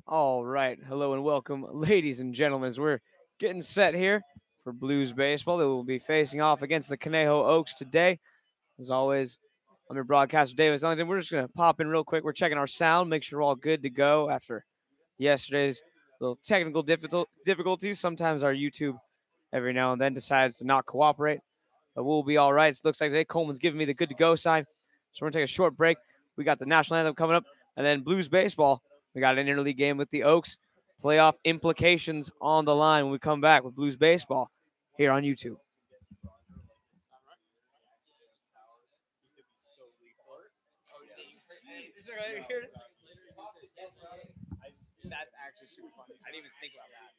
All right. Hello and welcome, ladies and gentlemen. As we're getting set here for Blues baseball, they will be facing off against the Conejo Oaks today. As always, I'm your broadcaster, Davis Ellington. We're just going to pop in real quick. We're checking our sound, make sure we're all good to go after yesterday's little technical difficulties. Sometimes our YouTube every now and then decides to not cooperate, but we'll be all right. It looks like today Coleman's giving me the good to go sign. So we're going to take a short break. We got the national anthem coming up, and then Blues baseball. We got an interleague game with the Oaks. Playoff implications on the line when we come back with Blues baseball here on YouTube. That's actually super funny. I didn't even think about that.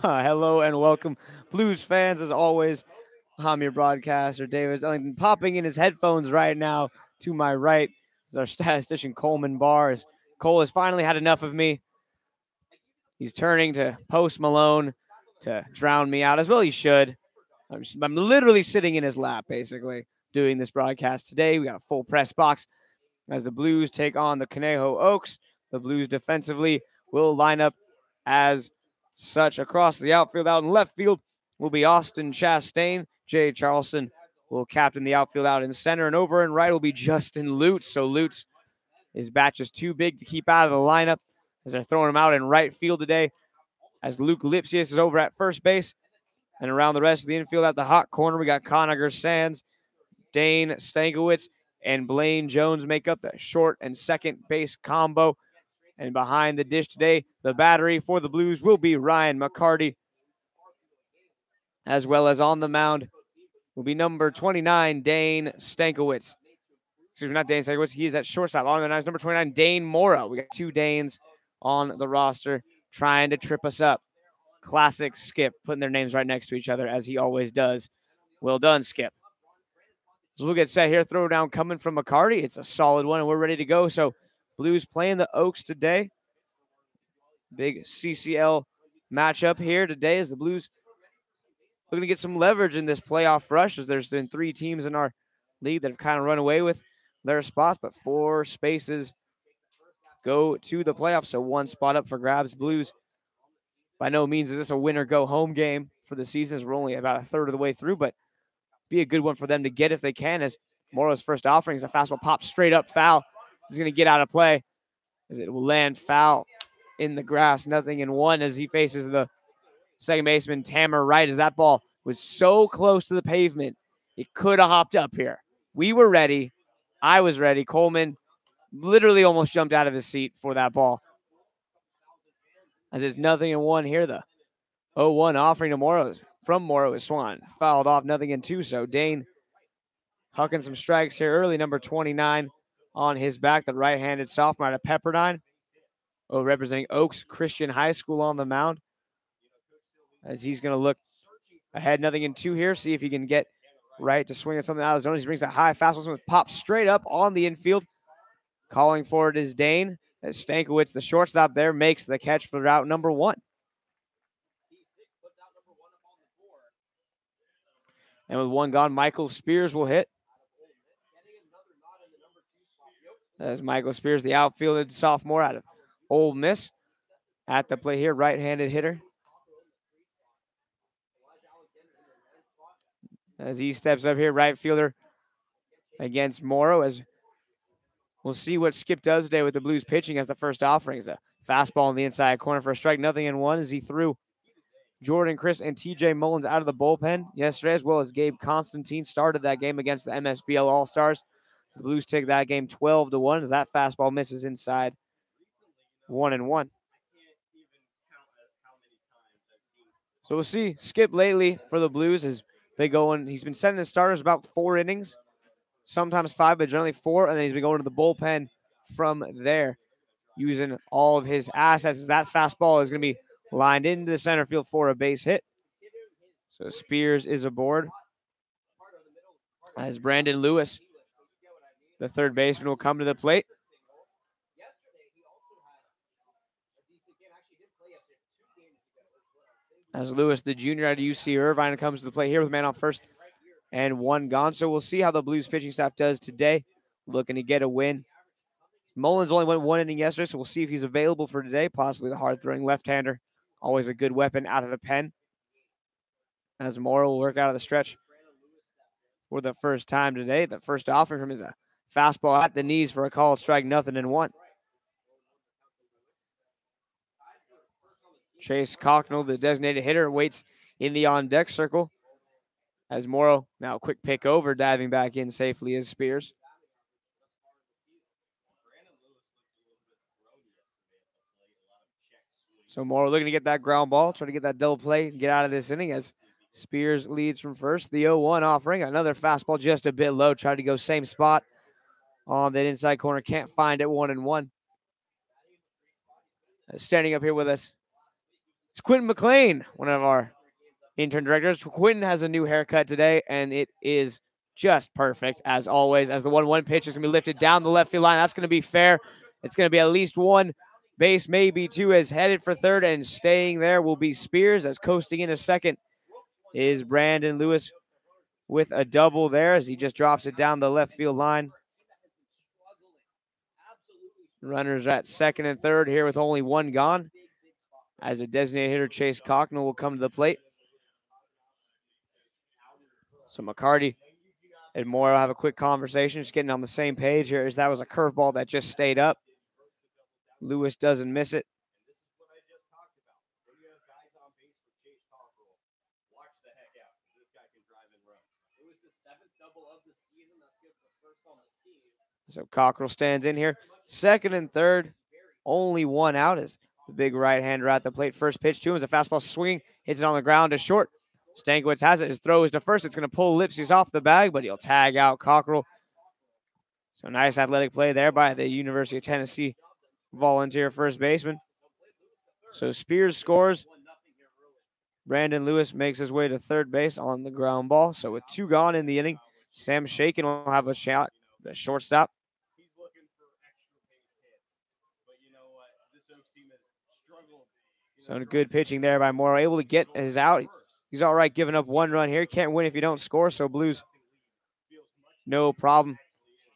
Hello and welcome, Blues fans. As always, I'm your broadcaster, Davis Ellington, popping in his headphones right now. To my right is our statistician, Coleman Barr. Cole has finally had enough of me. He's turning to Post Malone to drown me out, as well he should. I'm literally sitting in his lap, basically, doing this broadcast today. We got a full press box as the Blues take on the Conejo Oaks. The Blues defensively will line up as such across the outfield. Out in left field will be Austin Chastain. Jay Charleston will captain the outfield out in center. And over and right will be Justin Lutz. So Lutz, his bat just too big to keep out of the lineup as they're throwing him out in right field today. As Luke Lipsius is over at first base. And around the rest of the infield at the hot corner, we got Conacher Sands, Dane Stankiewicz, and Blaine Jones make up the short and second base combo. And behind the dish today, the battery for the Blues will be Ryan McCarty, as well as on the mound will be number 29, Dane Stankiewicz. Excuse me, not Dane Stankiewicz. He is at shortstop. On the nine is number 29, Dane Morrow. We got two Danes on the roster trying to trip us up. Classic Skip, putting their names right next to each other, as he always does. Well done, Skip. So we'll get set here. Throw down coming from McCarty. It's a solid one, and we're ready to go. So Blues playing the Oaks today. Big CCL matchup here today as the Blues looking to get some leverage in this playoff rush, as there's been three teams in our league that have kind of run away with their spots, but four spaces go to the playoffs. So one spot up for grabs. Blues, by no means is this a win or go home game for the season, as we're only about a third of the way through, but be a good one for them to get if they can, as Morrow's first offering is a fastball pop straight up foul. He's going to get out of play as it will land foul in the grass. 0-1 as he faces the second baseman, Tamer Wright, as that ball was so close to the pavement, it could have hopped up here. We were ready. I was ready. Coleman literally almost jumped out of his seat for that ball. As it's 0-1 here. The 0-1 offering to Morrow from Morrow is Swan. Fouled off 0-2. So Dane hucking some strikes here early. Number 29 on his back, the right-handed sophomore out of Pepperdine. Representing Oaks Christian High School on the mound. As he's going to look ahead, 0-2 here. See if he can get right to swing at something out of the zone. He brings a high fastball, pop straight up on the infield. Calling for it is Dane. As Stankiewicz, the shortstop there, makes the catch for route number 1. And with one gone, Michael Spears will hit. As Michael Spears, the outfielded sophomore out of Ole Miss, at the play here, right-handed hitter. As he steps up here, right fielder against Morrow. As we'll see what Skip does today with the Blues pitching as the first offering is a fastball in the inside corner for a strike. 0-1 as he threw Jordan Chris and TJ Mullins out of the bullpen yesterday, as well as Gabe Constantine started that game against the MSBL All-Stars. So the Blues take that game 12-1 as that fastball misses inside. 1-1. So we'll see. Skip lately for the Blues has been going. He's been sending his starters about 4 innings, sometimes 5, but generally 4, and then he's been going to the bullpen from there, using all of his assets. As that fastball is going to be lined into the center field for a base hit. So Spears is aboard. As Brandon Lewis, the third baseman, will come to the plate. As Lewis, the junior out of UC Irvine, comes to the plate here with a man on first and one gone. So we'll see how the Blues pitching staff does today. Looking to get a win. Mullins only went 1 inning yesterday, so we'll see if he's available for today. Possibly the hard-throwing left-hander. Always a good weapon out of the pen. As Morrow will work out of the stretch for the first time today. The first offering from him is a fastball at the knees for a called strike. 0-1. Chase Cocknell, the designated hitter, waits in the on-deck circle. As Morrow, now quick pick over, diving back in safely is Spears. So Morrow looking to get that ground ball, try to get that double play and get out of this inning as Spears leads from first. The 0-1 offering, another fastball just a bit low, tried to go same spot on that inside corner, can't find it. 1-1. Standing up here with us, It's Quentin McLean, one of our intern directors. Quentin has a new haircut today, and it is just perfect, as always, as the 1-1 pitch is going to be lifted down the left field line. That's going to be fair. It's going to be at least one base, maybe two, as headed for third, and staying there will be Spears, as coasting into second is Brandon Lewis with a double there, as he just drops it down the left field line. Runners at second and third here with only one gone, as a designated hitter, Chase Cocknell, will come to the plate. So McCarty and Morrow have a quick conversation, just getting on the same page here, as that was a curveball that just stayed up. Lewis doesn't miss it. So Cockrell stands in here. Second and third, only one out, as the big right-hander at the plate. First pitch to him is a fastball swinging, hits it on the ground to short. Stankiewicz has it. His throw is to first. It's going to pull Lipsius off the bag, but he'll tag out Cockrell. So nice athletic play there by the University of Tennessee volunteer first baseman. So Spears scores. Brandon Lewis makes his way to third base on the ground ball. So with two gone in the inning, Sam Shaken will have a shot, the shortstop. So good pitching there by Morrow, able to get his out. He's all right giving up one run here. Can't win if you don't score, so Blues, no problem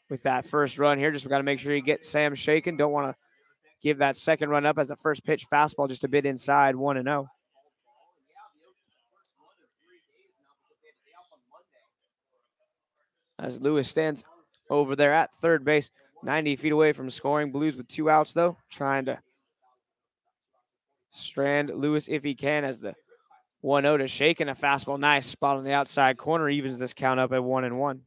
with that first run here. Just got to make sure you get Sam Shaken. Don't want to give that second run up, as the first pitch fastball just a bit inside, 1-0. As Lewis stands over there at third base, 90 feet away from scoring. Blues with two outs, though, trying to strand Lewis if he can, as the 1-0 to Shaken. A fastball, nice spot on the outside corner, evens this count up at 1-1.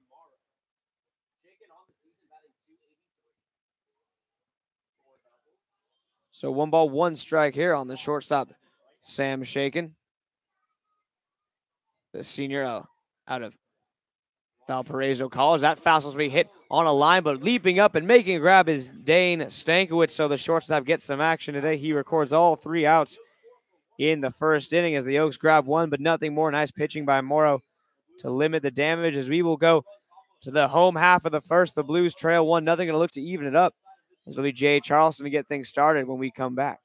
So 1 ball, 1 strike here on the shortstop, Sam Shaken. The senior out of Valparaiso College. That fastball's being hit on a line, but leaping up and making a grab is Dane Stankiewicz. So the shortstop gets some action today. He records all 3 outs in the first inning, as the Oaks grab one, but nothing more. Nice pitching by Morrow to limit the damage, as we will go to the home half of the first. The Blues trail 1-0. Going to look to even it up. This will be Jay Charleston to get things started when we come back.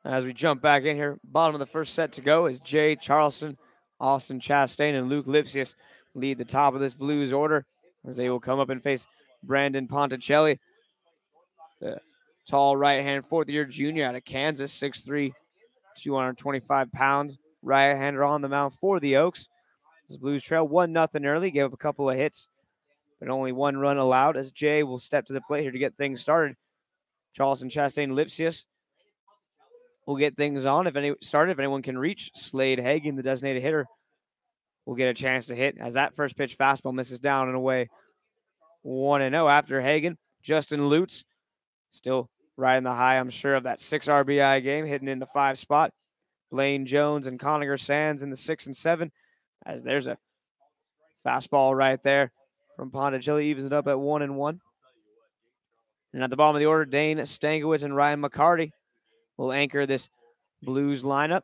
As we jump back in here, bottom of the first set to go is Jay Charleston, Austin Chastain, and Luke Lipsius lead the top of this Blues order, as they will come up and face Brandon Ponticelli, the tall right-hand fourth-year junior out of Kansas, 6'3", 225 pounds. Right-hander on the mound for the Oaks. This Blues trail 1-0 early, gave up a couple of hits, but only 1 run allowed, as Jay will step to the plate here to get things started. Charleston, Chastain, Lipsius will get things on. If anyone can reach, Slade Hagen, the designated hitter, will get a chance to hit as that first pitch fastball misses down and away. 1-0 after Hagen. Justin Lutz still riding the high, I'm sure, of that 6 RBI game, hitting in the 5 spot. Blaine Jones and Conacher Sands in the 6 and 7, as there's a fastball right there from Ponticelli, evens it up at 1-1. And at the bottom of the order, Dane Stankiewicz and Ryan McCarty will anchor this Blues lineup.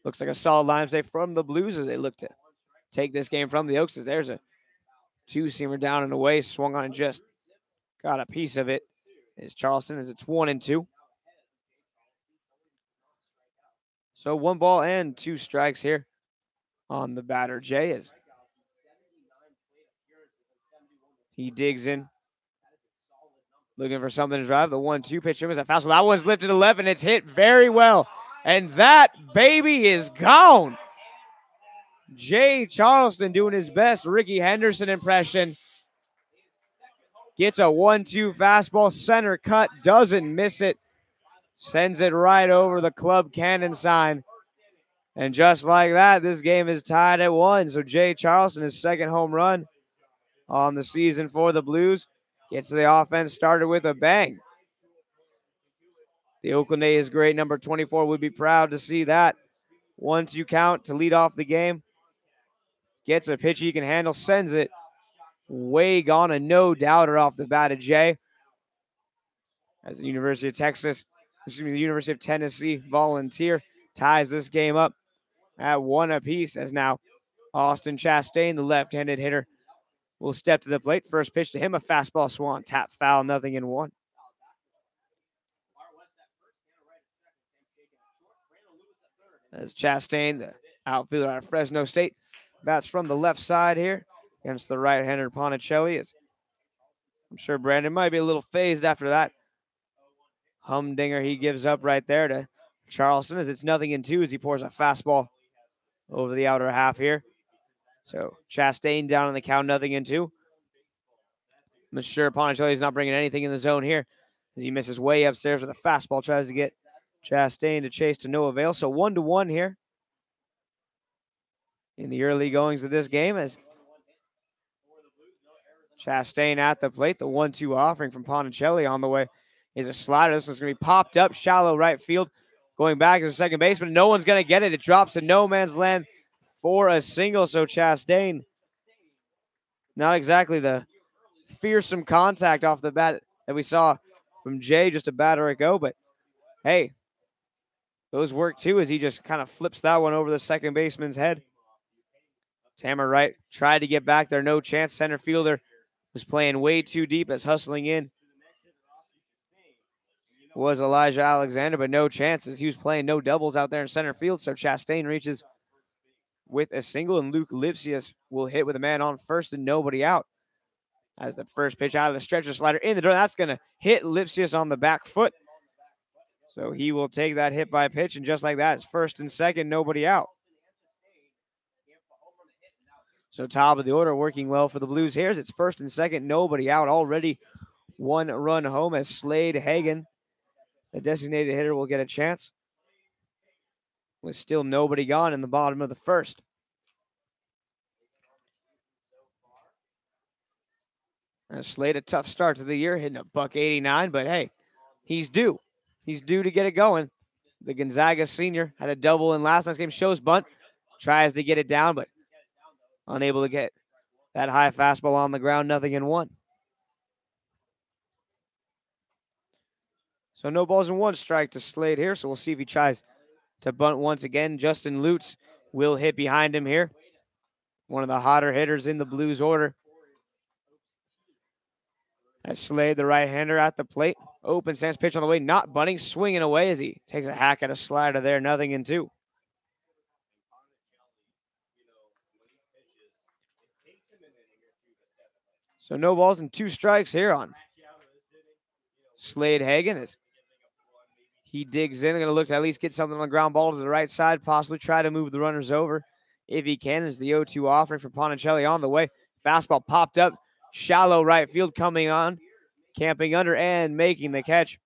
Looks like a solid lineup today from the Blues as they look to take this game from the Oaks. As there's a 2-seamer down and away, swung on and just got a piece of it. Is Charleston as it's 1-2. So 1 ball and 2 strikes here on the batter, Jay, as he digs in, looking for something to drive. The 1-2 pitch is a fastball. That one's lifted 11. It's hit very well. And that baby is gone. Jay Charleston doing his best Ricky Henderson impression. Gets a 1-2 fastball, center cut, doesn't miss it. Sends it right over the club cannon sign. And just like that, this game is tied at 1. So Jay Charleston, his second home run on the season for the Blues, gets the offense started with a bang. The Oakland A's great number 24 would be proud to see that. 1-2 count to lead off the game. Gets a pitch he can handle, sends it way gone, a no-doubter off the bat of Jay. As the University of Tennessee Volunteer ties this game up at 1 apiece, as now Austin Chastain, the left-handed hitter, will step to the plate. First pitch to him, a fastball swan, tap foul, 0-1. As Chastain, the outfielder out of Fresno State, bats from the left side here against the right-hander Ponticelli. As I'm sure Brandon might be a little phased after that humdinger he gives up right there to Charleston, as it's 0-2 as he pours a fastball over the outer half here. So Chastain down on the count, 0-2. I'm sure Ponticelli is not bringing anything in the zone here as he misses way upstairs with a fastball, tries to get Chastain to chase to no avail. So 1-1 here in the early goings of this game as Chastain at the plate. The 1-2 offering from Ponticelli on the way is a slider. This one's going to be popped up, shallow right field. Going back as a second baseman. No one's going to get it. It drops to no man's land for a single. So Chastain, not exactly the fearsome contact off the bat that we saw from Jay just a batter ago. But, hey, those work too as he just kind of flips that one over the second baseman's head. Tammer Wright tried to get back there. No chance. Center fielder was playing way too deep as hustling in was Elijah Alexander, but no chances. He was playing no doubles out there in center field, so Chastain reaches with a single, and Luke Lipsius will hit with a man on first and nobody out. As the first pitch out of the stretcher slider in the door, that's going to hit Lipsius on the back foot. So he will take that hit by pitch, and just like that, it's first and second, nobody out. So top of the order working well for the Blues here. It's first and second, nobody out. Already 1 run home as Slade Hagen, the designated hitter, will get a chance with still nobody gone in the bottom of the first. As Slade, a tough start to the year, hitting a .189, but hey, he's due. He's due to get it going. The Gonzaga senior had a double in last night's game. Shows bunt, tries to get it down, but unable to get that high fastball on the ground. 0-1. So no balls and 1 strike to Slade here. So we'll see if he tries to bunt once again. Justin Lutz will hit behind him here. One of the hotter hitters in the Blues order. As Slade, the right-hander at the plate. Open stance pitch on the way, not bunting, swinging away as he takes a hack at a slider there. 0-2. So no balls and 2 strikes here on Slade Hagen as he digs in. Going to look to at least get something on the ground ball to the right side, possibly try to move the runners over if he can, as the 0-2 offering for Ponticelli on the way. Fastball popped up, shallow right field coming on camping under and making the catch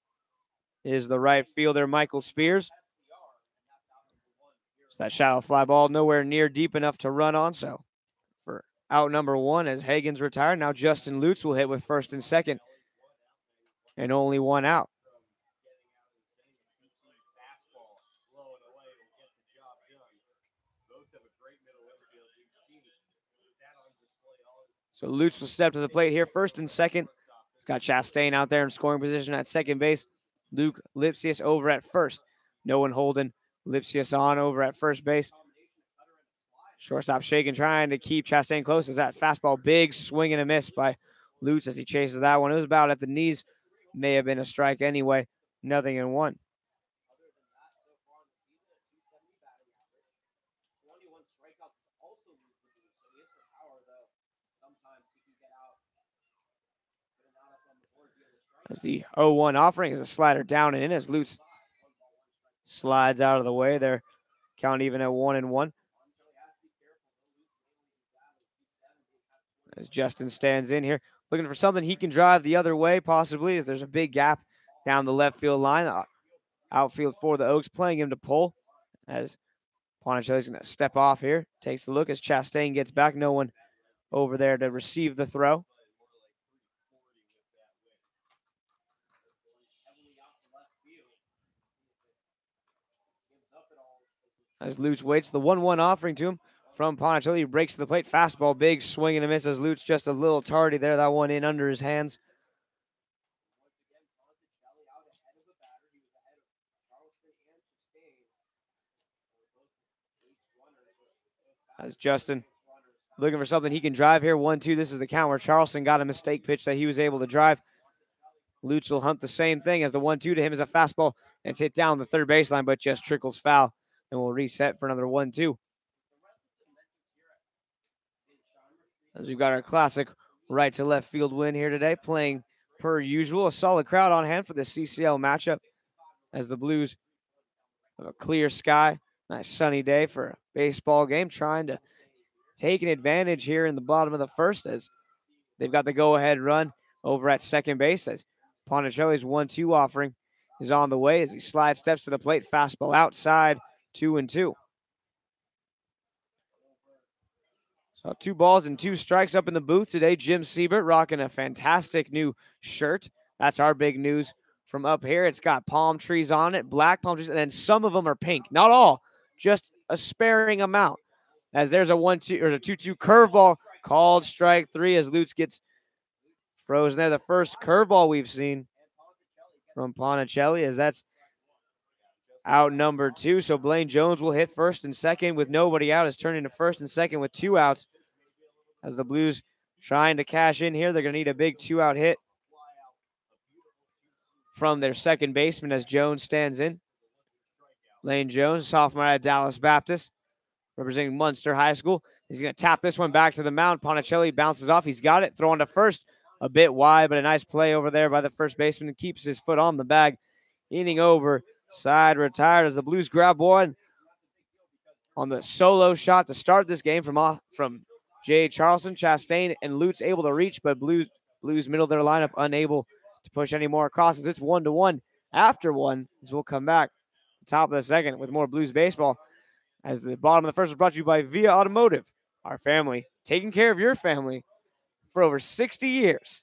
is the right fielder, Michael Spears. So that shallow fly ball nowhere near deep enough to run on. So for out number one, as Hagen's retired, now Justin Lutz will hit with first and second, and only one out. So Lutz will step to the plate here, first and second. He's got Chastain out there in scoring position at second base. Luke Lipsius over at first. No one holding Lipsius on over at first base. Shortstop shaking, trying to keep Chastain close. As that fastball, big swing and a miss by Lutz as he chases that one. It was about at the knees. May have been a strike anyway. 0-1. As the 0-1 offering is a slider down and in as Lutz slides out of the way there. Count even at 1-1. As Justin stands in here, looking for something he can drive the other way, possibly, as there's a big gap down the left field line. Outfield for the Oaks, playing him to pull. As Ponticelli's going to step off here. Takes a look as Chastain gets back. No one over there to receive the throw. As Lutz waits, the 1-1 offering to him from Ponticelli. He breaks to the plate. Fastball, big swing and a miss as Lutz just a little tardy there. That one in under his hands. As Justin looking for something he can drive here. 1-2. This is the count where Charleston got a mistake pitch that he was able to drive. Lutz will hunt the same thing as the 1-2 to him is a fastball. And it's hit down the third baseline, but just trickles foul. And we'll reset for another 1-2. As we've got our classic right to left field win here today, playing per usual. A solid crowd on hand for the CCL matchup as the Blues have a clear sky. Nice sunny day for a baseball game, trying to take an advantage here in the bottom of the first as they've got the go-ahead run over at second base as Ponticelli's 1-2 offering is on the way as he slides steps to the plate. Fastball outside, 2-2. So 2 balls and 2 strikes up in the booth today. Jim Siebert rocking a fantastic new shirt. That's our big news from up here. It's got palm trees on it, black palm trees, and then some of them are pink. Not all, just a sparing amount. As there's a 1-2 or a 2-2 curveball called strike 3 as Lutz gets frozen there. The first curveball we've seen from Ponticelli as that's out number 2. So Blaine Jones will hit first and second with nobody out. Is turning to first and second with 2 outs. As the Blues trying to cash in here, they're going to need a big 2-out hit from their second baseman as Jones stands in. Lane Jones, sophomore at Dallas Baptist, representing Munster High School. He's going to tap this one back to the mound. Ponticelli bounces off. He's got it. Throwing to first. A bit wide, but a nice play over there by the first baseman and keeps his foot on the bag. Inning over. Side retired as the Blues grab one on the solo shot to start this game from Jay Charleston. Chastain and Lutz able to reach, but Blues middle of their lineup unable to push any more crosses. It's 1-1 after one as we'll come back top of the second with more Blues baseball as the bottom of the first was brought to you by Via Automotive, our family, taking care of your family for over 60 years.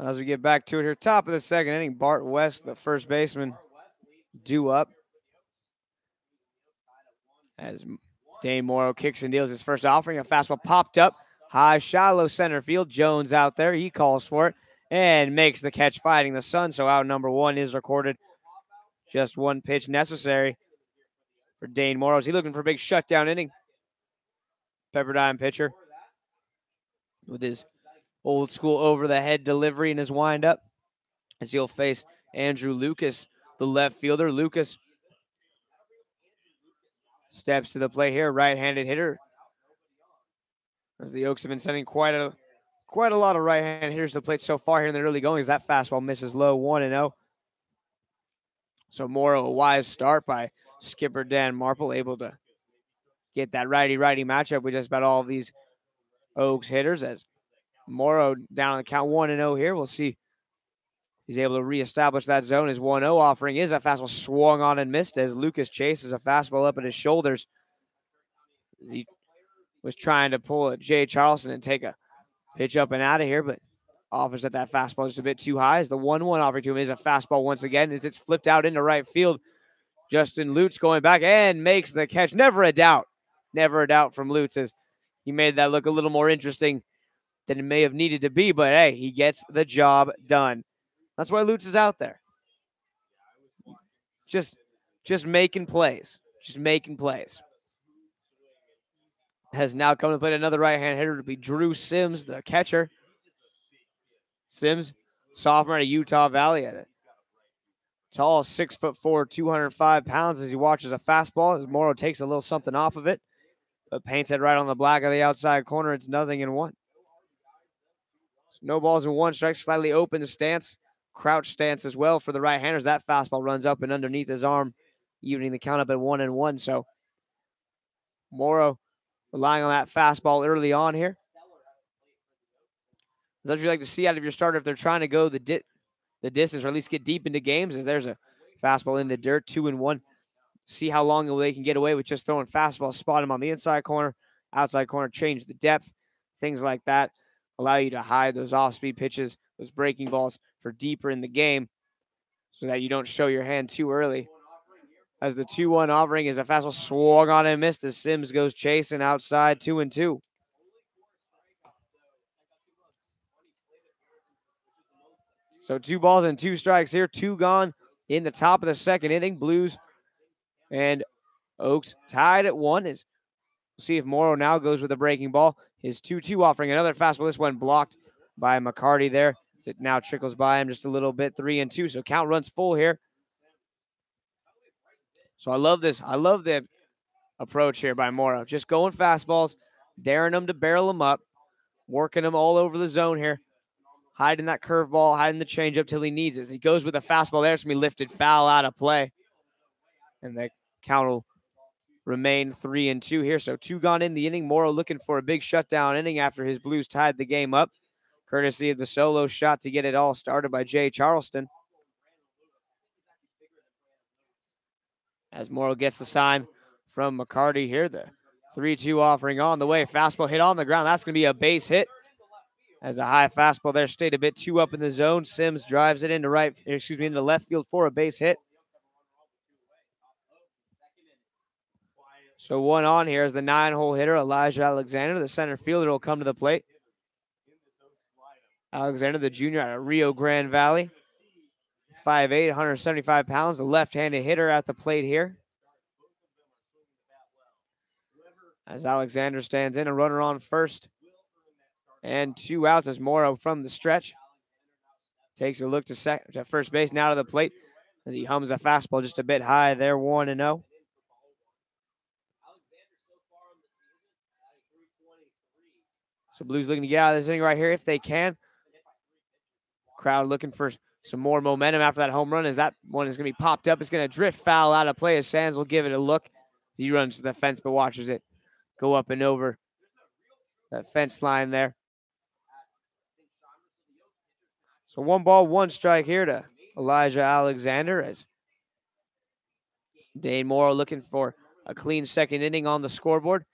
As we get back to it here, top of the second inning, Bart West, the first baseman, due up. As Dane Morrow kicks and deals his first offering, a fastball popped up, high, shallow center field. Jones out there, he calls for it and makes the catch fighting the sun. So out number one is recorded. Just one pitch necessary for Dane Morrow. Is he looking for a big shutdown inning? Pepperdine pitcher with his old school over-the-head delivery in his windup. As he'll face Andrew Lucas, the left fielder. Lucas steps to the plate here, right-handed hitter. As the Oaks have been sending quite a lot of right-hand hitters to the plate so far here in the early going, as that fastball misses low, 1-0. So Morrow, a wise start by skipper Dan Marple, able to get that righty-righty matchup with just about all of these Oaks hitters. As Morrow down on the count 1-0 here, we'll see. He's able to reestablish that zone. His 1-0 offering is a fastball swung on and missed as Lucas chases a fastball up at his shoulders. As he was trying to pull a Jay Charleston and take a pitch up and out of here, but offers at that fastball just a bit too high. As the 1-1 offering to him is a fastball once again as it's flipped out into right field. Justin Lutz going back and makes the catch. Never a doubt from Lutz as he made that look a little more interesting than it may have needed to be, but hey, he gets the job done. That's why Lutz is out there. Just making plays. Has now come to play another right-hand hitter to be Drew Sims, the catcher. Sims, sophomore out of Utah Valley, at a tall 6'4", 205 pounds, as he watches a fastball as Morrow takes a little something off of it, but paints it right on the black of the outside corner. It's 0-1. So no balls and one strike, slightly open stance, crouch stance as well for the right-handers. That fastball runs up and underneath his arm, evening the count up at 1-1. So Morrow relying on that fastball early on here. That's what you like to see out of your starter if they're trying to go the distance or at least get deep into games. As there's a fastball in the dirt, 2-1. See how long they can get away with just throwing fastballs, spot him on the inside corner, outside corner, change the depth, things like that. Allow you to hide those off-speed pitches, those breaking balls for deeper in the game so that you don't show your hand too early. As the 2-1 offering is a fastball swung on and missed as Sims goes chasing outside, 2-2. So 2 balls and 2 strikes here, 2 gone in the top of the second inning. Blues and Oaks tied at 1. We'll see if Morrow now goes with a breaking ball. His 2-2 offering another fastball. This one blocked by McCarty there. It now trickles by him just a little bit, 3-2. So count runs full here. So I love this. I love the approach here by Morrow. Just going fastballs, daring them to barrel them up, working them all over the zone here, hiding that curveball, hiding the changeup till he needs it. As he goes with a fastball there, it's going to be lifted foul out of play. And the count will remain 3-2 here. So 2 gone in the inning. Morrow looking for a big shutdown inning after his Blues tied the game up, courtesy of the solo shot to get it all started by Jay Charleston. As Morrow gets the sign from McCarty here, the 3-2 offering on the way. Fastball hit on the ground. That's going to be a base hit. As a high fastball there stayed a bit too up in the zone. Sims drives it into into left field for a base hit. So 1 on here is the 9-hole hitter, Elijah Alexander. The center fielder will come to the plate. Alexander, the junior out of Rio Grande Valley. 5'8", 175 pounds. The left-handed hitter at the plate here. As Alexander stands in, a runner on first. And 2 outs as Morrow from the stretch takes a look to first base, now to the plate as he hums a fastball just a bit high there, 1-0. So Blues looking to get out of this inning right here if they can. Crowd looking for some more momentum after that home run as that one is going to be popped up. It's going to drift foul out of play as Sands will give it a look. He runs to the fence but watches it go up and over that fence line there. So 1 ball, 1 strike here to Elijah Alexander as Dane Morrow looking for a clean second inning on the scoreboard.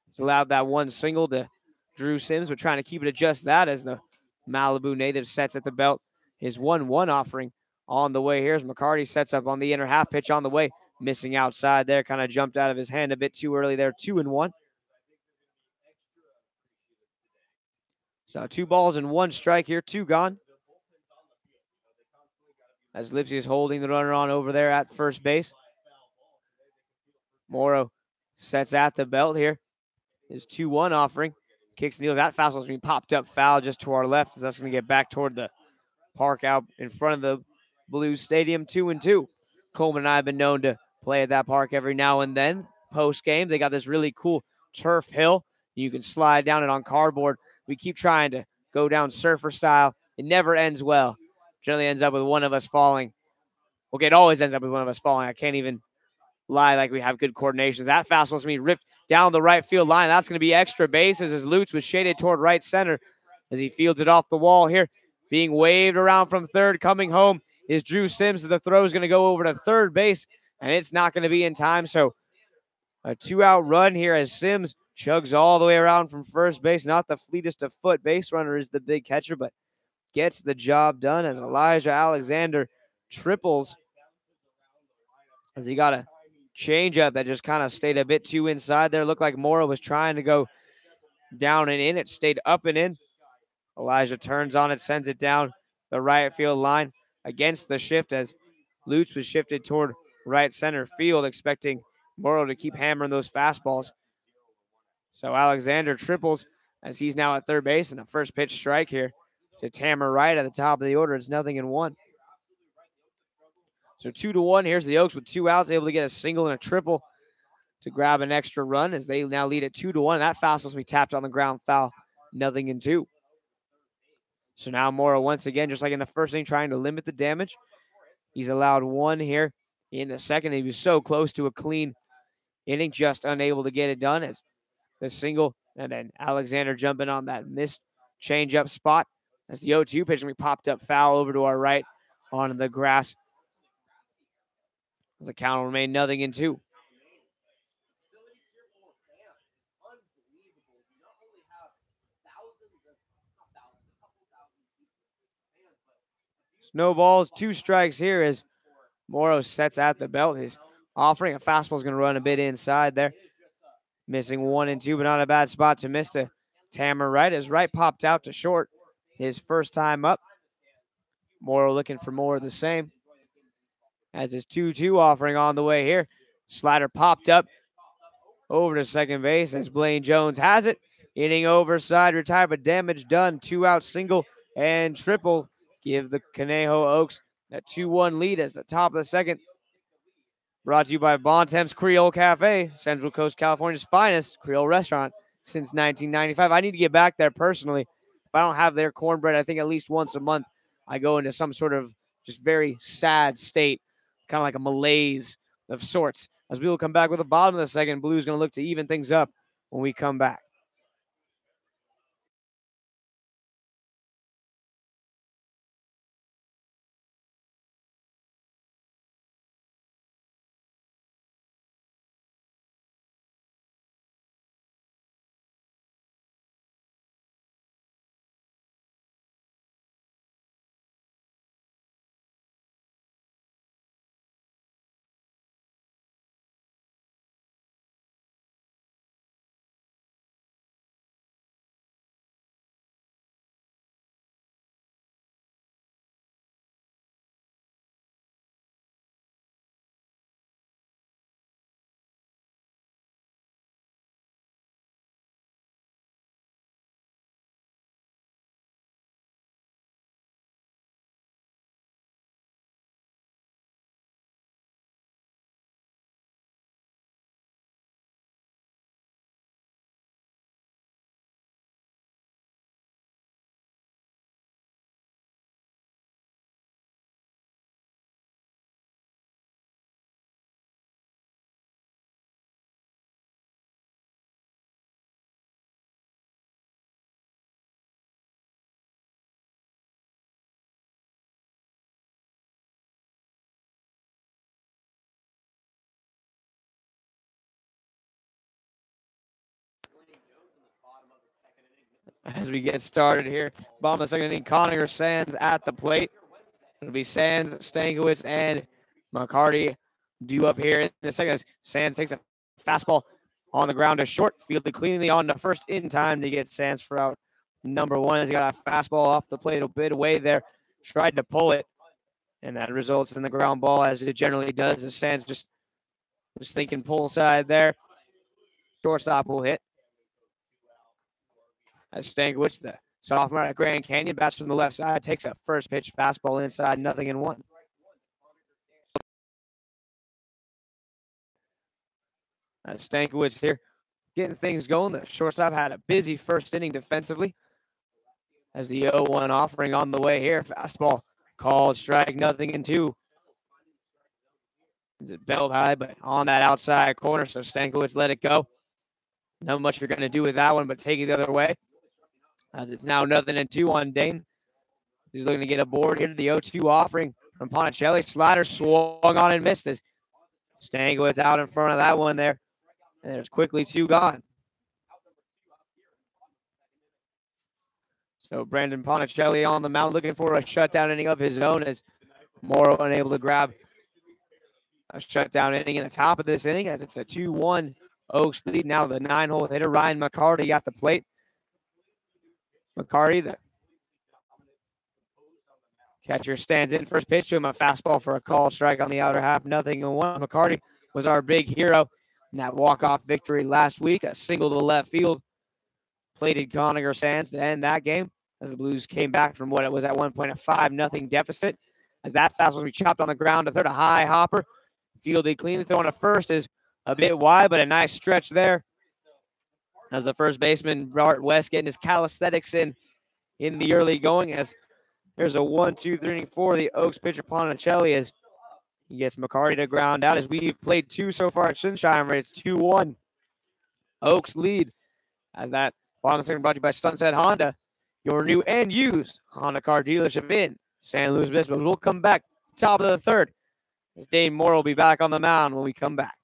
He's allowed that 1 single to Drew Sims. We're trying to keep it at just that as the Malibu native sets at the belt. His 1-1 offering on the way here as McCarty sets up on the inner half pitch on the way. Missing outside there, kind of jumped out of his hand a bit too early there. 2-1. So 2 balls and 1 strike here, 2 gone. As Lipsy is holding the runner on over there at first base. Morrow sets at the belt here. His 2-1 offering. Kicks and deals. That fastball's being popped up foul just to our left. As that's going to get back toward the park out in front of the Blues Stadium. 2-2. Coleman and I have been known to play at that park every now and then. Post game, they got this really cool turf hill. You can slide down it on cardboard. We keep trying to go down surfer style. It never ends well. Generally ends up with one of us falling. Okay, it always ends up with one of us falling. I can't even lie like we have good coordinations. That fastball's going to be ripped down the right field line. That's going to be extra bases as Lutz was shaded toward right center as he fields it off the wall here. Being waved around from third. Coming home is Drew Sims. The throw is going to go over to third base, and it's not going to be in time. So a 2-out run here as Sims chugs all the way around from first base. Not the fleetest of foot. Base runner is the big catcher, but gets the job done as Elijah Alexander triples as he got a changeup that just kind of stayed a bit too inside there. Looked like Morrow was trying to go down and in. It stayed up and in. Elijah turns on it, sends it down the right field line against the shift as Lutz was shifted toward right center field, expecting Morrow to keep hammering those fastballs. So Alexander triples as he's now at third base, and a first pitch strike here to Tammer Wright at the top of the order. It's 0-1. So 2-1. Here's the Oaks with 2 outs, able to get a single and a triple to grab an extra run as they now lead at 2-1. That fastball's going to be tapped on the ground, foul, 0-2. So now Morrow once again, just like in the first inning, trying to limit the damage. He's allowed 1 here in the second. He was so close to a clean inning, just unable to get it done as the single, and then Alexander jumping on that missed changeup spot as the 0-2 pitch we popped up foul over to our right on the grass. As the count will remain 0-2. Snowballs, 2 strikes here as Morrow sets at the belt. His offering, a fastball is going to run a bit inside there. Missing 1 and 2, but not a bad spot to miss to Tammer Wright as Wright popped out to short his first time up. Morrow looking for more of the same as his 2-2 offering on the way here. Slider popped up over to second base as Blaine Jones has it. Inning overside, retired, but damage done. 2-out single and triple. Give the Conejo Oaks a 2-1 lead as the top of the second. Brought to you by Bontemps Creole Cafe, Central Coast California's finest Creole restaurant since 1995. I need to get back there personally. If I don't have their cornbread, I think at least once a month I go into some sort of just very sad state, kind of like a malaise of sorts. As we will come back with the bottom of the second, Blue's going to look to even things up when we come back. as we get started here. Bottom of the second inning, Conacher, Sands at the plate. It'll be Sands, Stankiewicz, and McCarty due up here in the second. Sands takes a fastball on the ground to short, fielded cleanly on the first in time to get Sands for out number one as he got a fastball off the plate a bit away there, tried to pull it, and that results in the ground ball as it generally does. As Sands just thinking pull side there. Shortstop will hit. As Stankiewicz, the sophomore at Grand Canyon, bats from the left side, takes a first pitch fastball inside, 0-1. As Stankiewicz here getting things going. The shortstop had a busy first inning defensively as the 0-1 offering on the way here. Fastball called strike, 0-2. Is it belt high, but on that outside corner, so Stankiewicz let it go. Not much you're going to do with that one, but take it the other way. As it's now 0-2 on Dane. He's looking to get aboard here to the 0-2 offering from Ponticelli. Slider swung on and missed as Stankiewicz out in front of that one there. And there's quickly 2 gone. So Brandon Ponticelli on the mound looking for a shutdown inning of his own as Morrow unable to grab a shutdown inning in the top of this inning as it's a 2-1 Oaks lead. Now the 9-hole hitter, Ryan McCarty at the plate. McCarty, the catcher, stands in. First pitch to him, a fastball for a call strike on the outer half, 0-1. McCarty was our big hero in that walk-off victory last week. A single to left field plated Conacher Sands to end that game as the Blues came back from what it was at one point a 5-0 deficit. As that fastball will be chopped on the ground to third, a high hopper. Fielded cleanly, throwing to first is a bit wide, but a nice stretch there. As the first baseman, Bart West, getting his calisthenics in the early going. As there's a 1-2-3 for the Oaks pitcher Ponticelli as he gets McCarty to ground out. As we've played 2 so far at Sunshine, it's 2-1. Oaks lead as that bottom second brought to you by Sunset Honda, your new and used Honda car dealership in San Luis Obispo. We'll come back top of the third as Dane Moore will be back on the mound when we come back.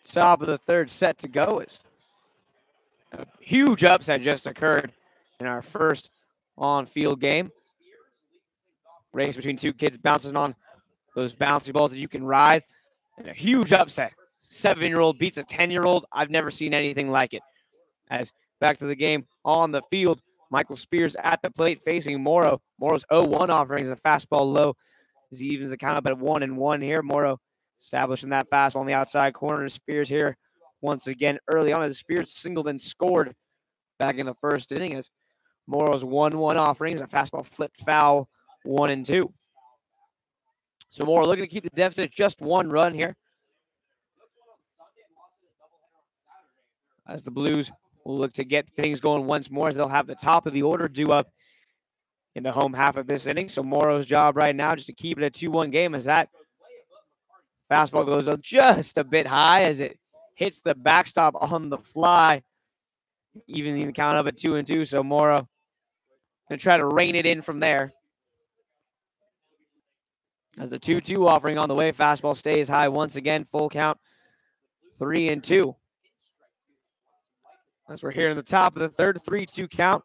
Top of the third set to go is a huge upset just occurred in our first on-field game. Race between 2 kids bouncing on those bouncy balls that you can ride. And a huge upset. 7-year-old beats a 10-year-old. I've never seen anything like it. As back to the game on the field, Michael Spears at the plate facing Morrow. Morrow's 0-1 offering is a fastball low as he evens the count up at 1-1 here. Morrow establishing that fastball on the outside corner. Spears here once again early on as Spears singled and scored back in the first inning as Morrow's 1-1 offering is a fastball flipped foul, 1-2. So Morrow looking to keep the deficit just 1 run here as the Blues will look to get things going once more as they'll have the top of the order due up in the home half of this inning. So Morrow's job right now just to keep it a 2-1 game as that fastball goes up just a bit high as it hits the backstop on the fly, evening the count up at 2-2. So Morrow going to try to rein it in from there. As the 2-2 offering on the way, fastball stays high once again, full count, 3-2. As we're here in the top of the third, 3-2 count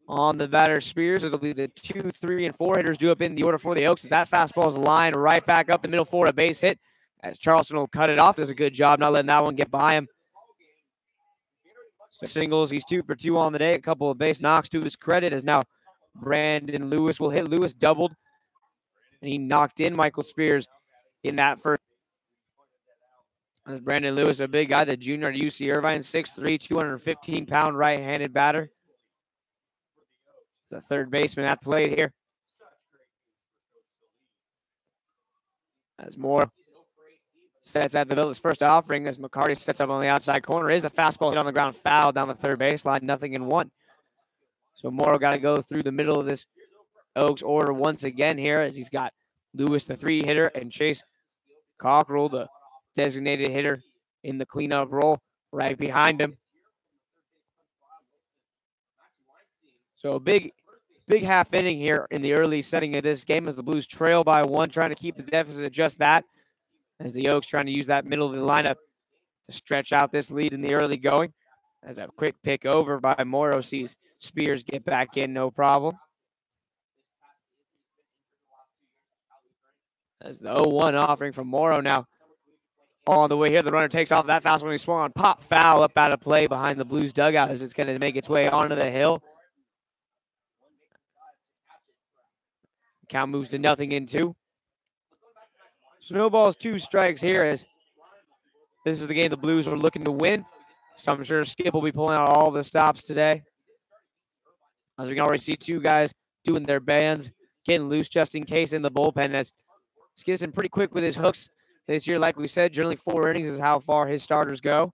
on the batter Spears. It'll be the 2, 3, and 4 hitters due up in the order for the Oaks. As that fastball is lined right back up the middle for a base hit. As Charleston will cut it off, does a good job not letting that one get by him. So singles, he's 2 for 2 on the day. A couple of base knocks to his credit. As now Brandon Lewis will hit. Lewis doubled, and he knocked in Michael Spears in that first. As Brandon Lewis, a big guy, the junior at UC Irvine, 6'3", 215-pound right-handed batter. The third baseman at the plate here. As Moore sets at the Bills' first offering, as McCarty sets up on the outside corner, is a fastball hit on the ground, foul down the third baseline, 0-1. So Morrow got to go through the middle of this Oaks order once again here, as he's got Lewis, the 3-hitter, and Chase Cockrell, the designated hitter, in the cleanup role right behind him. So a big half inning here in the early setting of this game as the Blues trail by 1, trying to keep the deficit at just that, as the Oaks trying to use that middle of the lineup to stretch out this lead in the early going. As a quick pick over by Morrow sees Spears get back in, no problem. As the 0-1 offering from Morrow now on the way here. The runner takes off that fastball when he swung on. Pop foul up out of play behind the Blues dugout as it's going to make its way onto the hill. Count moves to 0-2. Snowball's 2 strikes here as this is the game the Blues are looking to win. So I'm sure Skip will be pulling out all the stops today. As we can already see 2 guys doing their bands, getting loose just in case in the bullpen. As Skip's been pretty quick with his hooks this year. Like we said, generally 4 innings is how far his starters go.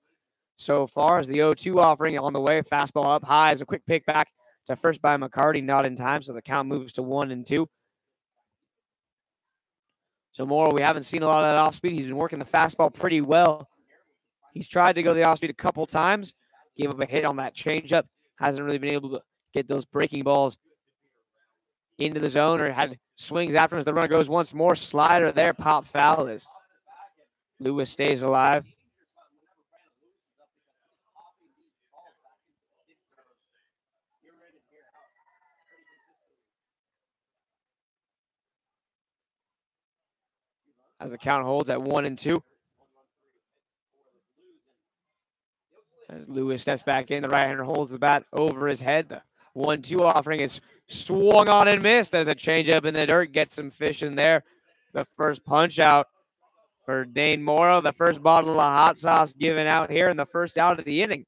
So far as the 0-2 offering on the way, fastball up high as a quick pick back to first by McCarty, not in time. So the count moves to 1-2. So Morrow, we haven't seen a lot of that off speed. He's been working the fastball pretty well. He's tried to go the off speed a couple times, gave up a hit on that changeup. Hasn't really been able to get those breaking balls into the zone or had swings after him as the runner goes once more. Slider there, pop foul as Lewis stays alive. As the count holds at 1-2. As Lewis steps back in, the right-hander holds the bat over his head. The 1-2 offering is swung on and missed as a changeup in the dirt gets some fish in there. The first punch out for Dane Morrow. The first bottle of hot sauce given out here in the first out of the inning.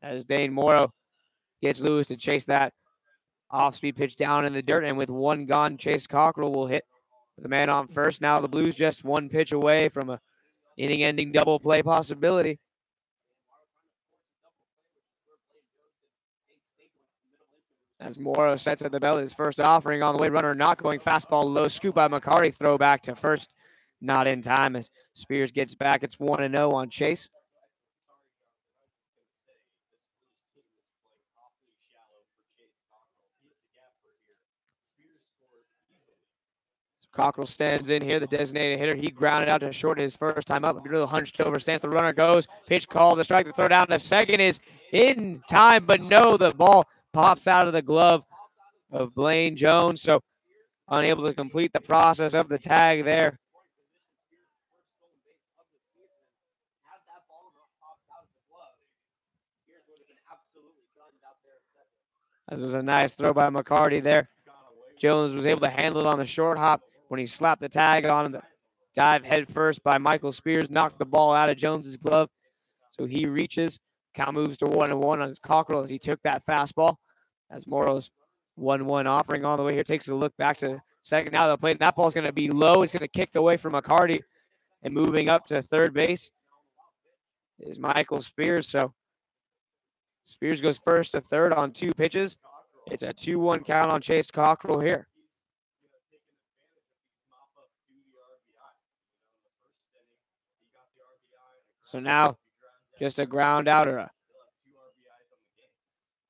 As Dane Morrow gets Lewis to chase that off-speed pitch down in the dirt. And with 1 gone, Chase Cockrell will hit the man on first. Now the Blues just 1 pitch away from a inning-ending double play possibility. As Morrow sets at the belt, his first offering on the way. Runner not going, fastball low, scoop by McCarty, throw back to first. Not in time as Spears gets back. It's 1-0 on Chase. Cockrell stands in here, the designated hitter. He grounded out to short his first time up. A little hunched over stance. The runner goes. Pitch call to strike. The throw down to second is in time, but no, the ball pops out of the glove of Blaine Jones. So unable to complete the process of the tag there. This was a nice throw by McCarty there. Jones was able to handle it on the short hop when he slapped the tag on the dive head first by Michael Spears, knocked the ball out of Jones's glove. So he reaches. Count moves to 1-1 on his Cockrell as he took that fastball. As Morrow's 1-1 offering on the way here takes a look back to second out of the plate. That ball's going to be low. It's going to kick away from McCarty. And moving up to third base is Michael Spears. So Spears goes first to third on 2 pitches. It's a 2-1 count on Chase Cockrell here. So now just a ground out or a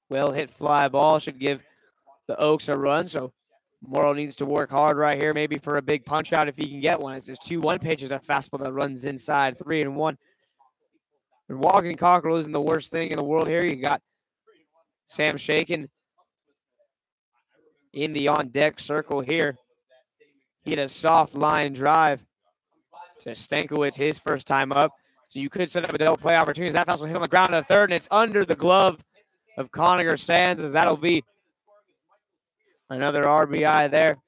well hit fly ball should give the Oaks a run. So Morrow needs to work hard right here, maybe for a big punch out if he can get one. It's his 2-1 pitch is a fastball that runs inside, 3-1. And walking cockerel isn't the worst thing in the world here. You got Sam shaking in the on-deck circle here. He had a soft line drive to Stankiewicz his first time up. So you could set up a double play opportunity. That fastball hit on the ground to the third, and it's under the glove of Conacher Sands, as that'll be another RBI there.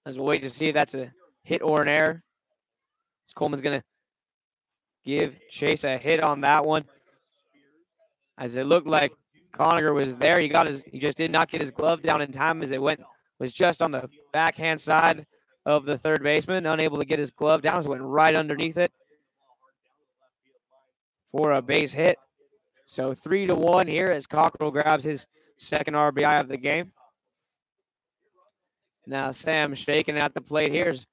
As we'll wait to see if that's a hit or an error. As Coleman's going to give Chase a hit on that one. As it looked like Conacher was there. He just did not get his glove down in time as it was just on the backhand side of the third baseman, unable to get his glove down, so it went right underneath it for a base hit. So 3-1 here as Cockrell grabs his second RBI of the game. Now Sam shaking at the plate. Here's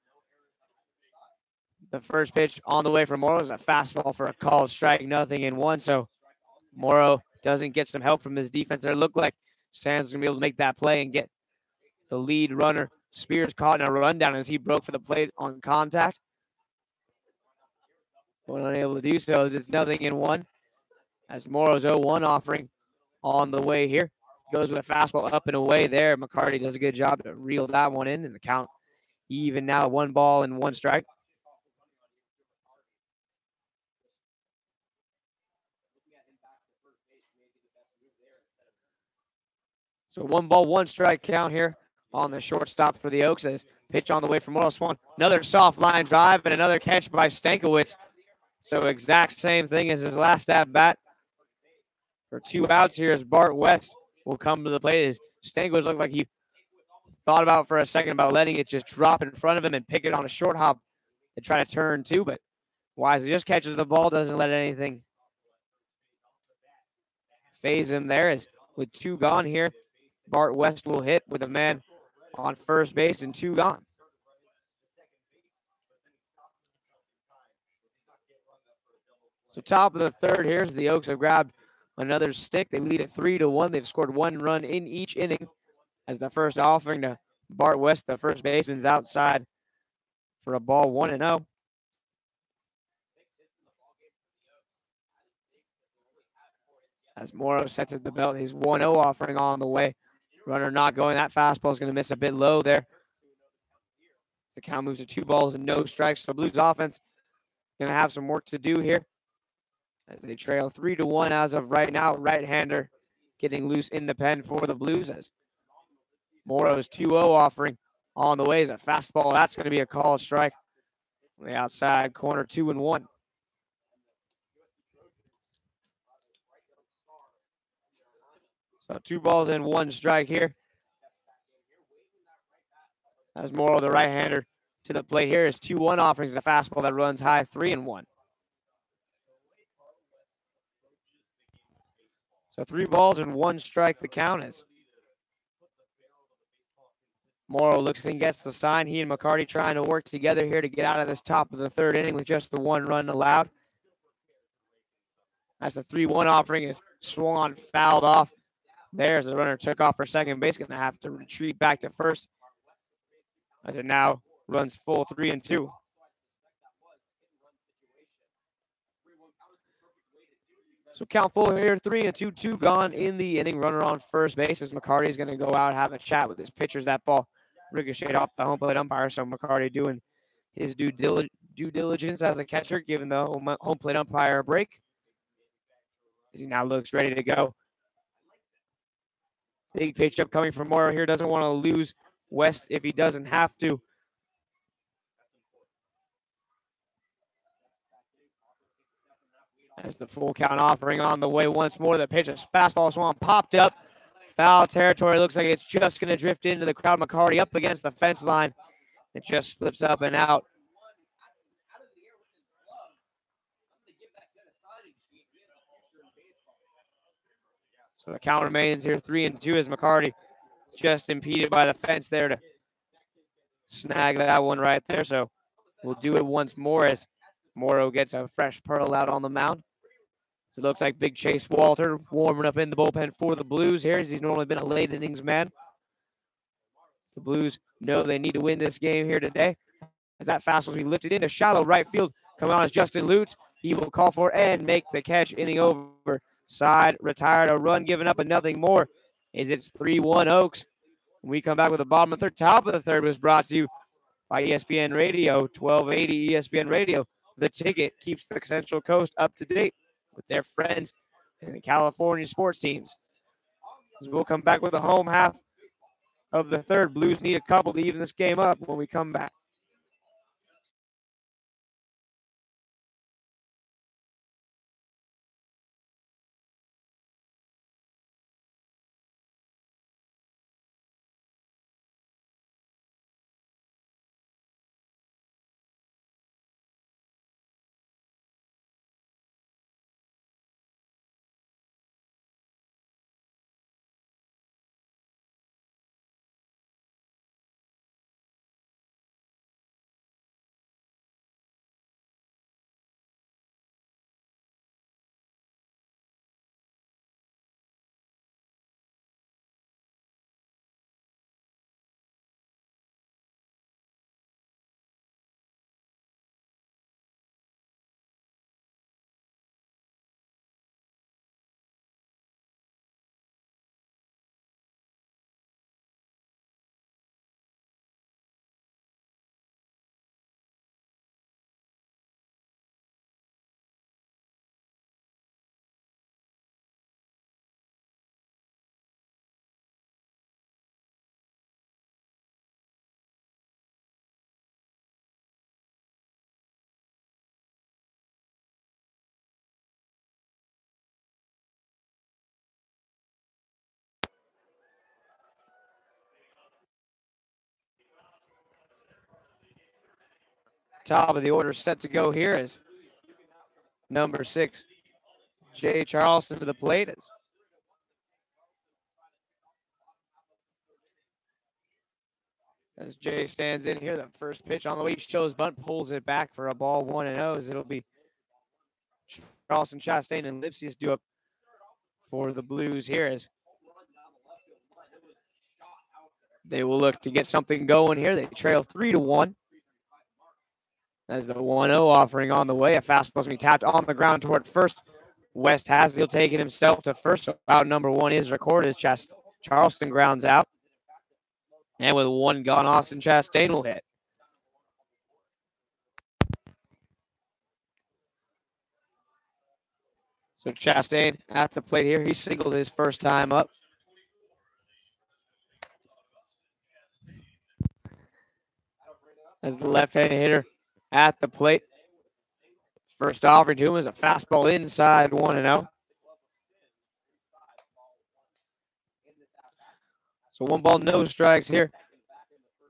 the first pitch on the way from Morrow is a fastball for a called strike, 0-1. So Morrow doesn't get some help from his defense there. It looked like Sands was going to be able to make that play and get the lead runner. Spears caught in a rundown as he broke for the plate on contact. But unable to do so as it's 0-1. As Morrow's 0-1 offering on the way here. Goes with a fastball up and away there. McCarty does a good job to reel that one in, and the count even now, 1 ball and 1 strike. So 1 ball, 1 strike count here on the shortstop for the Oaks as pitch on the way from Morrow Swan. Another soft line drive and another catch by Stankiewicz. So exact same thing as his last at bat. For 2 outs here as Bart West will come to the plate. As Stankiewicz looked like he thought about for a second about letting it just drop in front of him and pick it on a short hop to try to turn 2, but wisely just catches the ball, doesn't let anything phase him there. As with 2 gone here, Bart West will hit with a man on first base and 2 gone. So top of the third here as the Oaks have grabbed another stick. They lead at 3-1. They've scored 1 run in each inning as the first offering to Bart West, the first baseman's outside for a ball, 1-0. As Morrow sets at the belt, his 1-0 offering on the way. Runner not going. That fastball is going to miss a bit low there. The count moves to 2 balls and no strikes. So Blues offense going to have some work to do here as they trail 3-1 as of right now. Right-hander getting loose in the pen for the Blues as Morrow's 2-0 offering on the way is a fastball. That's going to be a called strike on the outside corner, 2-1. So 2 balls and 1 strike here. As Morrow, the right-hander, to the plate here is 2-1 offerings. The fastball that runs high, 3-1. So 3 balls and 1 strike the count is. Morrow looks and gets the sign. He and McCarty trying to work together here to get out of this top of the third inning with just the 1 run allowed. As the 3-1 offering is swung on, fouled off. There's the runner took off for second base. Going to have to retreat back to first as it now runs full 3-2. So count full here, 3-2, 2 gone in the inning. Runner on first base as McCarty is going to go out, have a chat with his pitchers. That ball ricocheted off the home plate umpire. So McCarty doing his due diligence as a catcher, giving the home plate umpire a break. As he now looks ready to go. Big pitch up coming from Morrow here. Doesn't want to lose West if he doesn't have to. As the full count offering on the way once more. The pitch, a fastball swung, popped up. Foul territory. Looks like it's just going to drift into the crowd. McCarty up against the fence line. It just slips up and out. So the count remains here 3-2 as McCarty just impeded by the fence there to snag that one right there. So we'll do it once more as Morrow gets a fresh pearl out on the mound. It looks like Big Chase Walter warming up in the bullpen for the Blues here, as he's normally been a late innings man. The Blues know they need to win this game here today, as that fastball will be lifted into shallow right field. Coming on is Justin Lutz. He will call for and make the catch. Inning over. Side retired. A run given up and nothing more. Is it's 3-1 Oaks. When we come back with the bottom of the third. Top of the third was brought to you by ESPN Radio, 1280 ESPN Radio. The Ticket keeps the Central Coast up to date with their friends in the California sports teams. As we'll come back with the home half of the third. Blues need a couple to even this game up when we come back. Top of the order set to go here is number 6, Jay Charleston to the plate. As Jay stands in here, the first pitch on the way, shows bunt, pulls it back for a ball 1-0. As it'll be Charleston, Chastain, and Lipsius do up for the Blues here, as they will look to get something going here. They trail 3-1. As the 1-0 offering on the way, a fastball going to be tapped on the ground toward first. West has he'll take it himself to first. So out number 1 is recorded as Charleston grounds out. And with 1 gone, Austin Chastain will hit. So Chastain at the plate here. He singled his first time up. As the left-handed hitter at the plate. First offering to him is a fastball inside 1-0. So 1 ball, no strikes here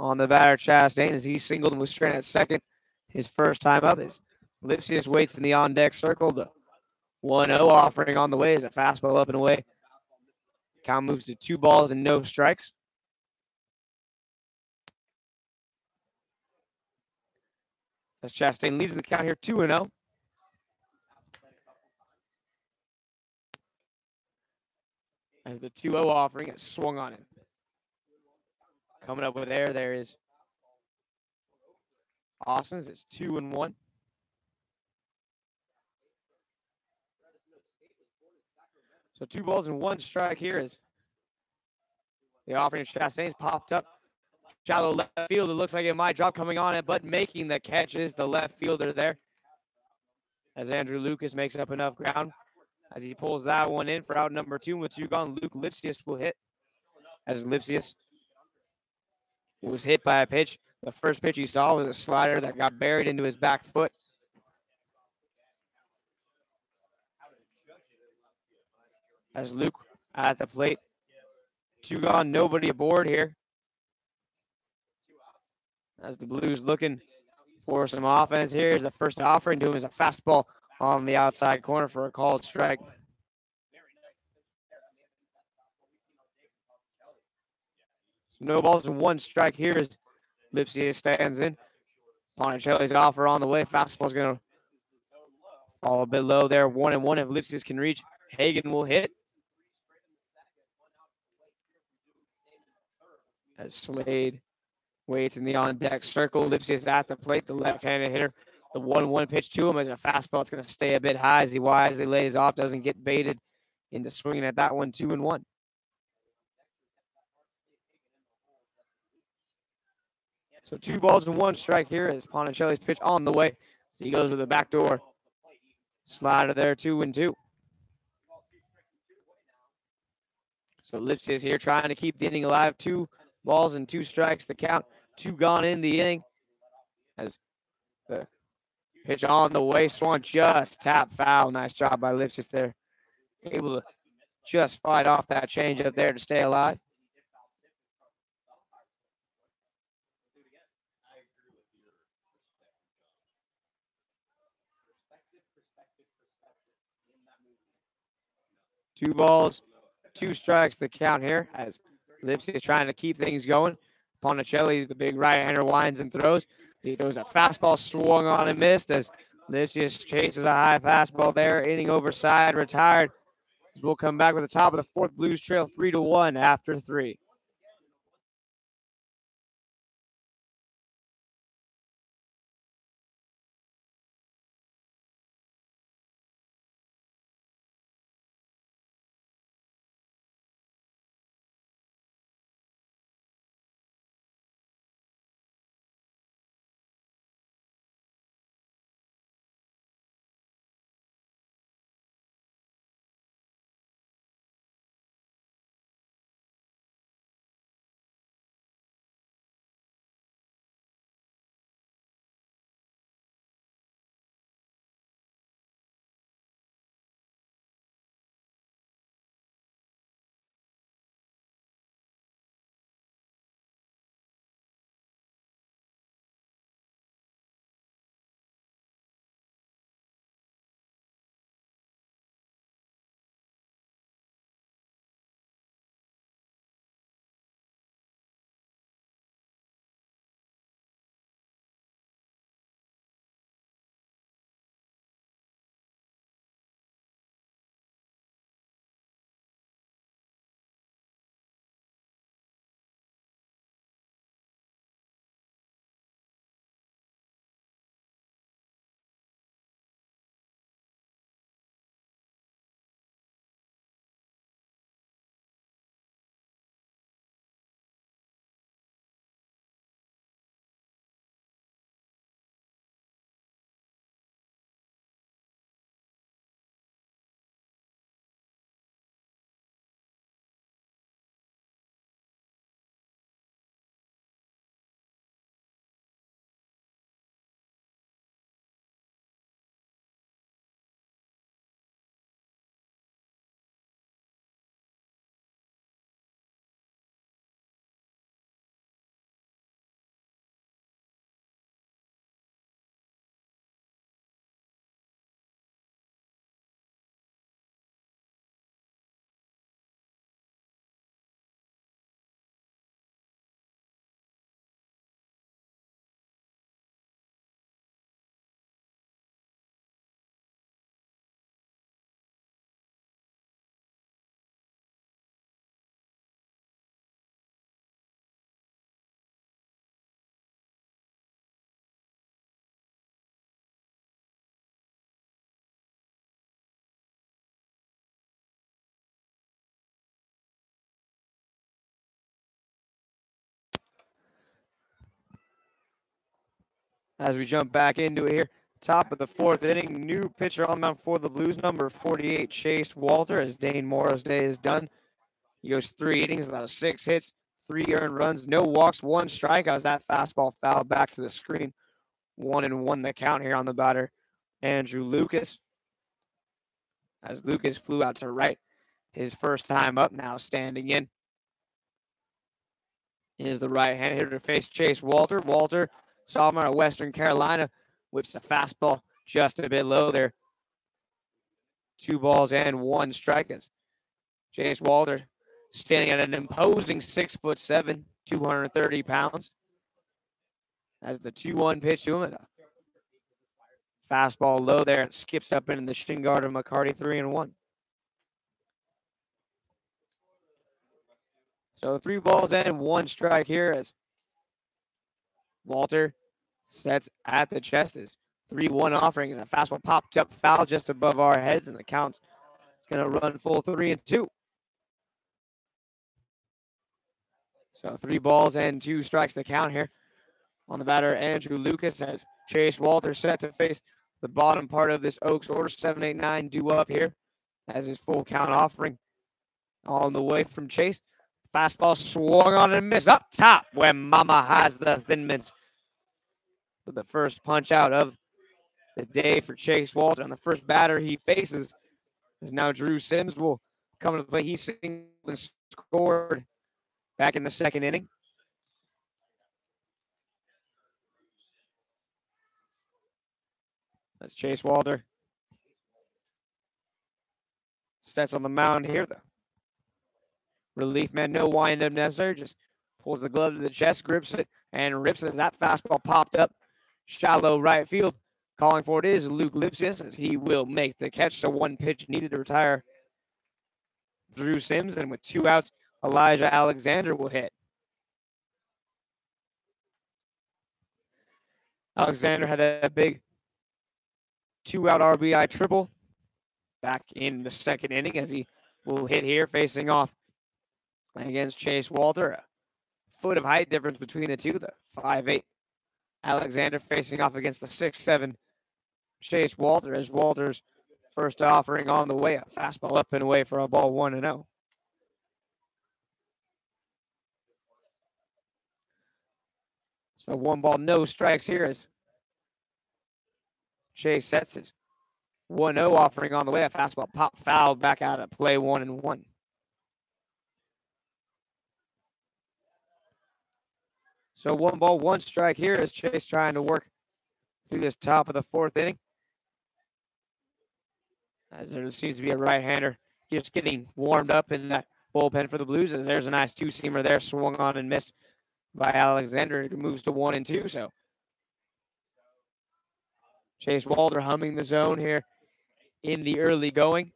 on the batter, Chastain, as he singled and was stranded at second. His first time up is Lipsius waits in the on-deck circle. The 1-0 offering on the way is a fastball up and away. Count moves to 2 balls and no strikes. As Chastain leads the count here 2-0. As the 2-0 offering is swung on him. Coming up with air, there is Austin's. It's 2-1. So 2 balls and 1 strike here is the offering of Chastain's popped up. Shallow left field. It looks like it might drop coming on it, but making the catch is the left fielder there. As Andrew Lucas makes up enough ground. As he pulls that one in for out number 2 with 2 gone, Luke Lipsius will hit. As Lipsius was hit by a pitch. The first pitch he saw was a slider that got buried into his back foot. As Luke at the plate. 2 gone, nobody aboard here. As the Blues looking for some offense here. Is the first offering to him is a fastball on the outside corner for a called strike. So no balls and 1 strike here as Lipsius stands in. Ponticelli's offer on the way. Fastball's going to Fall a bit low there. 1-1. If Lipsius can reach, Hagen will hit. As Slade waits in the on-deck circle. Lipsius at the plate. The left-handed hitter. The 1-1 pitch to him as a fastball. It's going to stay a bit high as he wisely lays off. Doesn't get baited into swinging at that one. 2-1. So 2 balls and 1 strike here as Ponticelli's pitch on the way. He goes with a backdoor slider there. 2-2. So Lipsius here trying to keep the inning alive. 2 balls and 2 strikes. The count. 2 gone in the inning. As the pitch on the way. Swung just tap foul. Nice job by Lipsius there. Able to just fight off that change up there to stay alive. Two balls, 2 strikes, the count here as Lipsius is trying to keep things going. Ponticelli, the big right-hander, winds and throws. He throws a fastball, swung on and missed as Lipsius chases a high fastball there. Inning over side, retired. We'll come back with the top of the 4th. Blues trail 3-1 after 3. As we jump back into it here, top of the 4th inning, new pitcher on the mound for the Blues, number 48, Chase Walter, as Dane Morrow's day is done. He goes 3 innings, allows 6 hits, 3 earned runs, no walks, 1 strikeout as that fastball fouled back to the screen. 1-1 the count here on the batter, Andrew Lucas. As Lucas flew out to right, his first time up, now standing in is the right-handed hitter to face Chase Walter. Walter, sophomore at Western Carolina, whips a fastball just a bit low there. 2 balls and 1 strike. Chase Walter standing at an imposing 6'7", 230 pounds. As the 2-1 pitch to him, Fastball low there. It skips up into the shin guard of McCarty, 3-1. So 3 balls and 1 strike here as Walter sets at the chest. Is 3-1 offering as a fastball popped up foul just above our heads, and the count is going to run full 3-2. So 3 balls and 2 strikes the count here. On the batter, Andrew Lucas as Chase Walter set to face the bottom part of this Oaks order. 7-8-9 due up here as his full count offering on the way from Chase. Fastball swung on and missed up top where Mama has the thin mints. For the first punch out of the day for Chase Walter. And the first batter he faces is now Drew Sims. Will come to play. He singled and scored back in the second inning. That's Chase Walter. Sets on the mound here. The relief man, no windup necessary. Just pulls the glove to the chest, grips it, and rips it as that fastball popped up. Shallow right field. Calling for it is Luke Lipsius as he will make the catch. So 1 pitch needed to retire Drew Sims. And with 2 outs, Elijah Alexander will hit. Alexander had that big 2-out RBI triple back in the second inning as he will hit here facing off against Chase Walter. A foot of height difference between the two. The 5'8" Alexander facing off against the 6'7" Chase Walter as Walter's first offering on the way. A fastball up and away for a ball 1-0. So 1 ball, no strikes here as Chase sets his 1-0 offering on the way. A fastball pop foul back out of play, 1-1. So 1 ball, 1 strike here as Chase trying to work through this top of the 4th inning. As there seems to be a right-hander just getting warmed up in that bullpen for the Blues. As there's a nice 2-seamer there, swung on and missed by Alexander. It moves to 1-2. So Chase Walter humming the zone here in the early going.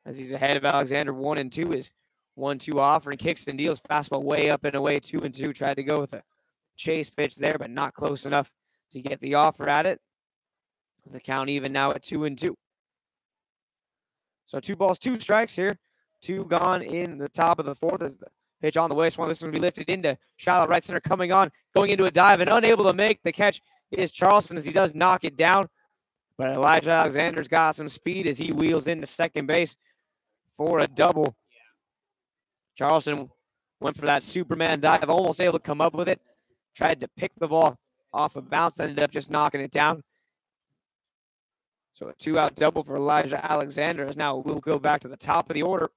As he's ahead of Alexander, 1-2 is 1-2 offering. Kicks and deals. Fastball way up and away, 2-2. Tried to go with a chase pitch there, but not close enough to get the offer at it. The count even now at 2-2. So 2 balls, 2 strikes here. 2 gone in the top of the 4th as the pitch on the way. This one will be lifted into shallow right center, coming on, going into a dive, and unable to make the catch is Charleston as he does knock it down. But Elijah Alexander's got some speed as he wheels into second base for a double. Charleston went for that Superman dive, almost able to come up with it. Tried to pick the ball off of bounce, ended up just knocking it down. So a 2-out double for Elijah Alexander as now we'll go back to the top of the order.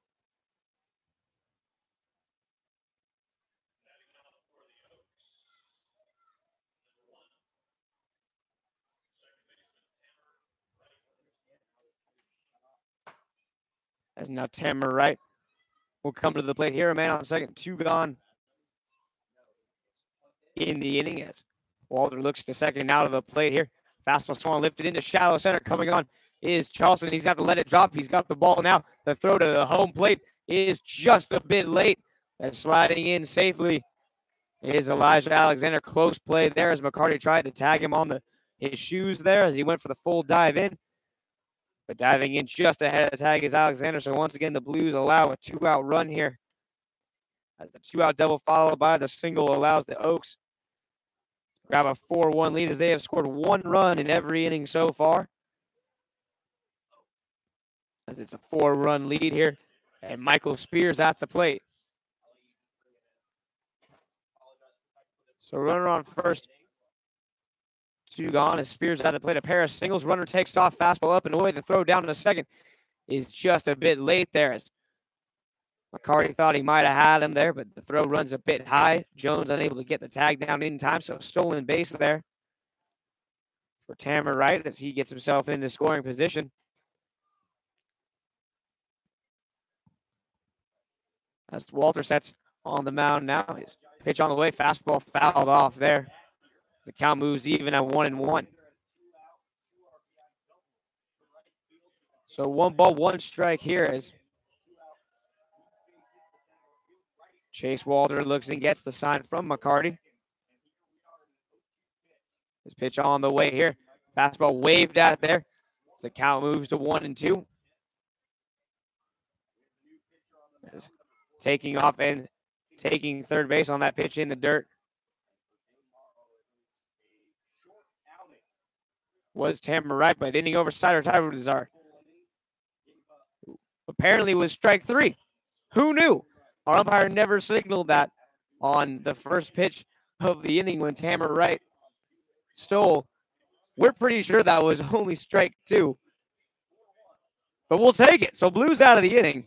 As now Tamara Wright will come to the plate here. A man on second, 2 gone in the inning as Walter looks to second out of the plate here. Fastball swung lifted into shallow center. Coming on is Charleston. He's got to let it drop. He's got the ball now. The throw to the home plate is just a bit late. And sliding in safely is Elijah Alexander. Close play there as McCarty tried to tag him on his shoes there as he went for the full dive in. But diving in just ahead of the tag is Alexander. So once again, the Blues allow a 2-out run here. As the 2-out double followed by the single allows the Oaks grab a 4-1 lead as they have scored 1 run in every inning so far. As it's a 4-run lead here. And Michael Spears at the plate. So runner on first. 2 gone as Spears at the plate. A pair of singles. Runner takes off. Fastball up and away. The throw down to second is just a bit late there as McCarty thought he might have had him there, but the throw runs a bit high. Jones unable to get the tag down in time, so stolen base there for Tamara Wright as he gets himself into scoring position. As Walter sets on the mound now. His pitch on the way. Fastball fouled off there. The count moves even at 1-1. So 1-1 here as Chase Walter looks and gets the sign from McCarty. His pitch on the way here. Fastball waved out there. As the count moves to 1-2. As taking off and taking third base on that pitch in the dirt was Tamara Wright, but inning oversight or Tyler Desart. Apparently was strike 3. Who knew? Our umpire never signaled that on the first pitch of the inning when Tamara Wright stole. We're pretty sure that was only strike 2. But we'll take it. So Blues out of the inning.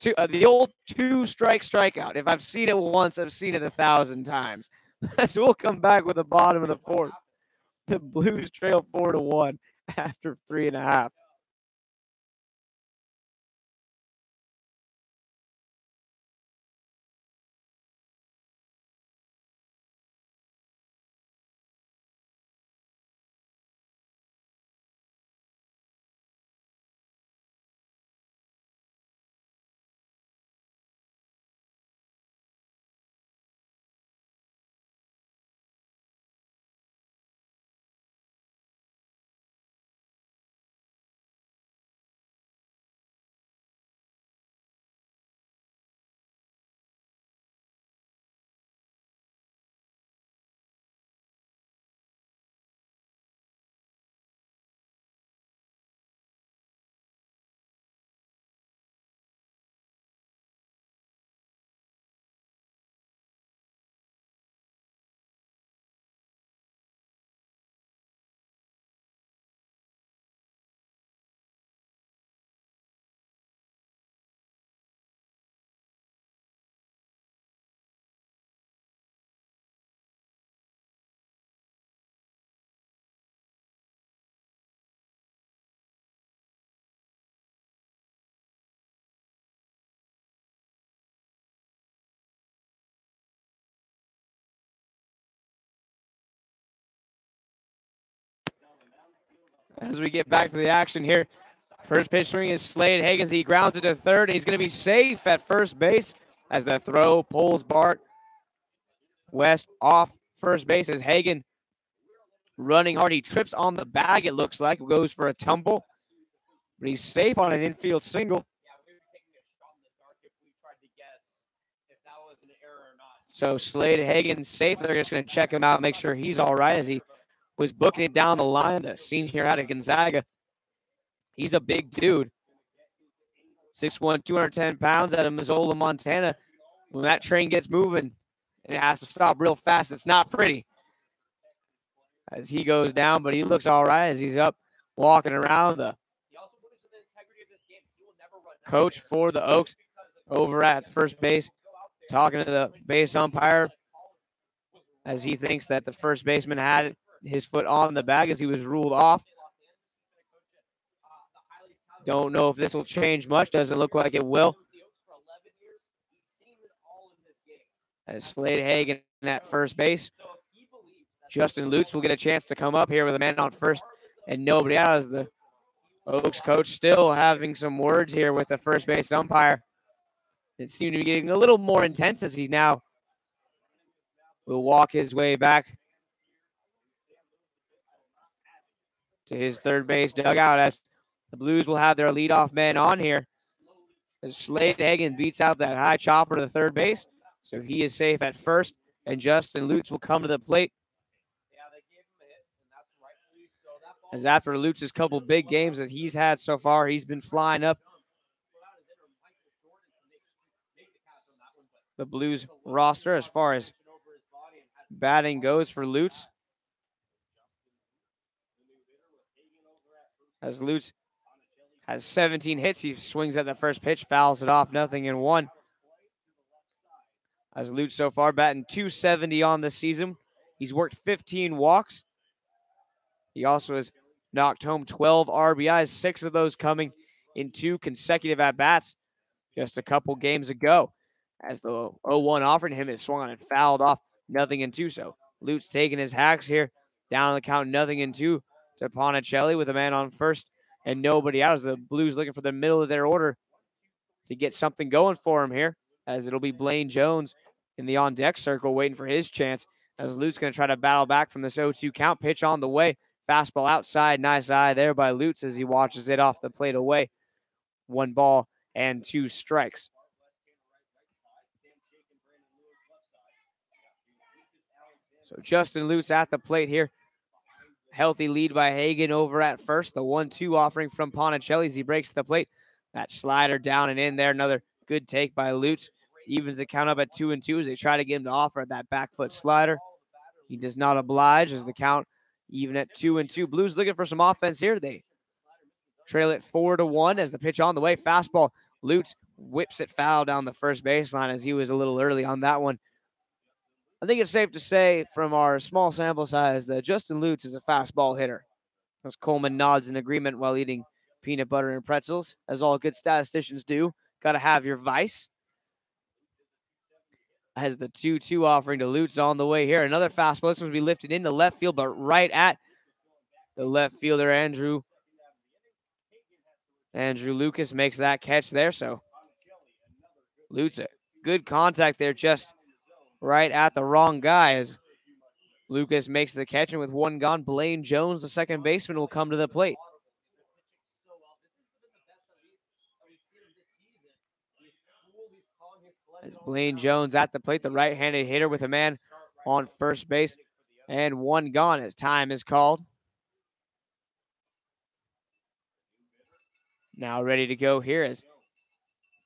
The old 2-strike strikeout. If I've seen it once, I've seen it 1,000 times. So we'll come back with the bottom of the 4th. The Blues trail 4-1 after 3.5. As we get back to the action here, first pitch swing is Slade Hagens. He grounds it to third, and he's going to be safe at first base as the throw pulls Bart West off first base as Hagen running hard. He trips on the bag, it looks like. Goes for a tumble, but he's safe on an infield single. So Slade Hagen safe. They're just going to check him out, make sure he's all right as he was booking it down the line. The senior out of Gonzaga. He's a big dude. 6'1", 210 pounds out of Missoula, Montana. When that train gets moving, it has to stop real fast. It's not pretty as he goes down, but he looks all right as he's up walking around. The coach for the Oaks over at first base talking to the base umpire as he thinks that the first baseman had his foot on the bag as he was ruled off. Don't know if this will change much. Doesn't look like it will. As Slade Hagen at first base. Justin Lutz will get a chance to come up here with a man on first and nobody out as the Oaks coach still having some words here with the first base umpire. It seemed to be getting a little more intense as he now will walk his way back to his third base dugout as the Blues will have their leadoff man on here. As Slade Hagen beats out that high chopper to the third base, so he is safe at first, and Justin Lutz will come to the plate. As after Lutz's couple big games that he's had so far, he's been flying up the Blues roster as far as batting goes for Lutz. As Lutz has 17 hits, he swings at the first pitch, fouls it off, 0-1. As Lutz so far batting .270 on the season. He's worked 15 walks. He also has knocked home 12 RBIs, 6 of those coming in 2 consecutive at-bats just a couple games ago. As the 0-1 offering him is swung on and fouled off, 0-2. So Lutz taking his hacks here, down on the count, 0-2 to Ponticelli with a man on first and nobody out as the Blues looking for the middle of their order to get something going for him here, as it'll be Blaine Jones in the on-deck circle waiting for his chance, as Lutz going to try to battle back from this 0-2 count. Pitch on the way. Fastball outside. Nice eye there by Lutz as he watches it off the plate away. 1 ball and 2 strikes. So Justin Lutz at the plate here. Healthy lead by Hagen over at first. The 1-2 offering from Ponticelli as he breaks the plate. That slider down and in there. Another good take by Lutz. Evens the count up at 2-2 as they try to get him to offer that back foot slider. He does not oblige as the count even at 2-2. Blues looking for some offense here. They trail it 4-1 as the pitch on the way. Fastball. Lutz whips it foul down the first baseline as he was a little early on that one. I think it's safe to say from our small sample size that Justin Lutz is a fastball hitter. As Coleman nods in agreement while eating peanut butter and pretzels, as all good statisticians do. Got to have your vice. As the 2-2 offering to Lutz on the way here. Another fastball. This one's be lifted into left field, but right at the left fielder, Andrew Lucas makes that catch there. So Lutz, good contact there, just right at the wrong guy as Lucas makes the catch, and with 1 gone, Blaine Jones, the second baseman, will come to the plate. As Blaine Jones at the plate, the right-handed hitter with a man on first base, and 1 gone as time is called. Now ready to go here as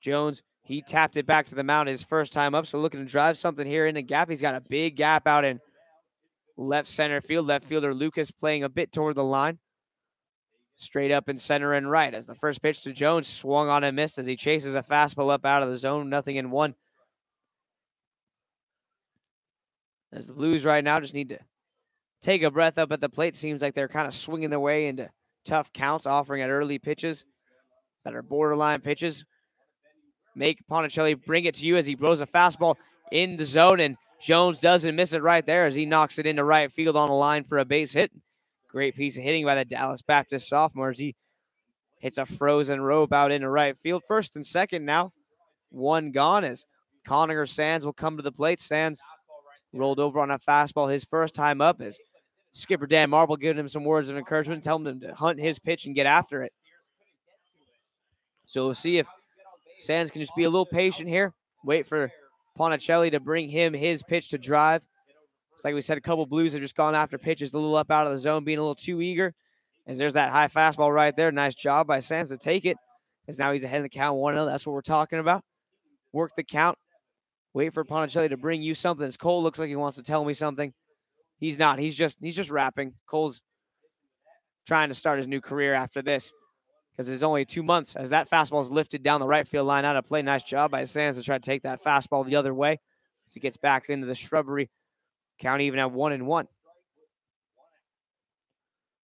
Jones, he tapped it back to the mound his first time up, so looking to drive something here in the gap. He's got a big gap out in left center field. Left fielder Lucas playing a bit toward the line. Straight up in center and right as the first pitch to Jones swung on and missed as he chases a fastball up out of the zone. 0-1. As the Blues right now just need to take a breath up at the plate. Seems like they're kind of swinging their way into tough counts, offering at early pitches that are borderline pitches. Make Ponticelli bring it to you as he blows a fastball in the zone, and Jones doesn't miss it right there as he knocks it into right field on a line for a base hit. Great piece of hitting by the Dallas Baptist sophomore as he hits a frozen rope out into right field. First and second now. 1 gone as Conacher Sands will come to the plate. Sands rolled over on a fastball his first time up as skipper Dan Marble giving him some words of encouragement, telling him to hunt his pitch and get after it. So we'll see if Sands can just be a little patient here. Wait for Ponticelli to bring him his pitch to drive. It's like we said, a couple Blues have just gone after pitches a little up out of the zone, being a little too eager. As there's that high fastball right there. Nice job by Sands to take it. As now he's ahead of the count 1-0. That's what we're talking about. Work the count. Wait for Ponticelli to bring you something. As Cole looks like he wants to tell me something. He's not. He's just rapping. Cole's trying to start his new career after this because it's only 2 months as that fastball is lifted down the right field line out of play. Nice job by Sands to try to take that fastball the other way as he gets back into the shrubbery. Count even at 1-1.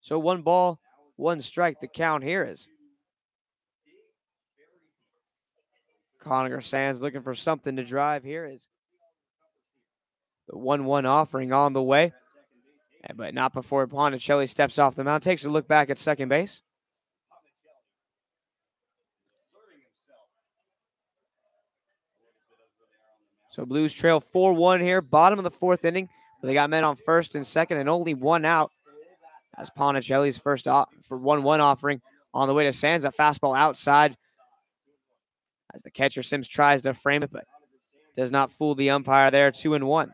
So 1 ball, 1 strike. The count here is Conacher Sands looking for something to drive here is the 1-1 offering on the way. But not before Ponticelli steps off the mound. Takes a look back at second base. So Blues trail 4-1 here. Bottom of the 4th inning. They got men on first and second and only 1 out. As Ponticelli's first for 1-1 offering on the way to Sands. A fastball outside. As the catcher Sims tries to frame it, but does not fool the umpire there. 2-1.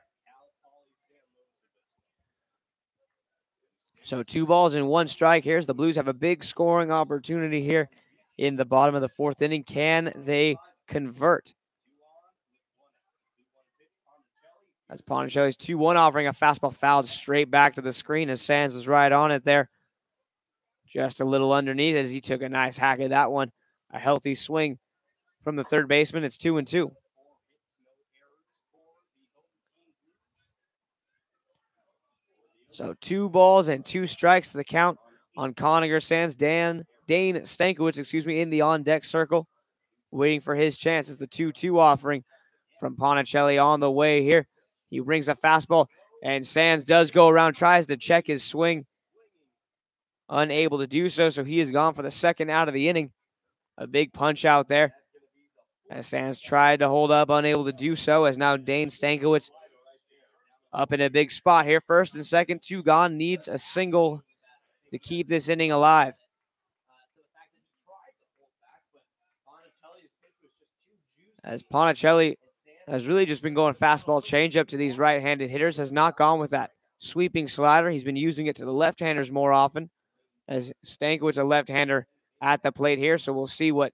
So 2 balls and 1 strike. Here's the Blues have a big scoring opportunity here in the bottom of the 4th inning. Can they convert? As Ponticelli's 2-1 offering, a fastball fouled straight back to the screen as Sands was right on it there. Just a little underneath as he took a nice hack at that one. A healthy swing from the third baseman. It's 2-2. So 2 balls and 2 strikes to the count on Conacher Sands. Dane Stankiewicz, in the on-deck circle, waiting for his chance. It's the 2-2 offering from Ponticelli on the way here. He brings a fastball, and Sands does go around, tries to check his swing unable to do so. So he is gone for the second out of the inning. A big punch out there. As Sands tried to hold up, unable to do so, as now Dane Stankiewicz up in a big spot here. First and second, two gone. Needs a single to keep this inning alive. As Ponticelli has really just been going fastball changeup to these right-handed hitters, has not gone with that sweeping slider. He's been using it to the left-handers more often, as Stankiewicz, a left-hander at the plate here. So we'll see what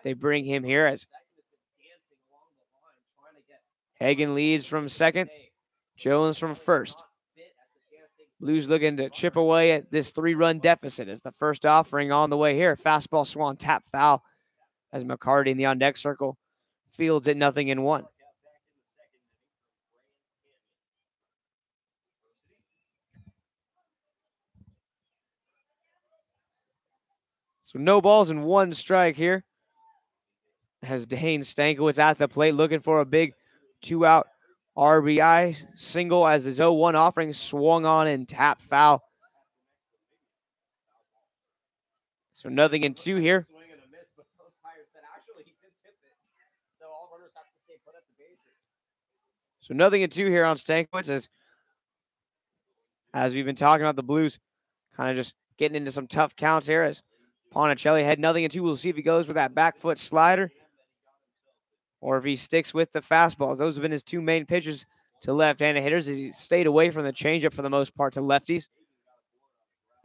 they bring him here, as Hagen leads from second, Jones from first. Blues looking to chip away at this 3-run deficit as the first offering on the way here. Fastball swung, tap foul, as McCarty in the on-deck circle fields it 0-1. So no balls and one strike here, as Dane Stankiewicz at the plate looking for a big 2-out RBI single, as his 0-1 offering swung on and tap foul. So 0-2 here. So 0-2 here on Stankiewicz, as we've been talking about the Blues kind of just getting into some tough counts here, as Ponticelli had 0-2. We'll see if he goes with that back foot slider or if he sticks with the fastballs. Those have been his two main pitches to left-handed hitters, as he stayed away from the changeup for the most part to lefties.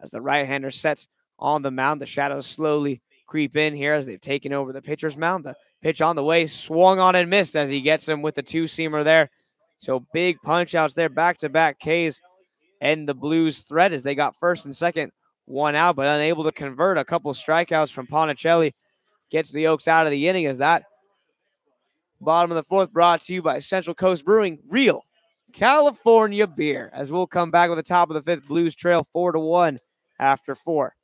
As the right-hander sets on the mound, the shadows slowly creep in here as they've taken over the pitcher's mound. The pitch on the way, swung on and missed as he gets him with the two-seamer there. So big punch-outs there, back-to-back Ks, and the Blues threat as they got first and second, one out, but unable to convert. A couple strikeouts from Ponticelli gets the Oaks out of the inning, as that bottom of the fourth brought to you by Central Coast Brewing, real California beer. As we'll come back with the top of the fifth. Blues trail 4-1 after 4.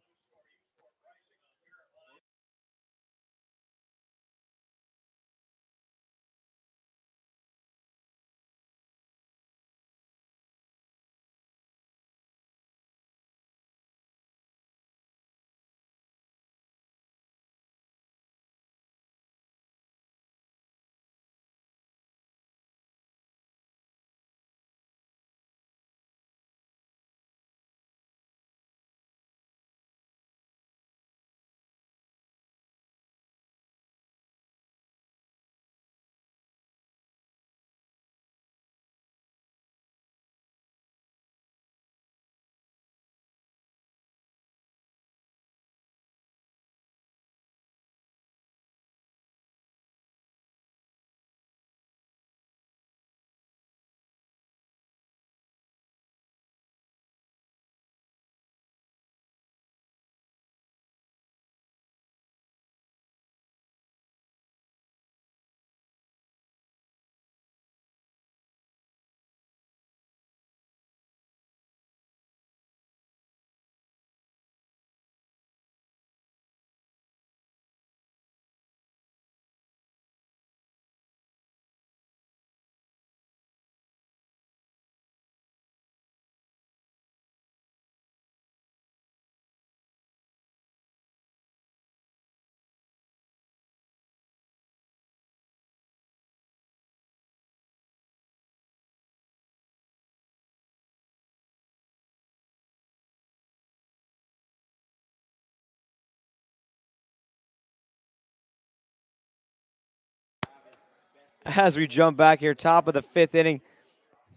As we jump back here, top of the fifth inning,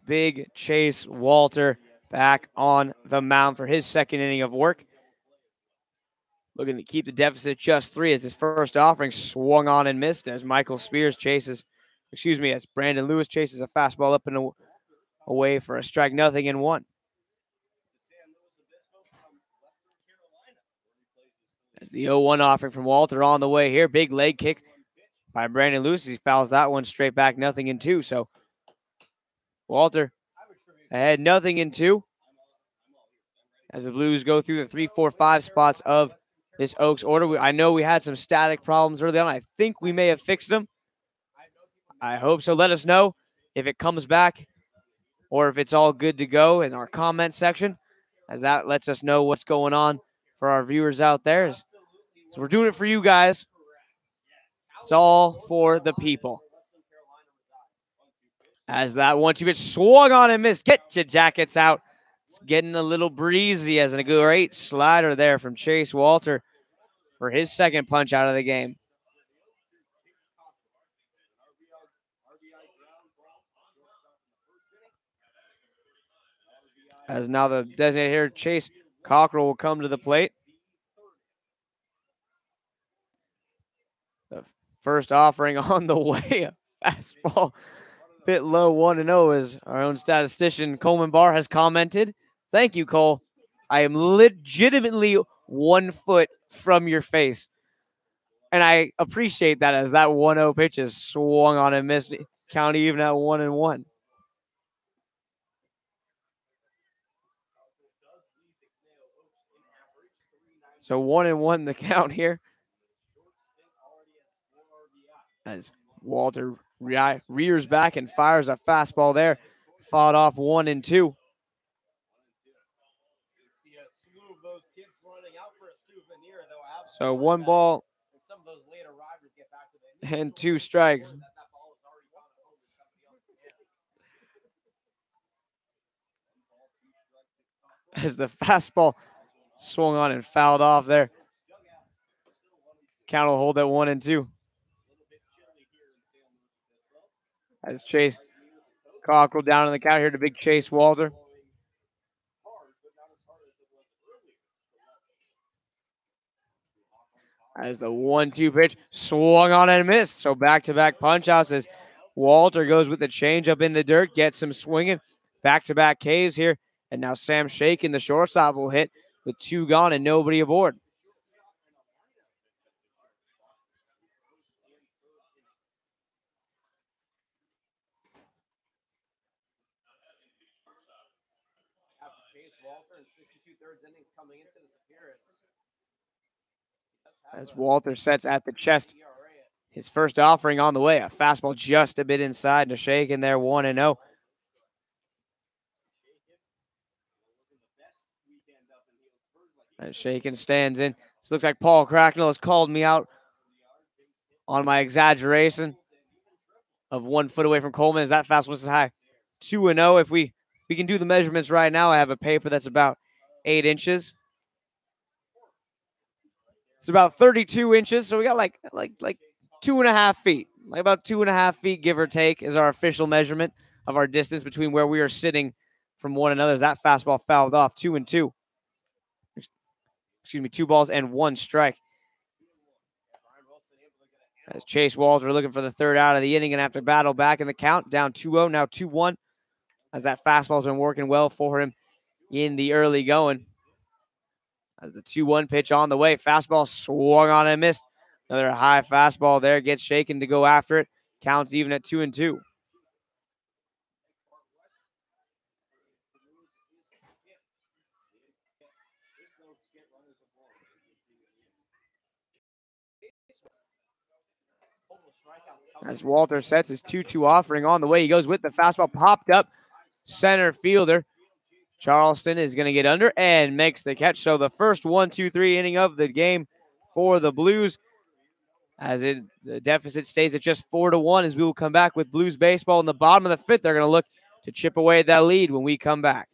big Chase Walter back on the mound for his second inning of work. Looking to keep the deficit just 3, as his first offering swung on and missed, as as Brandon Lewis chases a fastball up and away for a strike, 0-1. As the 0-1 offering from Walter on the way here, big leg kick by Brandon Lewis. He fouls that one straight back, 0-2. So Walter ahead, 0-2. As the Blues go through the 3, 4, 5 spots of this Oaks order. I know we had some static problems early on. I think we may have fixed them. I hope so. Let us know if it comes back or if it's all good to go in our comment section, as that lets us know what's going on for our viewers out there. So we're doing it for you guys. It's all for the people. As that 1-2 pitch swung on and missed. Get your jackets out. It's getting a little breezy as a great slider there from Chase Walter for his second punch out of the game. As now the designated hitter, Chase Cockrell, will come to the plate. The first offering on the way. A fastball bit low, 1-0, as our own statistician Coleman Barr has commented. Thank you, Cole. I am legitimately 1 foot from your face. And I appreciate that, as that 1-0 pitch is swung on and missed. Count even at 1-1. So 1-1 the count here. As Walter rears back and fires a fastball there. Fought off 1-2. So 1 ball and 2 strikes. As the fastball swung on and fouled off there. Count will hold at 1-2. As Chase Cockrell down on the count here to big Chase Walter. As the 1-2 pitch swung on and missed. So back-to-back punch-outs as Walter goes with the changeup in the dirt, gets him swinging. Back-to-back Ks here. And now Sam Shakin, the shortstop, will hit with 2 gone and nobody aboard. As Walter sets at the chest, his first offering on the way. A fastball just a bit inside to Shakin there, 1-0. And Shakin stands in. This looks like Paul Cracknell has called me out on my exaggeration of 1 foot away from Coleman, as that fastball was high. 2-0. If we can do the measurements right now, I have a paper that's about 8 inches. It's about 32 inches, so we got like 2.5 feet. Like about 2.5 feet, give or take, is our official measurement of our distance between where we are sitting from one another. As that fastball fouled off, 2-2. Excuse me, 2 balls and 1 strike. As Chase Walter looking for the third out of the inning and have to battle back in the count. Down 2-0, now 2-1. As that fastball's been working well for him in the early going. As the 2-1 pitch on the way, fastball swung on and missed. Another high fastball there, gets Shakin to go after it. Counts even at 2-2. As Walter sets his 2-2 offering on the way, he goes with the fastball, popped up. Center fielder Charleston is going to get under and makes the catch. So the first 1-2-3 inning of the game for the Blues, as the deficit stays at just 4-1, as we will come back with Blues baseball in the bottom of the 5th. They're going to look to chip away at that lead when we come back.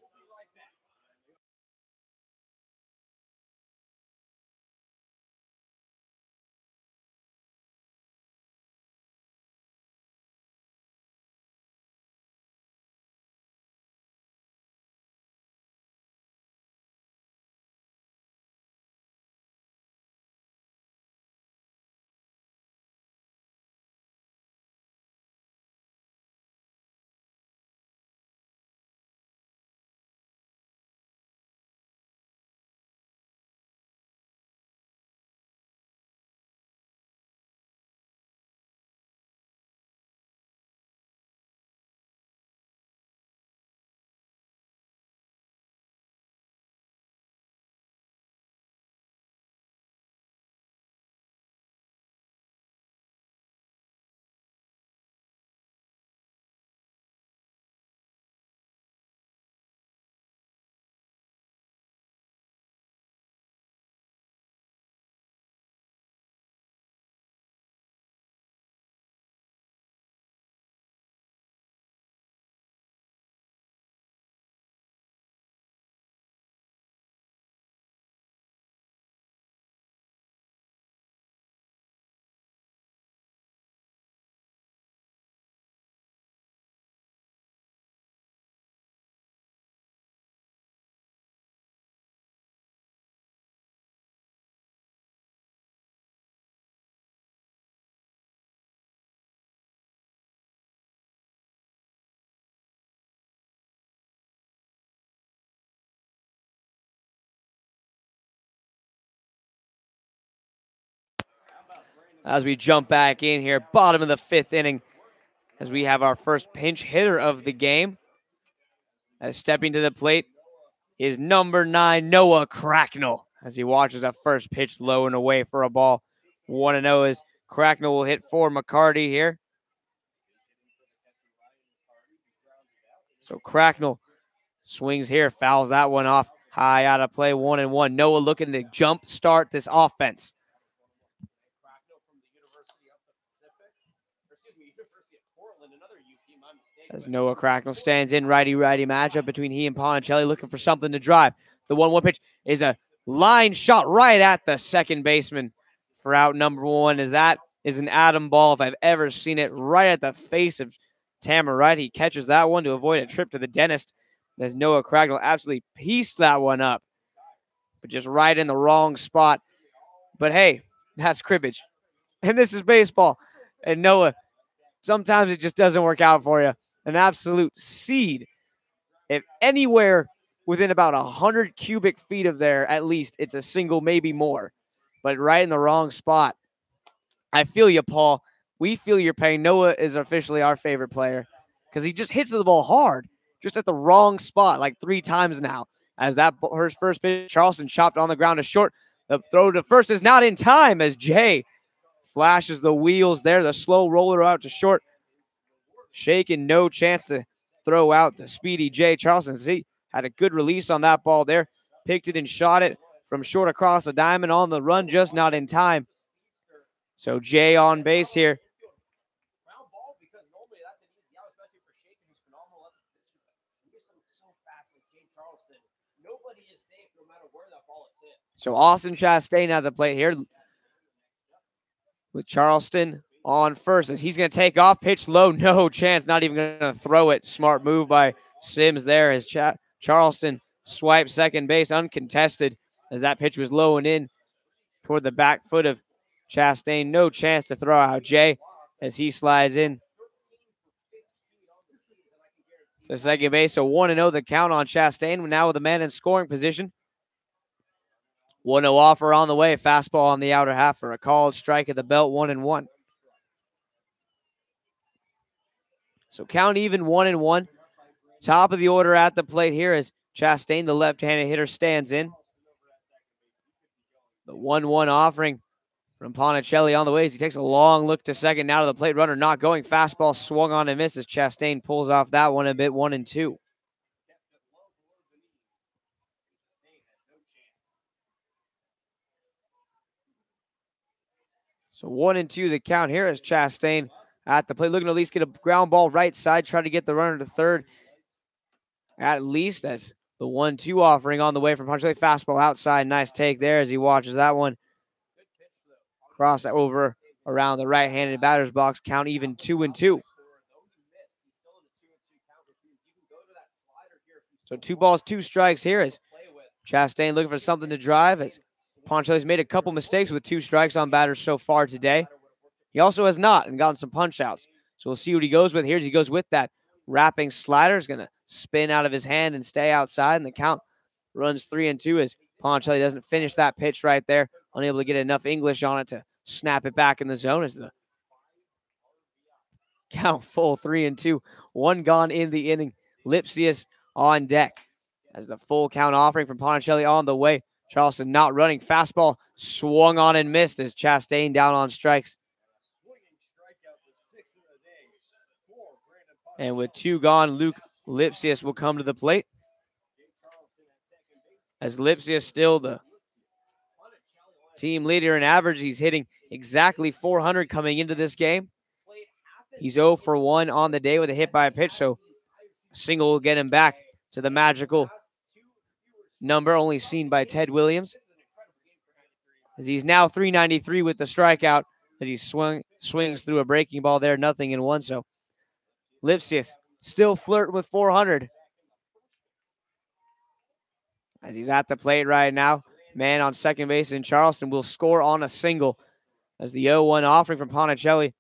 as we jump back in here, bottom of the 5th inning, as we have our first pinch hitter of the game. As stepping to the plate is number 9, Noah Cracknell, as he watches that first pitch low and away for a ball. 1-0 as Cracknell will hit for McCarty here. So Cracknell swings here, fouls that one off. High out of play, 1-1. Noah looking to jump start this offense. As Noah Cracknell stands in, righty-righty matchup between he and Ponticelli, looking for something to drive. The 1-1 pitch is a line shot right at the second baseman for out number 1, as that is an Adam ball if I've ever seen it, right at the face of Tammer Wright. He catches that one to avoid a trip to the dentist, as Noah Cracknell absolutely pieced that one up, but just right in the wrong spot. But hey, that's cribbage, and this is baseball. And Noah, sometimes it just doesn't work out for you. An absolute seed. If anywhere within about 100 cubic feet of there, at least, it's a single, maybe more. But right in the wrong spot. I feel you, Paul. We feel your pain. Noah is officially our favorite player because he just hits the ball hard, just at the wrong spot like 3 times now. As that first pitch, Charleston chopped on the ground to short. The throw to first is not in time as Jay flashes the wheels there. The slow roller out to short. Shaking, no chance to throw out the speedy Jay Charleston. He had a good release on that ball there. Picked it and shot it from short across the diamond on the run, just not in time. So Jay on base here. So Austin Chastain at the plate here with Charleston on first as he's going to take off. Pitch low, no chance. Not even going to throw it. Smart move by Sims there as Charleston swipes second base uncontested as that pitch was low and in toward the back foot of Chastain. No chance to throw out Jay as he slides in to second base. So 1-0 the count on Chastain, now with a man in scoring position. 1-0 offer on the way. Fastball on the outer half for a called strike at the belt, 1-1. So count even, 1-1. Top of the order at the plate here as Chastain, the left-handed hitter, stands in. The 1-1 offering from Ponticelli on the way as he takes a long look to second. Now to the plate, runner not going. Fastball swung on and misses. Chastain pulls off that one a bit, 1-2. So 1-2 the count here as Chastain at the plate, looking to at least get a ground ball right side, try to get the runner to third. At least as the 1-2 offering on the way from Ponticelli. Fastball outside, nice take there as he watches that one cross over around the right-handed batter's box. Count even, 2-2. So 2 balls, 2 strikes here as Chastain looking for something to drive as Ponticelli's made a couple mistakes with 2 strikes on batters so far today. He also has not and gotten some punch outs. So we'll see what he goes with here. As he goes with that wrapping slider, is going to spin out of his hand and stay outside. And the count runs 3-2 as Ponticelli doesn't finish that pitch right there. Unable to get enough English on it to snap it back in the zone as the count full, 3-2. 1 gone in the inning. Lipsius on deck as the full count offering from Ponticelli on the way. Charleston not running. Fastball swung on and missed as Chastain down on strikes. And with 2 gone, Luke Lipsius will come to the plate. As Lipsius still the team leader in average. He's hitting exactly 400 coming into this game. He's 0 for 1 on the day with a hit by a pitch, so a single will get him back to the magical number only seen by Ted Williams. As he's now 393 with the strikeout as he swings through a breaking ball there, 0-1. So Lipsius still flirting with 400 as he's at the plate right now. Man on second base in Charleston will score on a single as the 0-1 offering from Ponticelli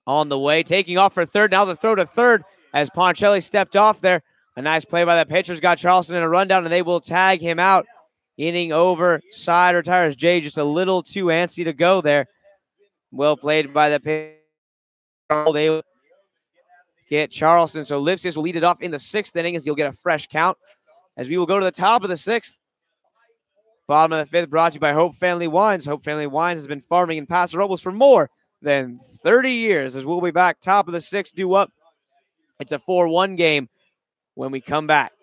on the way. Taking off for third. Now the throw to third as Ponticelli stepped off there. A nice play by the pitchers got Charleston in a rundown, and they will tag him out Inning over, side retires. Jay just a little too antsy to go there. Well played by the pitcher. They get Charleston. So Lipsius will lead it off in the 6th inning as you'll get a fresh count. As we will go to the top of the 6th. Bottom of the 5th brought to you by Hope Family Wines. Hope Family Wines has been farming in Paso Robles for more than 30 years. As we'll be back top of the 6th, due up. It's a 4-1 game when we come back.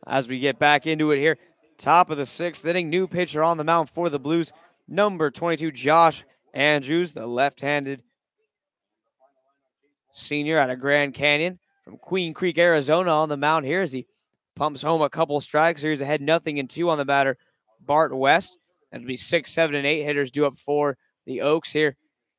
As we get back into it here, top of the 6th inning, new pitcher on the mound for the Blues, number 22, Josh Andrews, the left-handed senior out of Grand Canyon from Queen Creek, Arizona, on the mound here as he pumps home a couple strikes. Here's ahead 0-2 on the batter, Bart West. That'll be 6, 7, and 8 hitters due up for the Oaks here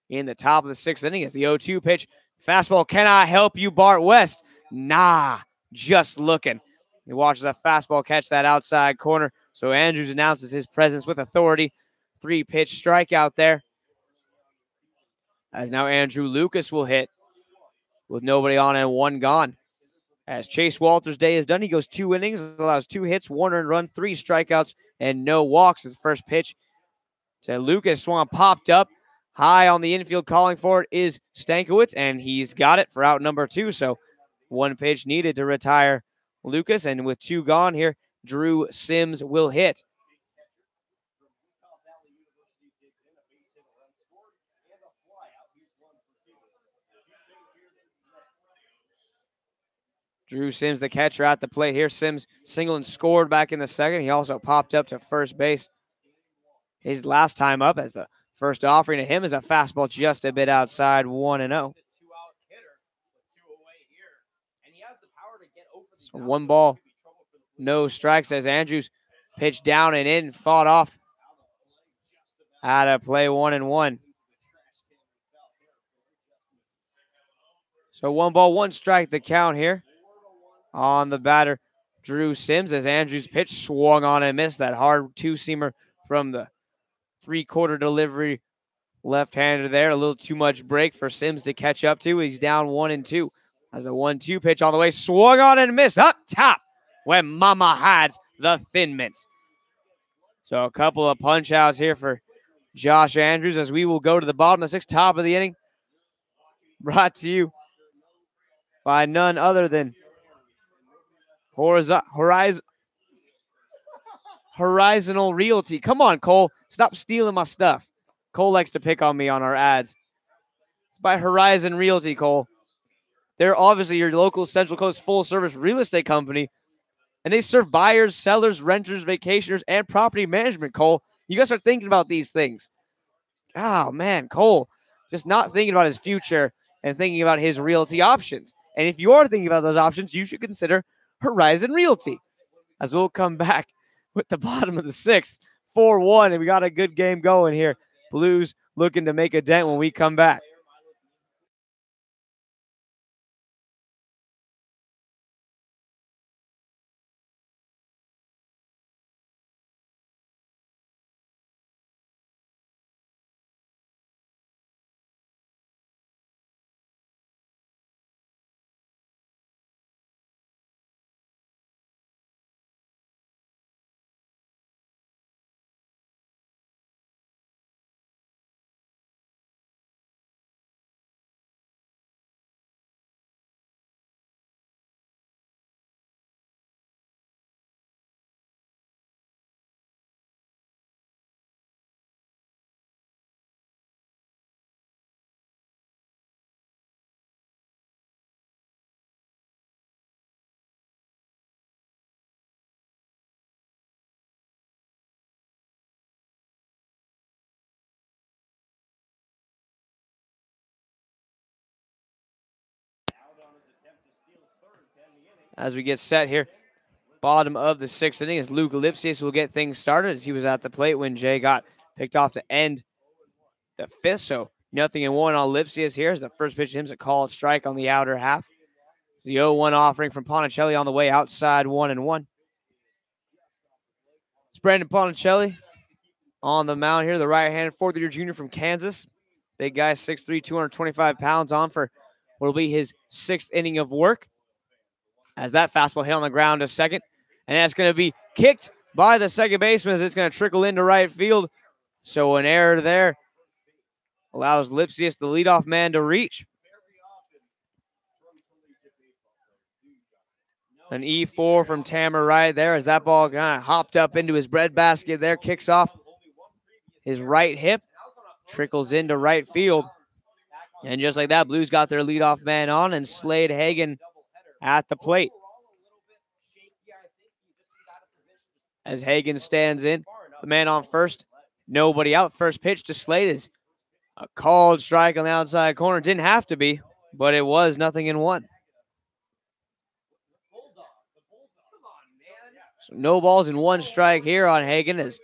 in the top of the 6th inning as the 0-2 pitch. Fastball, can I help you, Bart West? Nah, just looking. He watches a fastball catch that outside corner. So Andrews announces his presence with authority. 3-pitch strikeout there. As now Andrew Lucas will hit with nobody on and 1 gone. As Chase Walters' day is done, he goes 2 innings, allows 2 hits, 1 earned run, 3 strikeouts, and no walks. His first pitch to Lucas swung popped up. High on the infield calling for it is Stankiewicz, and he's got it for out number 2. So 1 pitch needed to retire Lucas, and with 2 gone here, Drew Sims will hit. Drew Sims, the catcher, at the plate here. Sims singled and scored back in the 2nd. He also popped up to first base his last time up, as the first offering to him is a fastball just a bit outside, 1-0. So 1 ball, no strikes as Andrews pitched down and in, fought off out of play, 1-1. So 1 ball, 1 strike, the count here on the batter, Drew Sims, as Andrews' pitch swung on and missed that hard 2-seamer from the Three-quarter delivery left-hander there. A little too much break for Sims to catch up to. He's down 1-2. As a 1-2 pitch all the way. Swung on and missed. Up top when Mama hides the Thin Mints. So a couple of punch-outs here for Josh Andrews as we will go to the bottom of the sixth, top of the inning. Brought to you by none other than Horizonal Realty. Come on, Cole. Stop stealing my stuff. Cole likes to pick on me on our ads. It's by Horizon Realty, Cole. They're obviously your local Central Coast full-service real estate company, and they serve buyers, sellers, renters, vacationers, and property management, Cole. You guys start thinking about these things. Oh, man, Cole, just not thinking about his future and thinking about his realty options. And if you are thinking about those options, you should consider Horizon Realty. As we'll come back with the bottom of the sixth, 4-1, and we got a good game going here. Blues looking to make a dent when we come back. As we get set here, bottom of the sixth inning, as Luke Lipsius will get things started as he was at the plate when Jay got picked off to end the fifth. So 0-1 on Lipsius here as the first pitch to him is a called strike on the outer half. It's the 0-1 offering from Ponticelli on the way outside 1-1. It's Brandon Ponticelli on the mound here, the right-handed fourth-year junior from Kansas. Big guy, 6'3", 225 pounds, on for what will be his sixth inning of work. As that fastball hit on the ground to second. And that's going to be kicked by the second baseman as it's going to trickle into right field. So an error there allows Lipsius, the leadoff man, to reach. An E4 from Tamer right there as that ball kind of hopped up into his breadbasket there. Kicks off his right hip. Trickles into right field. And just like that, Blues got their leadoff man on and Slade Hagen at the plate. As Hagen stands in, the man on first, nobody out. First pitch to Slade is a called strike on the outside corner. Didn't have to be, but it was 0-1. So no balls and one strike here on Hagen as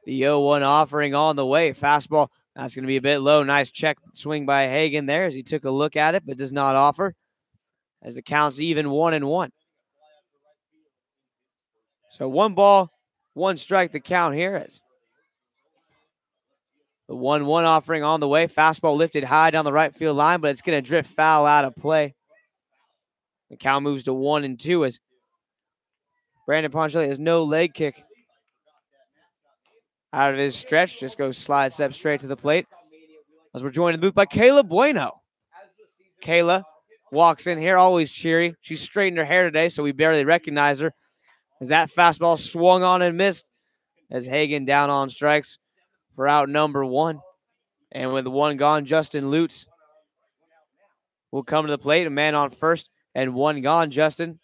the 0-1 offering on the way. Fastball, that's going to be a bit low. Nice check swing by Hagen there as he took a look at it, but does not offer. As the count's even 1-1. So 1 ball, 1 strike the count here as the 1-1 offering on the way. Fastball lifted high down the right field line, but it's going to drift foul out of play. The count moves to 1-2 as Brandon Ponticelli has no leg kick out of his stretch. Just goes slide step straight to the plate. As we're joined in the booth by Kayla Bueno. Kayla walks in here, always cheery. She's straightened her hair today, so we barely recognize her. As that fastball swung on and missed as Hagen down on strikes for out number 1. And with 1 gone, Justin Lutz will come to the plate. A man on first and 1 gone. Justin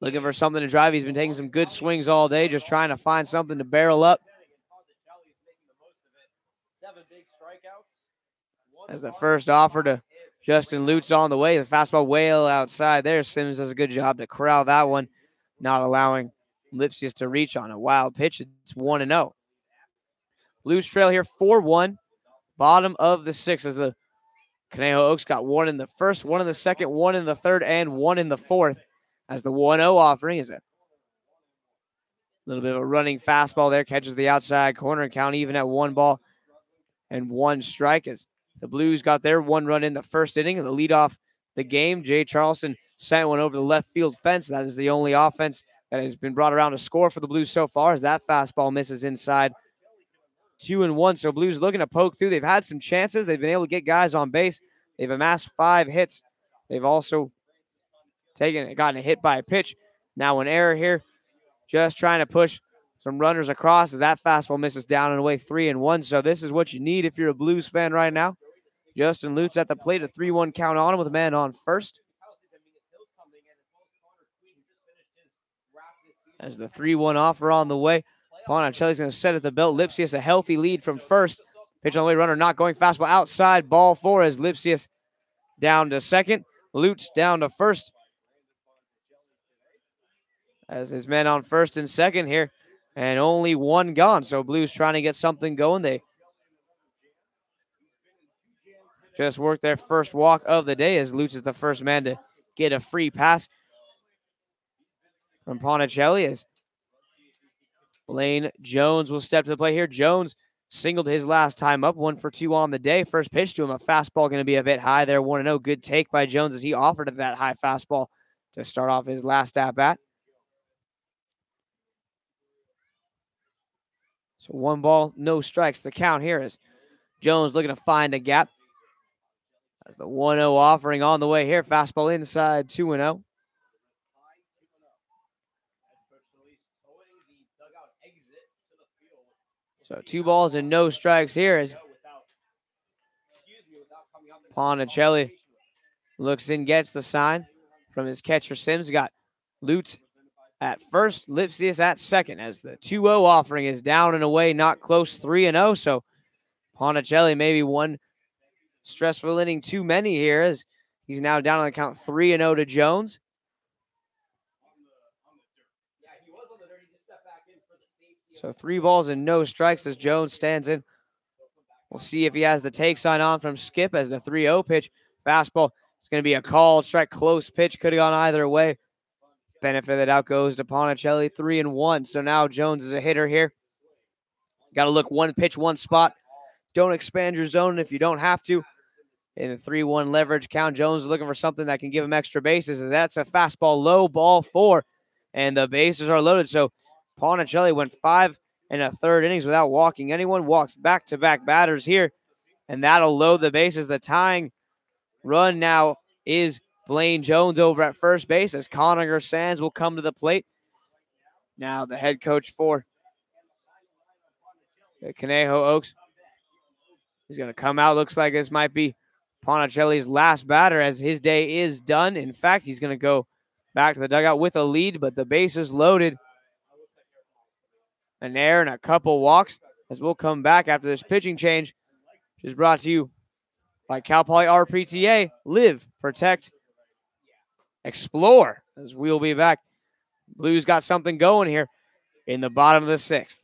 looking for something to drive. He's been taking some good swings all day, just trying to find something to barrel up. As the first offer to Justin Lutz on the way. The fastball well outside there. Sims does a good job to corral that one, not allowing Lipsius to reach on a wild pitch. It's 1-0. Blues trail here 4-1. Bottom of the sixth as the Conejo Oaks got 1 in the first, 1 in the second, 1 in the third, and 1 in the fourth. As the 1-0 offering is a A little bit of a running fastball there, catches the outside corner and count even at 1 ball and 1 strike as the Blues got their 1 run in the first inning. The lead off the game, Jay Charleston sent one over the left field fence. That is the only offense that has been brought around to score for the Blues so far, as that fastball misses inside. 2-1. So Blues looking to poke through. They've had some chances. They've been able to get guys on base. They've amassed 5 hits. They've also gotten a hit by a pitch. Now an error here. Just trying to push some runners across as that fastball misses down and away. 3-1. So this is what you need if you're a Blues fan right now. Justin Lutz at the plate, a 3-1 count on him with a man on first. As the 3-1 offer on the way, Ponticelli's going to set at the belt. Lipsius a healthy lead from first. Pitch on the way, runner not going, fastball outside, ball 4 as Lipsius down to second. Lutz down to first. As his men on first and second here, and only 1 gone. So Blues trying to get something going. They just worked their first walk of the day as Lutz is the first man to get a free pass from Ponticelli as Blaine Jones will step to the plate here. Jones singled his last time up, 1 for 2 on the day. First pitch to him, a fastball going to be a bit high there. 1-0. Good take by Jones as he offered that high fastball to start off his last at bat. So 1 ball, no strikes. The count here is Jones looking to find a gap. As the 1-0 offering on the way here. Fastball inside, 2-0. So 2 balls and no strikes here as Ponticelli looks in, gets the sign from his catcher Sims. Got Lutz at first, Lipsius at second as the 2-0 offering is down and away, not close, 3-0. So Ponticelli maybe 1 stressful inning too many here as he's now down on the count 3-0 to Jones. So 3 balls and no strikes as Jones stands in. We'll see if he has the take sign on from Skip as the 3-0 pitch. Fastball is going to be a called strike, close pitch. Could have gone either way. Benefit that out goes to Ponticelli, 3-1. So now Jones is a hitter here. Got to look 1 pitch, 1 spot. Don't expand your zone if you don't have to. In a 3-1 leverage count, Jones is looking for something that can give him extra bases. And that's a fastball low, ball 4. And the bases are loaded. So Ponticelli went 5 1/3 innings without walking anyone. Walks back-to-back batters here. And that'll load the bases. The tying run now is Blaine Jones over at first base as Conacher Sands will come to the plate. Now the head coach for the Conejo Oaks is going to come out. Looks like this might be Ponticelli's last batter as his day is done. In fact, he's going to go back to the dugout with a lead, but the bases loaded. An error and a couple walks as we'll come back after this pitching change, which is brought to you by Cal Poly RPTA. Live, protect, explore as we'll be back. Blues got something going here in the bottom of the 6th.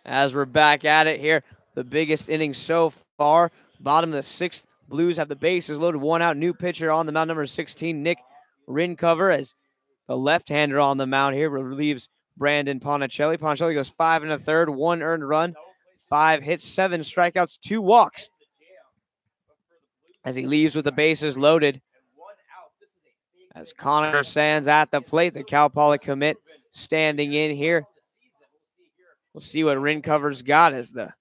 As we're back at it here, the biggest inning so far. Bottom of the sixth, Blues have the bases loaded, one out. New pitcher on the mound, number 16, Nick Rincover, as the left-hander on the mound here relieves Brandon Ponticelli. Ponticelli goes 5 1/3, 1 earned run, 5 hits, 7 strikeouts, 2 walks. As he leaves with the bases loaded. As Conacher Sands at the plate, the Cal Poly commit standing in here. We'll see what Rincover's got as the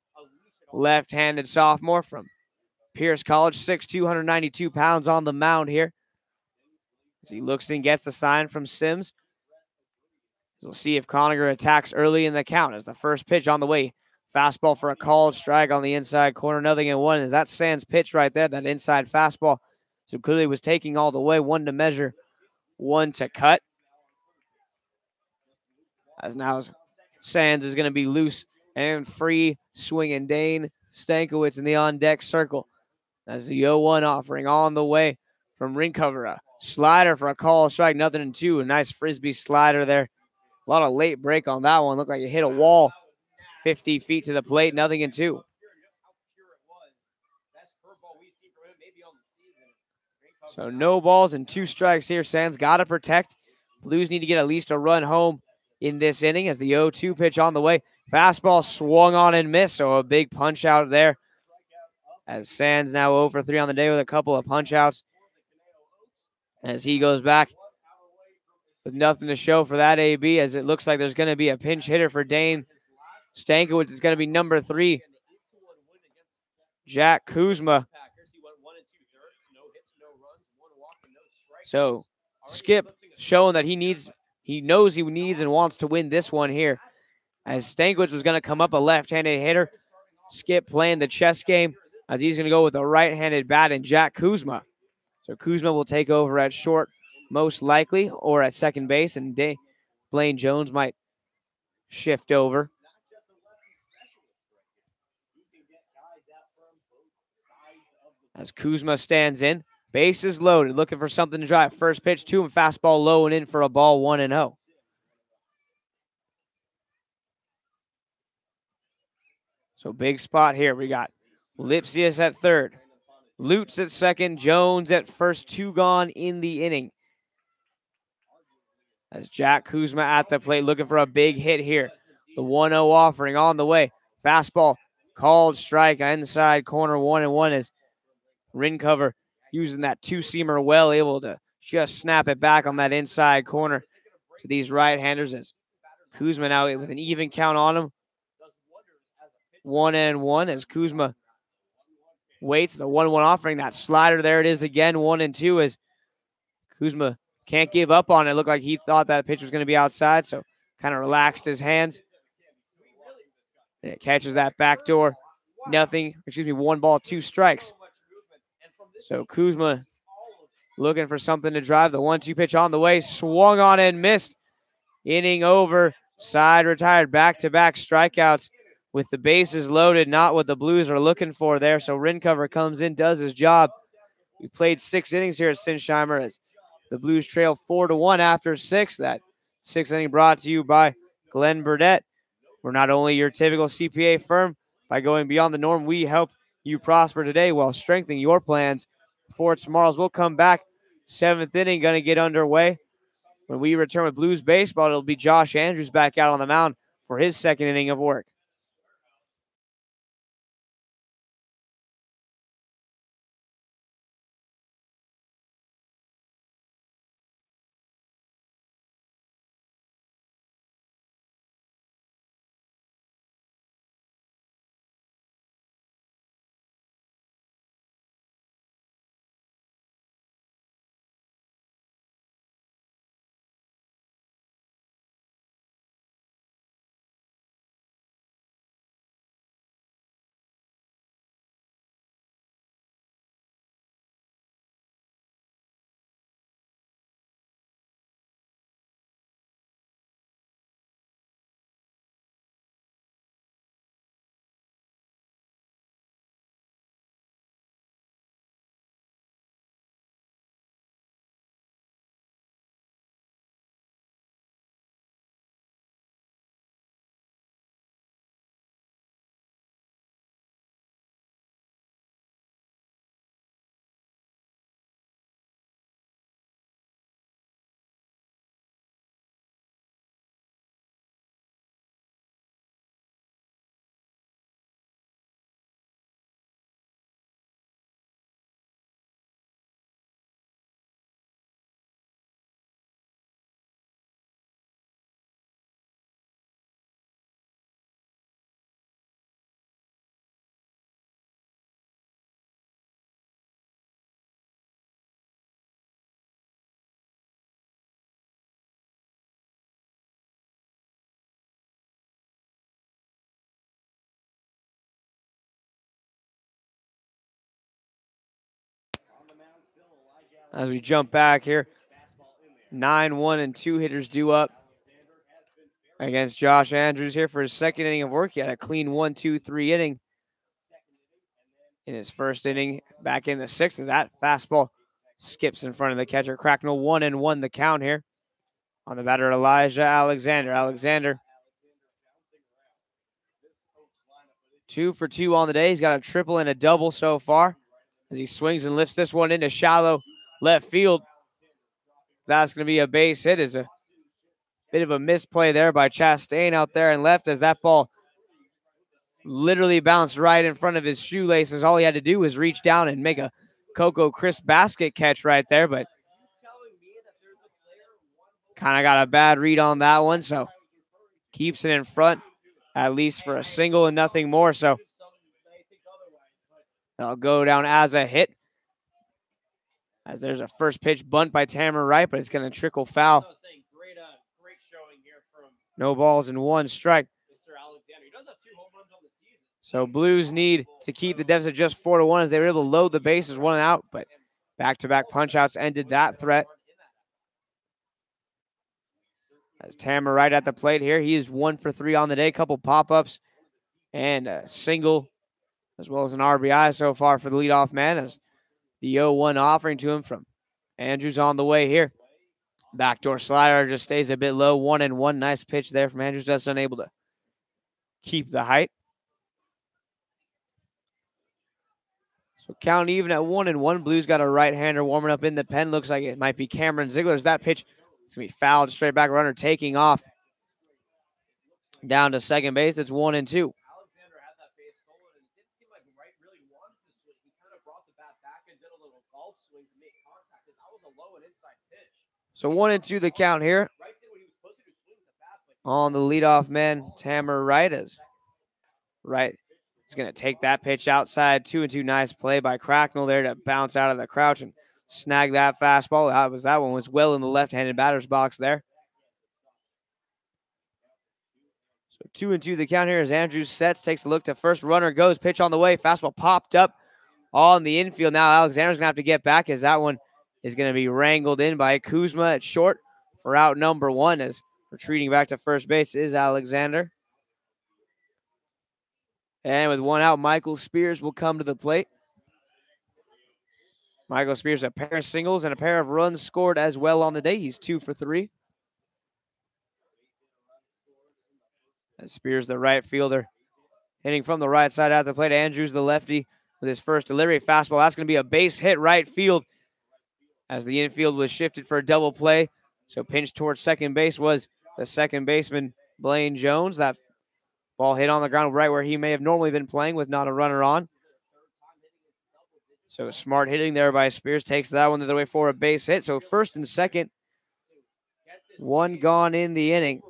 left-handed sophomore from Pierce College, 6'2", 292 pounds on the mound here. As he looks and gets the sign from Sims. We'll see if Conacher attacks early in the count as the first pitch on the way. Fastball for a called strike on the inside corner, 0-1. As that Sands pitch right there, that inside fastball. So clearly was taking all the way, 1 to measure, 1 to cut. As now Sands is going to be loose and free, swinging Dane Stankiewicz in the on-deck circle. As the 0-1 offering on the way from Rincover. A slider for a call strike, 0-2. A nice frisbee slider there. A lot of late break on that one. Looked like it hit a wall 50 feet to the plate, 0-2. So no balls and 2 strikes here. Sands got to protect. Blues need to get at least a run home in this inning as the 0-2 pitch on the way. Fastball swung on and missed, so a big punch out there. As Sands now 0 for 3 on the day with a couple of punch outs. As he goes back with nothing to show for that AB, as it looks like there's going to be a pinch hitter for Dane Stankiewicz. It's going to be number 3, Jack Kuzma. So Skip showing that he knows he needs and wants to win this one here. As Stankiewicz was going to come up a left-handed hitter, Skip playing the chess game as he's going to go with a right-handed bat and Jack Kuzma. So Kuzma will take over at short most likely, or at second base, and Blaine Jones might shift over. As Kuzma stands in, bases loaded, looking for something to drive. First pitch to him, fastball low and in for a ball, 1-0. So big spot here. We got Lipsius at third, Lutz at second, Jones at first, 2 gone in the inning. As Jack Kuzma at the plate looking for a big hit here. The 1-0 offering on the way. Fastball, called strike, inside corner, 1-1 as Rincover using that 2-seamer well, able to just snap it back on that inside corner to these right-handers as Kuzma now with an even count on him. 1-1 as Kuzma waits. The 1-1 offering, that slider, there it is again, 1-2 as Kuzma can't give up on it. Looked like he thought that pitch was going to be outside, so kind of relaxed his hands. And it catches that back door. 1 ball, 2 strikes. So Kuzma looking for something to drive. The 1-2 pitch on the way. Swung on and missed. Inning over. Side retired. Back-to-back strikeouts with the bases loaded. Not what the Blues are looking for there. So Rincover comes in, does his job. We played 6 innings here at Sinsheimer as the Blues trail 4-1 after 6. That 6th inning brought to you by Glenn Burdett. We're not only your typical CPA firm. By going beyond the norm, we help you prosper today while strengthening your plans for tomorrow's. We'll come back. 7th inning going to get underway. When we return with Blues baseball, it'll be Josh Andrews back out on the mound for his 2nd inning of work. As we jump back here, 9-1 and 2 hitters due up against Josh Andrews here for his second inning of work. He had a clean 1-2-3 inning in his first inning back in the sixth, as that fastball skips in front of the catcher. Cracknell 1-1 the count here on the batter Elijah Alexander. Alexander 2 for 2 on the day. He's got a triple and a double so far as he swings and lifts this one into shallow left field. That's going to be a base hit. Is a bit of a misplay there by Chastain out there and left, as that ball literally bounced right in front of his shoelaces. All he had to do was reach down and make a Coco Crisp basket catch right there, but kind of got a bad read on that one, so keeps it in front, at least for a single and nothing more. So that'll go down as a hit, as there's a first pitch bunt by Tamara Wright, but it's going to trickle foul. No balls and one strike. So Blues need to keep the deficit just 4-1 as they were able to load the bases 1 out, but back-to-back punch-outs ended that threat. As Tamara Wright at the plate here, he is 1 for 3 on the day, couple pop-ups and a single, as well as an RBI so far for the leadoff man, as the 0-1 offering to him from Andrews on the way here. Backdoor slider just stays a bit low, 1-1. Nice pitch there from Andrews, just unable to keep the height. So count even at 1-1. Blues got a right-hander warming up in the pen. Looks like it might be Cameron Ziegler's. That pitch is going to be fouled. Straight back runner taking off down to second base. It's 1-2. So 1-2 the count here on the leadoff man, Tamara Wright. As Wright is going to take that pitch outside. 2-2. Nice play by Cracknell there to bounce out of the crouch and snag that fastball. That one was well in the left-handed batter's box there. So 2-2 the count here as Andrews sets, takes a look to first. Runner goes, pitch on the way. Fastball popped up all in the infield. Now Alexander's going to have to get back, as that one is going to be wrangled in by Kuzma at short for out number 1, as retreating back to first base is Alexander. And with 1 out, Michael Spears will come to the plate. Michael Spears, a pair of singles and a pair of runs scored as well on the day. He's 2 for 3. As Spears, the right fielder, hitting from the right side at the plate. Andrews, the lefty, with his first delivery. Fastball, that's going to be a base hit right field, as the infield was shifted for a double play. So pinched towards second base was the second baseman, Blaine Jones. That ball hit on the ground right where he may have normally been playing with not a runner on. So smart hitting there by Spears, takes that one the other way for a base hit. So first and second, 1 gone in the inning.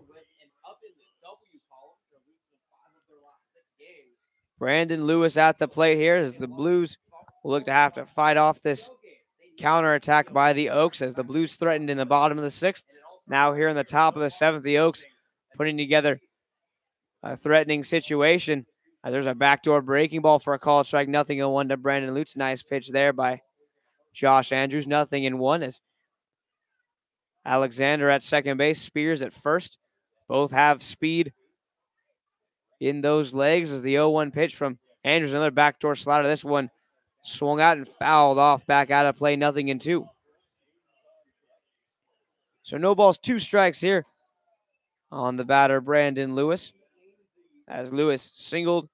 Brandon Lewis at the plate here, as the Blues will look to have to fight off this counterattack by the Oaks, as the Blues threatened in the bottom of the 6th. Now here in the top of the 7th, the Oaks putting together a threatening situation. There's a backdoor breaking ball for a called strike. 0-1 to Brandon Lutz. Nice pitch there by Josh Andrews. 0-1 as Alexander at second base, Spears at first. Both have speed in those legs, as the 0-1 pitch from Andrews. Another backdoor slider. This one swung out and fouled off back out of play. 0-2. So no balls, 2 strikes here on the batter, Brandon Lewis. As Lewis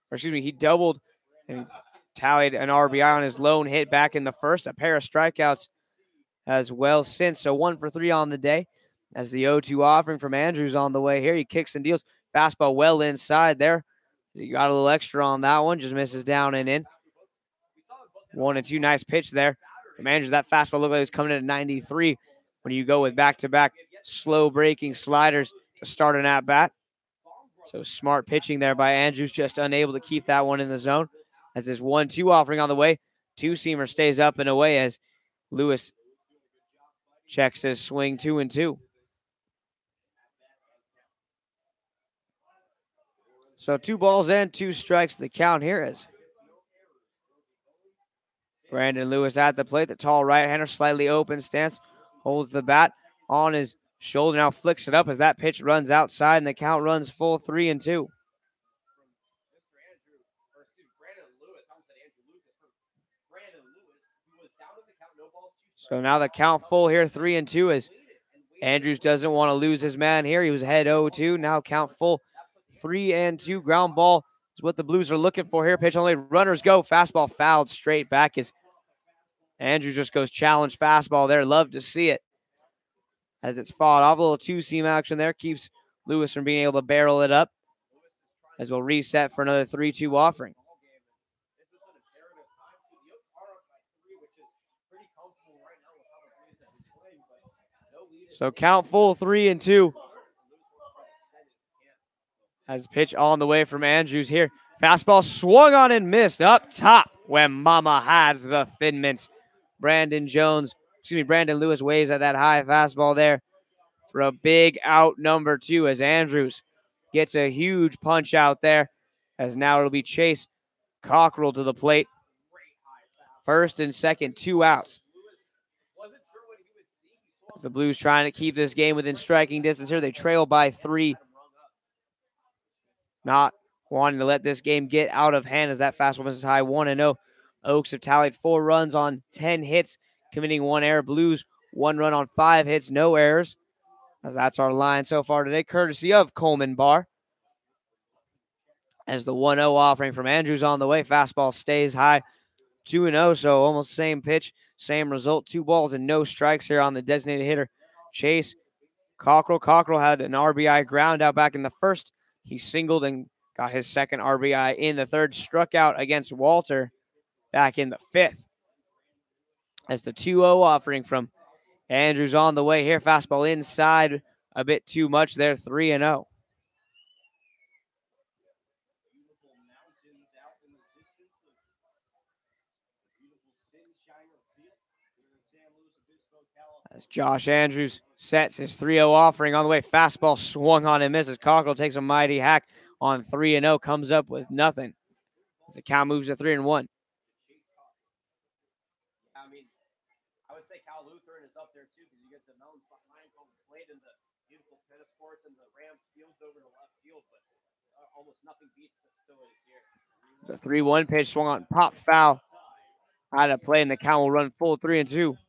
he doubled and tallied an RBI on his lone hit back in the first. A pair of strikeouts as well since. So 1 for 3 on the day, as the 0-2 offering from Andrews on the way here. He kicks and deals. Fastball well inside there. He got a little extra on that one. Just misses down and in. 1-2. Nice pitch there from Andrews. That fastball looked like it was coming in at 93 when you go with back-to-back slow breaking sliders to start an at-bat. So smart pitching there by Andrews, just unable to keep that one in the zone. As his 1-2 offering on the way. 2-seamer stays up and away as Lewis checks his swing. 2-2. So 2 balls and 2 strikes the count here, as Brandon Lewis at the plate. The tall right-hander, slightly open stance, holds the bat on his shoulder. Now flicks it up as that pitch runs outside, and the count runs full 3-2. So now the count full here, 3-2, as Andrews doesn't want to lose his man here. He was ahead 0-2. Now count full 3-2. Ground ball is what the Blues are looking for here. Pitch only, runners go. Fastball fouled straight back as Andrews just goes challenge fastball there. Love to see it as it's fought off. A little two-seam action there. Keeps Lewis from being able to barrel it up as we'll reset for another 3-2 offering. So count full 3-2. As pitch on the way from Andrews here. Fastball swung on and missed up top when Mama has the Thin Mints. Brandon Lewis waves at that high fastball there for a big out number 2 as Andrews gets a huge punch out there as now it'll be Chase Cockrell to the plate. First and second, 2 outs. As the Blues trying to keep this game within striking distance here. They trail by 3. Not wanting to let this game get out of hand as that fastball misses high. 1-0. Oaks have tallied 4 runs on 10 hits, committing 1 error. Blues 1 run on 5 hits, no errors. As that's our line so far today, courtesy of Coleman Bar. As the 1-0 offering from Andrews on the way. Fastball stays high. 2-0, so almost same pitch, same result. 2 balls and no strikes here on the designated hitter, Chase Cockrell. Cockrell had an RBI ground out back in the first. He singled and got his second RBI in the third. Struck out against Walter back in the 5th. As the 2-0 offering from Andrews on the way here. Fastball inside a bit too much there, 3-0. As Josh Andrews sets his 3-0 offering on the way. Fastball swung on and misses. Cockrell takes a mighty hack on 3-0. Comes up with nothing. As the count moves to 3-1. I mean, I would say Cal Lutheran is up there too because you get the mountains behind home plate and the beautiful tennis courts and the Rams fields over to left field, but almost nothing beats the facilities here. The 3-1 pitch swung on, pop foul out of play, and the count will run full 3-2.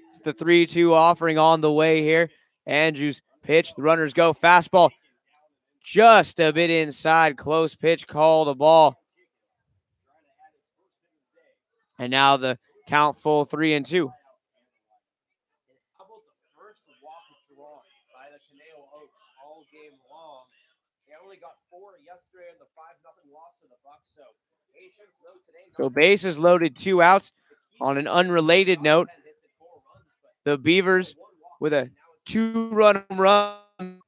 It's the 3-2 offering on the way here. Andrews pitch. The runners go. Fastball just a bit inside. Close pitch. Called a ball. And now the count full 3-2. How about the first walk draw by the Conejo Oaks all game long? They only got 4 yesterday in the 5-0 loss to the Bucks, so patience though today. So bases loaded, 2 outs. On an unrelated note, the Beavers with a 2-run run,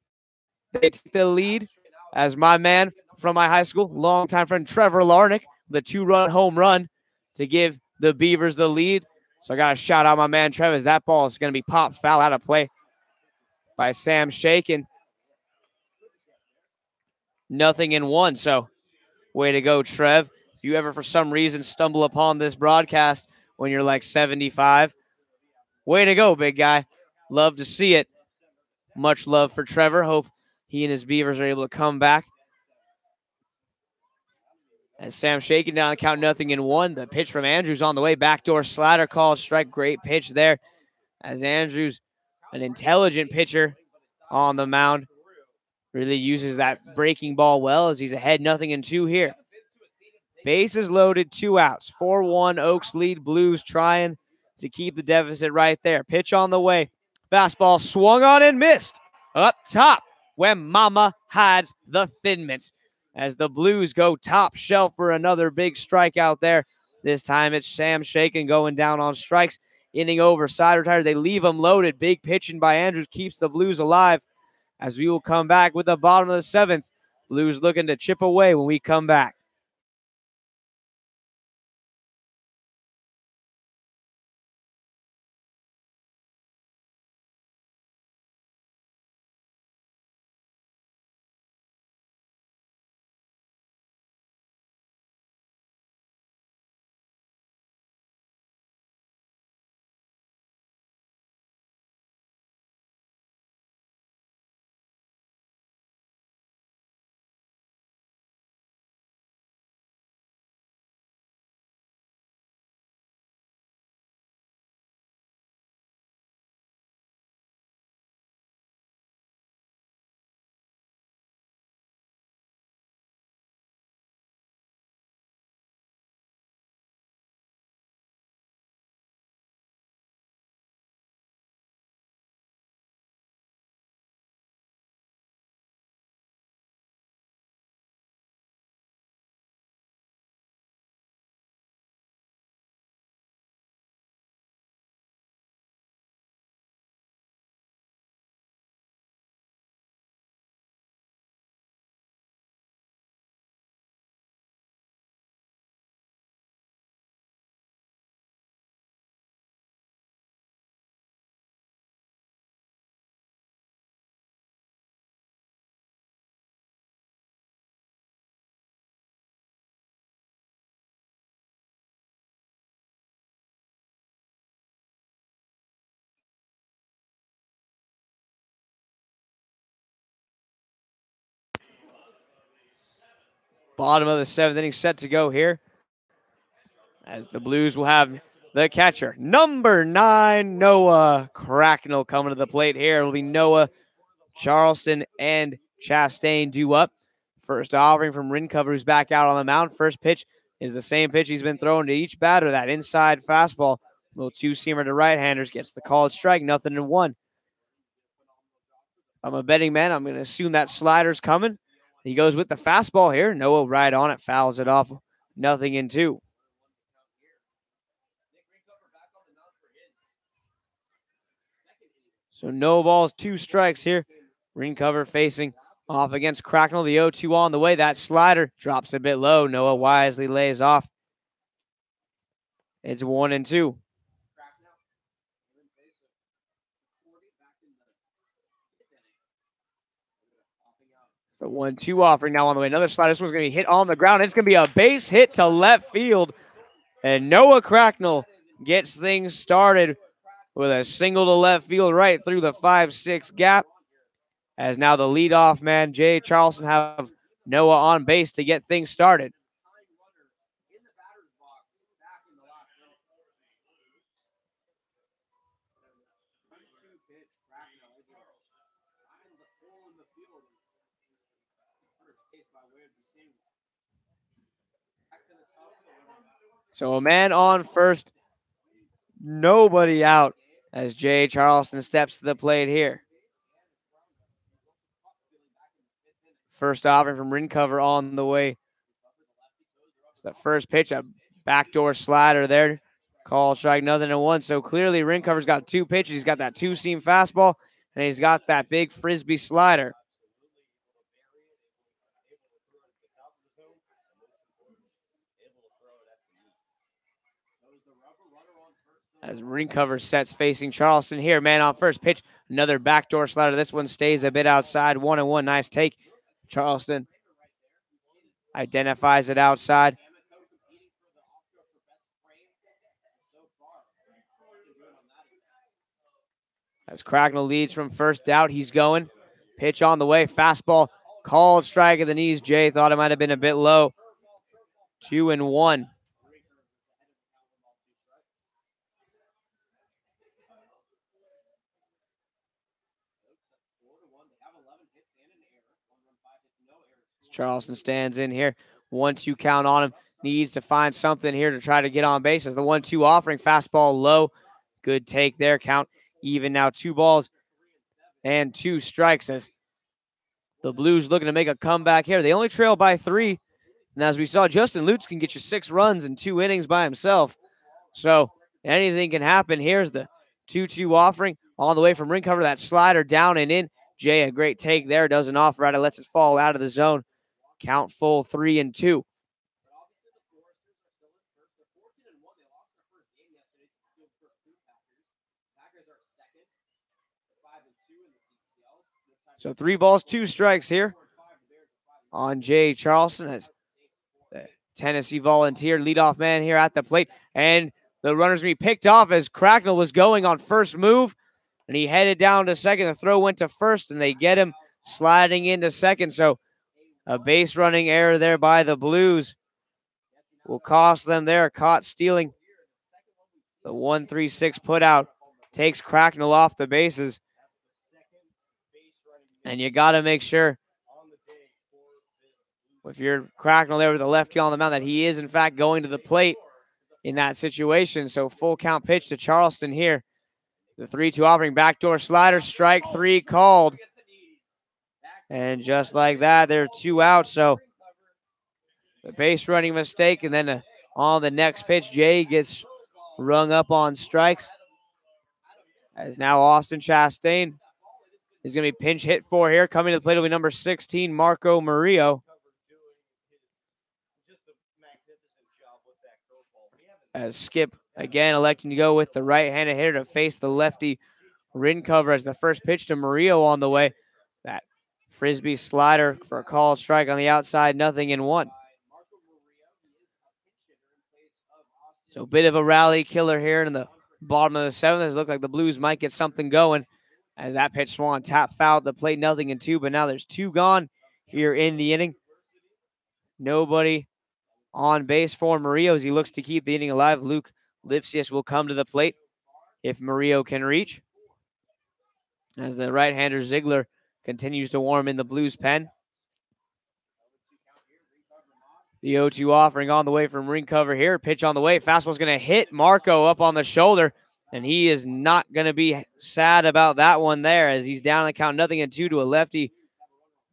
they take the lead as my man from my high school, longtime friend Trevor Larnick, the 2-run home run to give the Beavers the lead. So I got to shout out my man Trevor as that ball is going to be popped foul out of play by Sam Shakin. 0-1. So way to go, Trev. If you ever for some reason stumble upon this broadcast when you're like 75, way to go, big guy. Love to see it. Much love for Trevor. Hope he and his Beavers are able to come back. As Sam shaking down the count, 0-1. The pitch from Andrews on the way. Backdoor slider called strike. Great pitch there. As Andrews, an intelligent pitcher on the mound, really uses that breaking ball well as he's ahead 0-2 here. Bases loaded, 2 outs. 4-1 Oaks lead. Blues trying to keep the deficit right there. Pitch on the way. Fastball swung on and missed. Up top when Mama hides the Thin Mints. As the Blues go top shelf for another big strikeout there. This time it's Sam Shakin going down on strikes. Inning over, side retired. They leave him loaded. Big pitching by Andrews keeps the Blues alive. As we will come back with the bottom of the 7th. Blues looking to chip away when we come back. Bottom of the 7th inning set to go here, as the Blues will have the catcher, number 9, Noah Cracknell, coming to the plate here. It'll be Noah, Charleston, and Chastain due up. First offering from Rincover, who's back out on the mound. First pitch is the same pitch he's been throwing to each batter, that inside fastball. Little two-seamer to right-handers, gets the called strike, 0-1. I'm a betting man. I'm going to assume that slider's coming. He goes with the fastball here. Noah right on it, fouls it off, 0-2. So no balls, 2 strikes here. Rincover facing off against Cracknell. The 0-2 on the way. That slider drops a bit low. Noah wisely lays off. It's 1-2. It's the 1-2 offering now on the way. Another slider. This one's going to be hit on the ground. It's going to be a base hit to left field. And Noah Cracknell gets things started with a single to left field right through the 5-6 gap. As now the leadoff man, Jay Charleston, have Noah on base to get things started. So a man on first, nobody out, as Jay Charleston steps to the plate here. First offering from Rincover on the way. It's the first pitch, a backdoor slider there. Call strike, 0-1. So clearly Rincover's got 2 pitches. He's got that two-seam fastball, and he's got that big frisbee slider. As Rincover sets facing Charleston here. Man on first pitch. Another backdoor slider. This one stays a bit outside. 1-1. Nice take. Charleston identifies it outside. As Cracknell leads from first out, he's going. Pitch on the way. Fastball. Called strike at the knees. Jay thought it might have been a bit low. 2-1. Charleston stands in here. 1-2 count on him. Needs to find something here to try to get on base. As the 1-2 offering. Fastball low. Good take there. Count even now. 2 balls and 2 strikes as the Blues looking to make a comeback here. They only trail by 3. And as we saw, Justin Lutz can get you 6 runs in 2 innings by himself. So anything can happen. Here's the 2-2 offering on the way from Rincover. That slider down and in. Jay, a great take there. Doesn't offer out. It lets it fall out of the zone. Count full, 3-2. So 3 balls, 2 strikes here on Jay Charleston as the Tennessee Volunteer leadoff man here at the plate. And the runner's going to be picked off as Cracknell was going on first move. And he headed down to second. The throw went to first, and they get him sliding into second. So a base running error there by the Blues will cost them there. Caught stealing. The 1-3-6 put out takes Cracknell off the bases. And you got to make sure, if you're Cracknell there with the lefty on the mound, that he is, in fact, going to the plate in that situation. So full count pitch to Charleston here. The 3-2 offering, backdoor slider, strike 3 called. And just like that, there are 2 out. So the base running mistake, and then on the next pitch, Jay gets rung up on strikes. As now Austin Chastain is going to be pinch hit for here. Coming to the plate will be number 16, Marco Murillo. As Skip again electing to go with the right-handed hitter to face the lefty Rincover as the first pitch to Murillo on the way. That frisbee slider for a called strike on the outside, 0-1. So a bit of a rally killer here in the bottom of the 7th. It looked like the Blues might get something going as that pitch swung tap foul at the plate, 0-2. But now there's 2 gone here in the inning. Nobody on base for Murillo as he looks to keep the inning alive. Luke Lipsius will come to the plate if Murillo can reach. As the right-hander Ziegler continues to warm in the Blues pen. The 0-2 offering on the way from ring cover here. Pitch on the way. Fastball's going to hit Marco up on the shoulder, and he is not going to be sad about that one there as he's down on the count 0-2 to a lefty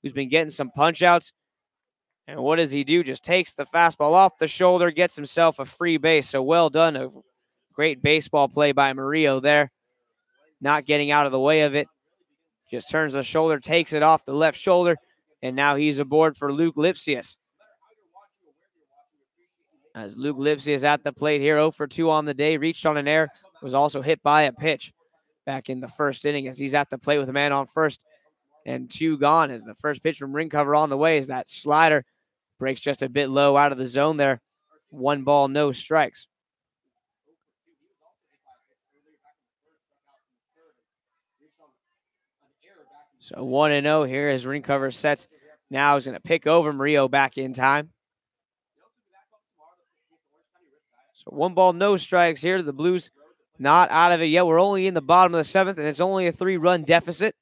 who's been getting some punch-outs. And what does he do? Just takes the fastball off the shoulder, gets himself a free base. So well done. A great baseball play by Murillo there. Not getting out of the way of it. Just turns the shoulder, takes it off the left shoulder, and now he's aboard for Luke Lipsius. As Luke Lipsius at the plate here, 0 for 2 on the day, reached on an error, was also hit by a pitch back in the first inning as he's at the plate with a man on first and 2 gone as the first pitch from ring cover on the way is that slider. Breaks just a bit low out of the zone there. 1 ball, no strikes. So 1-0 here as ring cover sets. Now is going to pick over Murillo back in time. So 1 ball, no strikes here. The Blues not out of it yet. We're only in the bottom of the 7th, and it's only a 3-run deficit.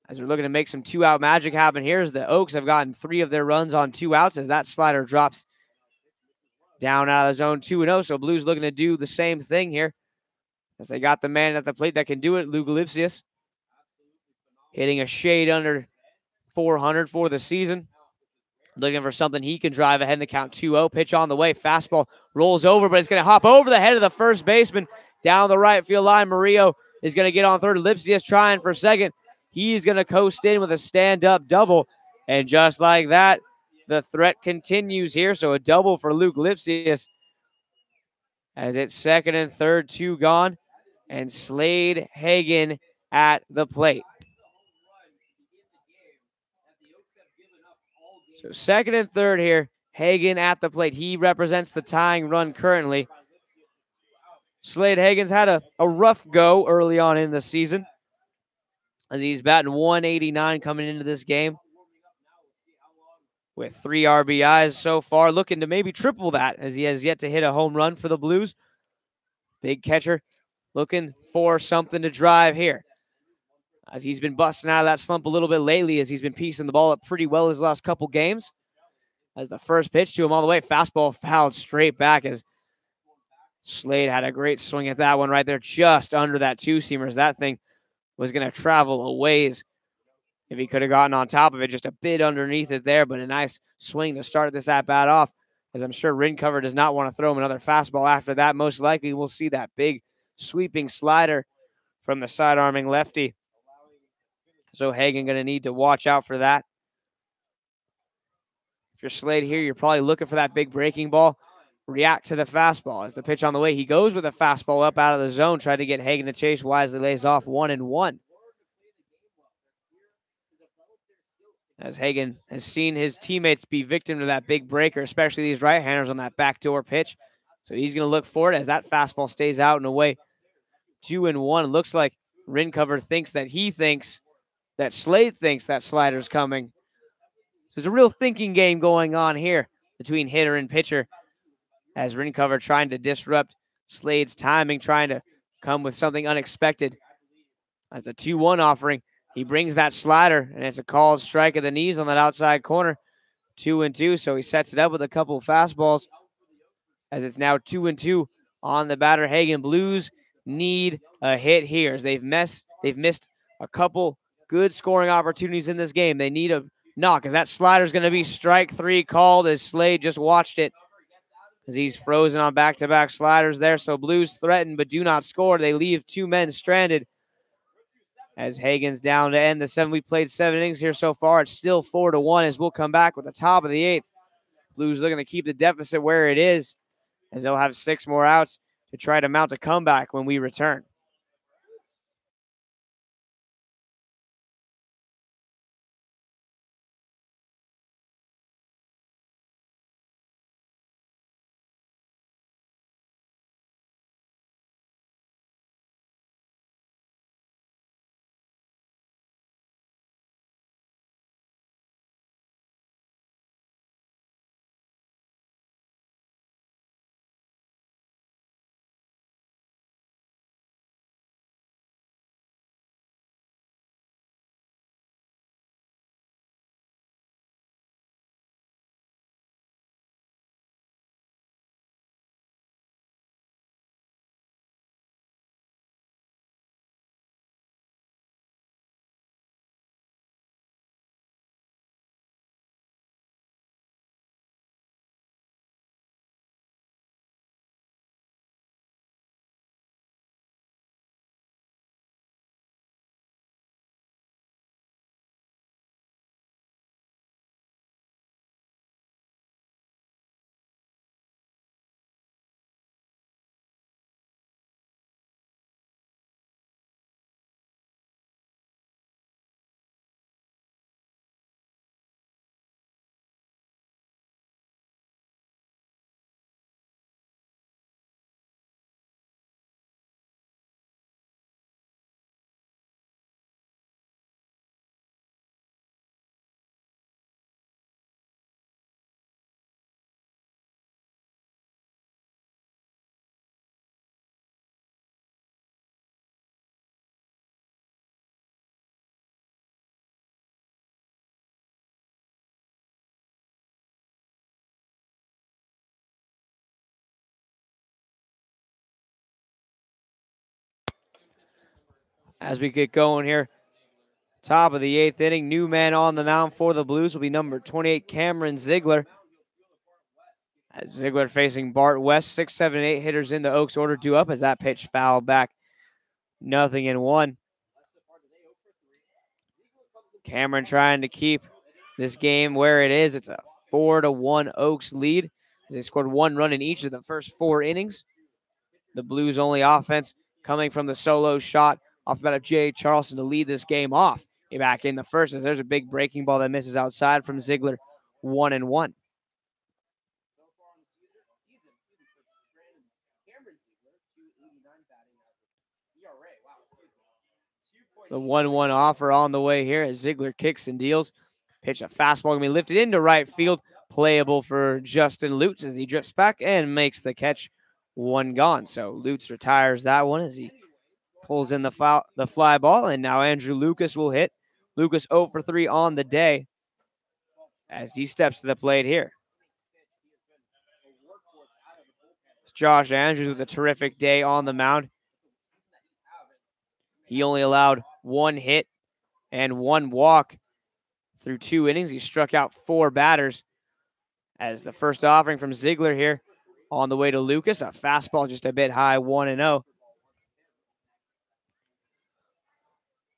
As we're looking to make some 2-out magic happen here, as the Oaks have gotten 3 of their runs on 2 outs as that slider drops down out of the zone 2-0. So Blues looking to do the same thing here as they got the man at the plate that can do it, Luke Lipsius. Hitting a shade under 400 for the season. Looking for something he can drive ahead in the count 2-0. Pitch on the way. Fastball rolls over, but it's going to hop over the head of the first baseman down the right field line. Murillo is going to get on third. Lipsius trying for second. He's going to coast in with a stand-up double. And just like that, the threat continues here. So a double for Luke Lipsius as it's second and third, 2 gone. And Slade Hagen at the plate. So second and third here, Hagen at the plate. He represents the tying run currently. Slade Hagen's had a rough go early on in the season as he's batting 189 coming into this game with 3 RBIs so far, looking to maybe triple that as he has yet to hit a home run for the Blues. Big catcher looking for something to drive here as he's been busting out of that slump a little bit lately as he's been piecing the ball up pretty well his last couple games. As the first pitch to him all the way, fastball fouled straight back as Slade had a great swing at that one right there, just under that 2-seamer as that thing was going to travel a ways if he could have gotten on top of it, just a bit underneath it there, but a nice swing to start this at-bat off, as I'm sure Rincover does not want to throw him another fastball after that. Most likely we'll see that big sweeping slider from the side-arming lefty. So Hagen going to need to watch out for that. If you're Slade here, you're probably looking for that big breaking ball. React to the fastball. As the pitch on the way, he goes with a fastball up out of the zone, trying to get Hagen to chase. Wisely lays off 1-1. As Hagen has seen his teammates be victim to that big breaker, especially these right-handers on that backdoor pitch. So he's going to look for it as that fastball stays out and away. 2-1. It looks like Rincover thinks that Slade thinks that slider's coming. So there's a real thinking game going on here between hitter and pitcher as Rincover trying to disrupt Slade's timing, trying to come with something unexpected. As the 2-1 offering, he brings that slider, and it's a called strike of the knees on that outside corner. 2-2, so he sets it up with a couple of fastballs as it's now 2-2 on the batter. Hagen Blues need a hit here as they've missed a couple good scoring opportunities in this game. They need a knock as that slider's going to be strike 3 called as Slade just watched it as he's frozen on back-to-back sliders there. So Blues threaten but do not score. They leave 2 men stranded as Hagen's down to end the 7. We played 7 innings here so far. It's still 4-1 as we'll come back with the top of the 8th. Blues looking to keep the deficit where it is as they'll have 6 more outs to try to mount a comeback when we return. as we get going here. Top of the 8th inning, new man on the mound for the Blues will be number 28, Cameron Ziegler. As Ziegler facing Bart West, 6, 7, 8 hitters in the Oaks order due up as that pitch fouled back. 0-1. Cameron trying to keep this game where it is. It's a 4-1 Oaks lead as they scored 1 run in each of the first 4 innings. The Blues' only offense coming from the solo shot off the bat of Jay Charleston to lead this game off. Back in the first as there's a big breaking ball that misses outside from Ziegler. 1-1. The 1-1 offer on the way here as Ziegler kicks and deals. Pitch a fastball going to be lifted into right field. Playable for Justin Lutz as he drifts back and makes the catch. 1 gone. So Lutz retires that one as he pulls in the fly ball. And now Andrew Lucas will hit. Lucas 0 for 3 on the day as he steps to the plate here. It's Josh Andrews with a terrific day on the mound. He only allowed 1 hit and 1 walk through 2 innings. He struck out 4 batters as the first offering from Ziegler here on the way to Lucas. A fastball just a bit high, 1-0.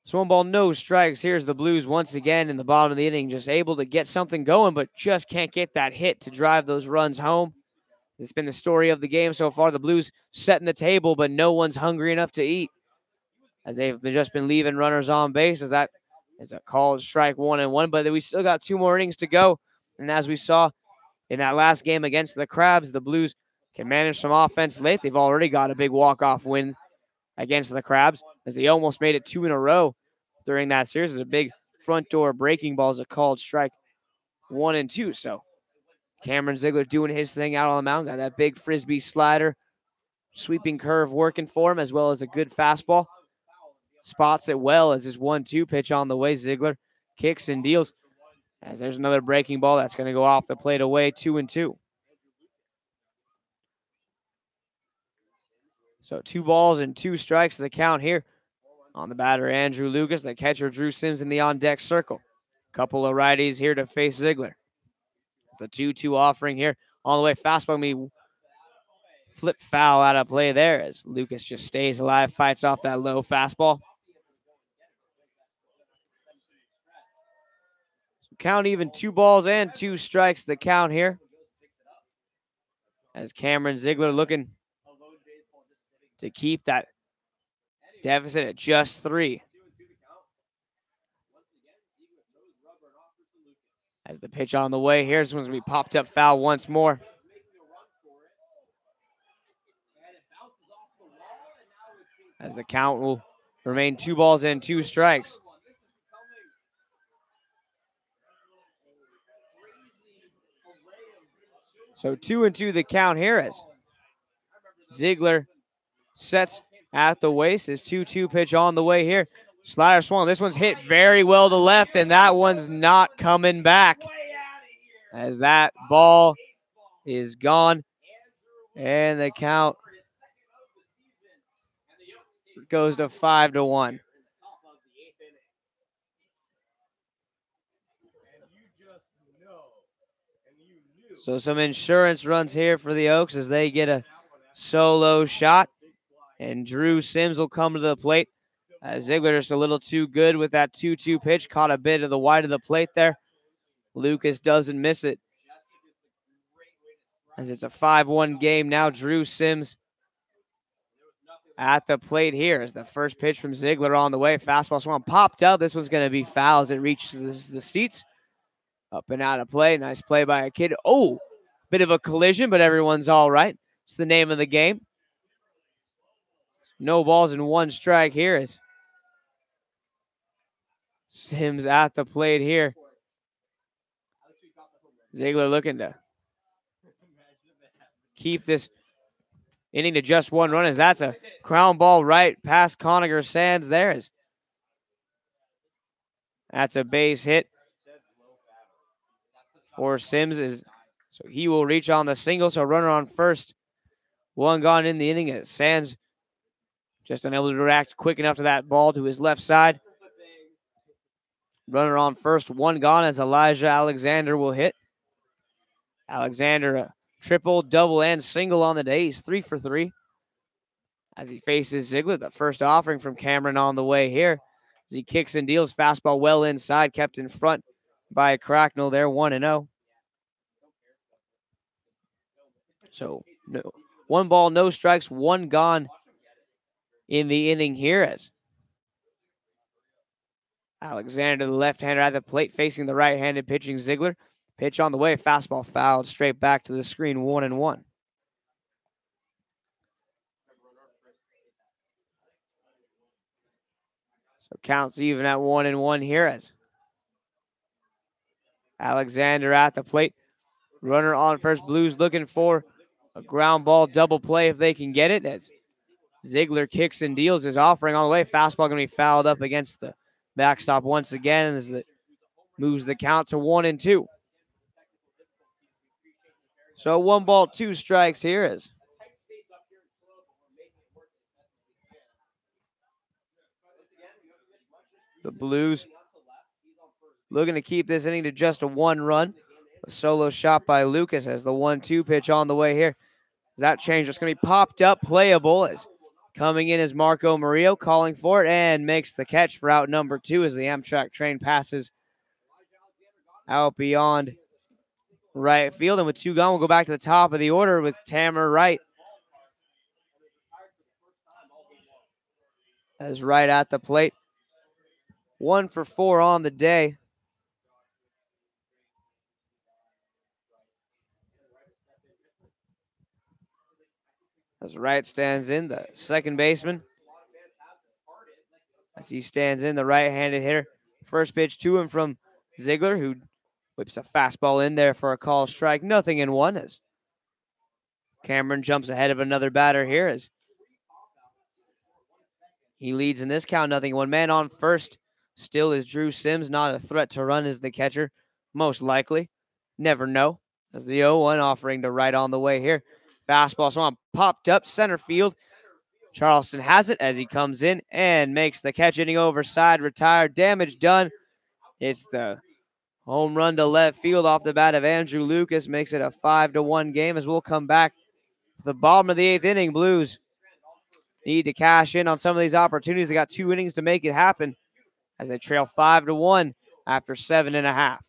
So 1 ball, no strikes. Here's the Blues once again in the bottom of the inning, just able to get something going, but just can't get that hit to drive those runs home. It's been the story of the game so far. The Blues setting the table, but no one's hungry enough to eat as they've just been leaving runners on base. As that is a called strike, 1-1, but we still got 2 more innings to go. And as we saw in that last game against the Crabs, the Blues can manage some offense late. They've already got a big walk-off win against the Crabs as they almost made it 2 in a row during that series. It's a big front door breaking ball, is a called strike, 1-2. So Cameron Ziegler doing his thing out on the mound. Got that big frisbee slider, sweeping curve working for him, as well as a good fastball. Spots it well as his 1-2 pitch on the way. Ziegler kicks and deals as there's another breaking ball that's going to go off the plate away, 2-2. So 2 balls and 2 strikes to the count here on the batter, Andrew Lucas. The catcher, Drew Sims, in the on-deck circle. Couple of righties here to face Ziegler. It's a 2-2 offering here on the way. Fastball me flip foul out of play there as Lucas just stays alive, fights off that low fastball. So count even, 2 balls and 2 strikes the count here as Cameron Ziegler looking to keep that deficit at just 3. As the pitch on the way here, this one's going to be popped up foul once more. As the count will remain 2 balls and 2 strikes. So 2-2 the count here as Ziegler sets at the waist. His 2-2 pitch on the way here. Slider swung. This one's hit very well to left, and that one's not coming back as that ball is gone. And the count goes to 5-1. So some insurance runs here for the Oaks as they get a solo shot. And Drew Sims will come to the plate. Ziegler just a little too good with that 2-2 pitch. Caught a bit of the wide of the plate there. Lucas doesn't miss it. As it's a 5-1 game now. Drew Sims at the plate here as the first pitch from Ziegler on the way. Fastball swung, popped up. This one's going to be foul as it reaches the seats. Up and out of play. Nice play by a kid. Oh, bit of a collision, but everyone's all right. It's the name of the game. No balls and 1 strike here as Sims at the plate here. Ziegler looking to keep this inning to just 1 run as that's a ground ball right past Conager Sands there. That's a base hit for Sims. So he will reach on the single. So runner on first. 1 gone in the inning as Sands just unable to react quick enough to that ball to his left side. Runner on first, one gone as Elijah Alexander will hit. Alexander, a triple, double, and single on the day. He's 3 for 3. As he faces Ziegler, the first offering from Cameron on the way here. As he kicks and deals, fastball well inside, kept in front by Cracknell there, 1-0. So, no, 1 ball, no strikes, 1 gone in the inning here as Alexander, the left-hander at the plate, facing the right-handed pitching Ziegler. Pitch on the way, fastball fouled straight back to the screen, 1-1. So counts even at 1-1 here as Alexander at the plate. Runner on first, Blues looking for a ground ball double play if they can get it. As Ziegler kicks and deals his offering on the way. Fastball going to be fouled up against the backstop once again as it moves the count to 1-2. So 1 ball, 2 strikes here as the Blues looking to keep this inning to just a 1 run. A solo shot by Lucas as the 1-2 pitch on the way here. That change is going to be popped up, playable as coming in is Marco Murillo, calling for it and makes the catch for out number 2 as the Amtrak train passes out beyond right field. And with 2 gone, we'll go back to the top of the order with Tamer Wright. As Wright at the plate. 1 for 4 on the day. As Wright stands in, the second baseman. As he stands in, the right-handed hitter. First pitch to him from Ziegler, who whips a fastball in there for a call strike. 0-1 as Cameron jumps ahead of another batter here as he leads in this count. 0-1. Man on first still is Drew Sims. Not a threat to run as the catcher, most likely. Never know. As the 0-1 offering to Wright on the way here. Fastball swung popped up center field. Charleston has it as he comes in and makes the catch, hitting over side, retired, damage done. It's the home run to left field off the bat of Andrew Lucas, makes it a 5-1 game as we'll come back to the bottom of the 8th inning. Blues need to cash in on some of these opportunities. They got 2 innings to make it happen as they trail 5-1 after 7.5.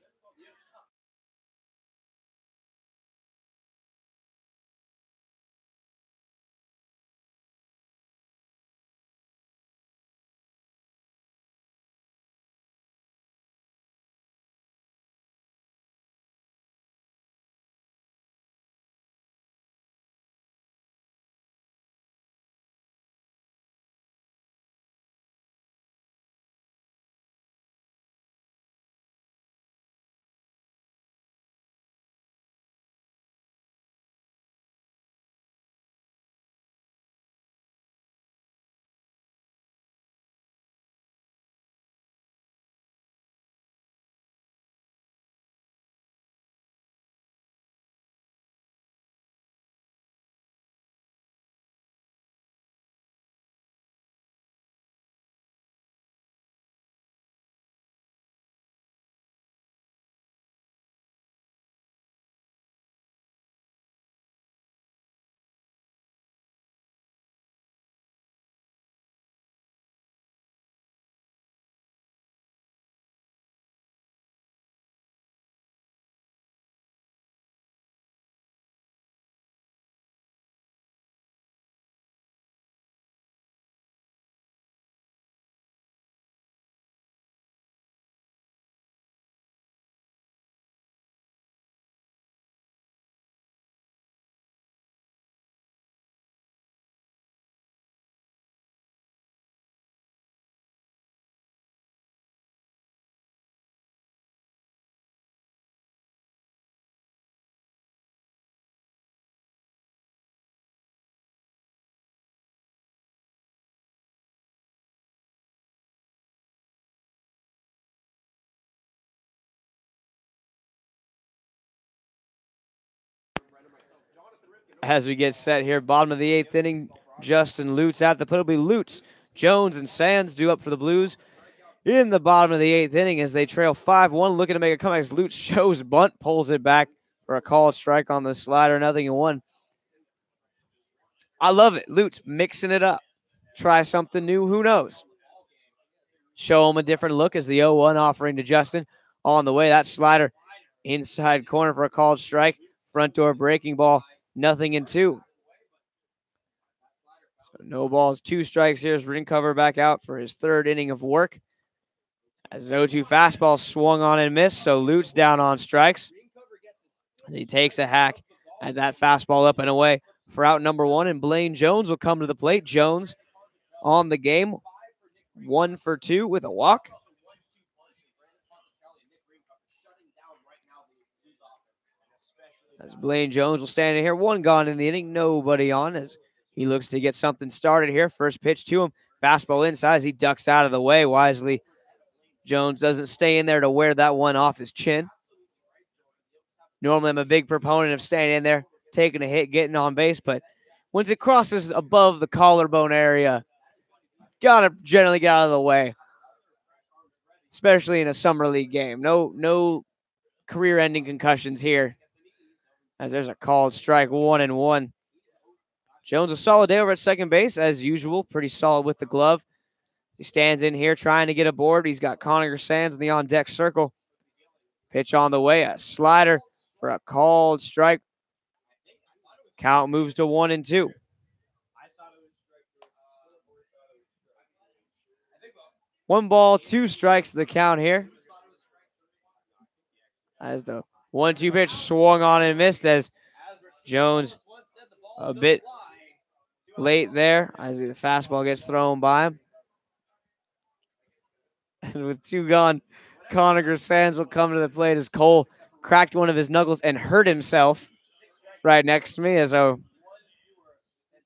As we get set here, bottom of the 8th inning, Justin Lutz at the plate. It'll be Lutz, Jones, and Sands due up for the Blues in the bottom of the 8th inning as they trail 5-1, looking to make a comeback as Lutz shows bunt, pulls it back for a called strike on the slider, 0-1. I love it. Lutz mixing it up. Try something new. Who knows? Show him a different look as the 0-1 offering to Justin on the way. That slider inside corner for a called strike. Front door breaking ball, 0-2. So no balls, 2 strikes. Here's Rincover back out for his 3rd inning of work. As 0-2 fastball swung on and missed, so Lutz down on strikes. As he takes a hack at that fastball up and away for out number 1, and Blaine Jones will come to the plate. Jones on the game, 1 for 2 with a walk. As Blaine Jones will stand in here, 1 gone in the inning, nobody on as he looks to get something started here. First pitch to him, fastball inside as he ducks out of the way wisely. Jones doesn't stay in there to wear that one off his chin. Normally, I'm a big proponent of staying in there, taking a hit, getting on base, but once it crosses above the collarbone area, gotta generally get out of the way, especially in a summer league game. No career-ending concussions here, as there's a called strike, 1-1. Jones a solid day over at second base as usual, pretty solid with the glove. He stands in here trying to get aboard. He's got Conner Sands in the on-deck circle. Pitch on the way, a slider for a called strike. Count moves to 1-2. 1 ball, 2 strikes the count here. As the 1-2 pitch swung on and missed as Jones a bit late there as the fastball gets thrown by him. And with 2 gone, Conner Sands will come to the plate as Cole cracked one of his knuckles and hurt himself right next to me. As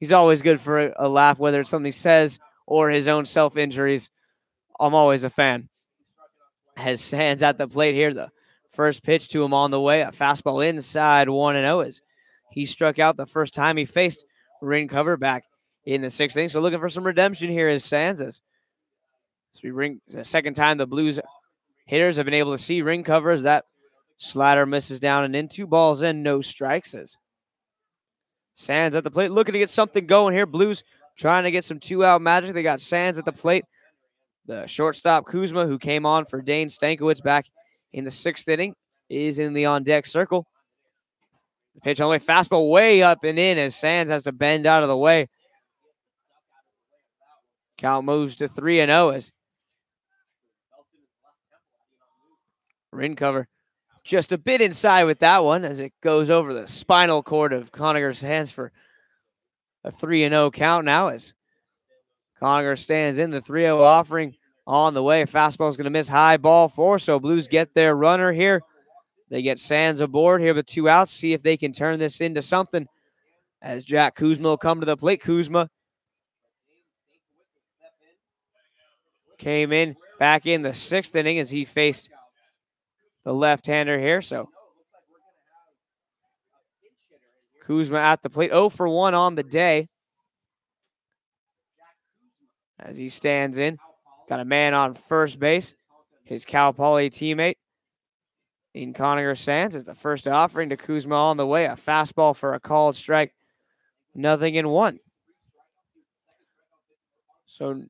he's always good for a laugh, whether it's something he says or his own self-injuries. I'm always a fan. Has Sands at the plate here. The first pitch to him on the way. A fastball inside, 1-0 as he struck out the first time he faced Rincover back in the 6th inning. So looking for some redemption here is Sands as the second time the Blues hitters have been able to see Rincover as that slider misses down and in. 2 balls in, no strikes as Sands at the plate looking to get something going here. Blues trying to get some 2-out magic. They got Sands at the plate. The shortstop Kuzma, who came on for Dane Stankiewicz back in the 6th inning, is in the on-deck circle. The pitch on the way, fastball way up and in as Sands has to bend out of the way. Count moves to 3-0 as Rincover just a bit inside with that one as it goes over the spinal cord of Conner Sands for a 3-0 count now as Conner stands in the 3-0 offering on the way. Fastball is going to miss high, ball 4, so Blues get their runner here. They get Sands aboard here with 2 outs, see if they can turn this into something as Jack Kuzma will come to the plate. Kuzma came in back in the 6th inning as he faced the left-hander here. So Kuzma at the plate, 0 for 1 on the day as he stands in. Got a man on first base, his Cal Poly teammate in Conner Sands is the first offering to Kuzma on the way. A fastball for a called strike, 0-1. So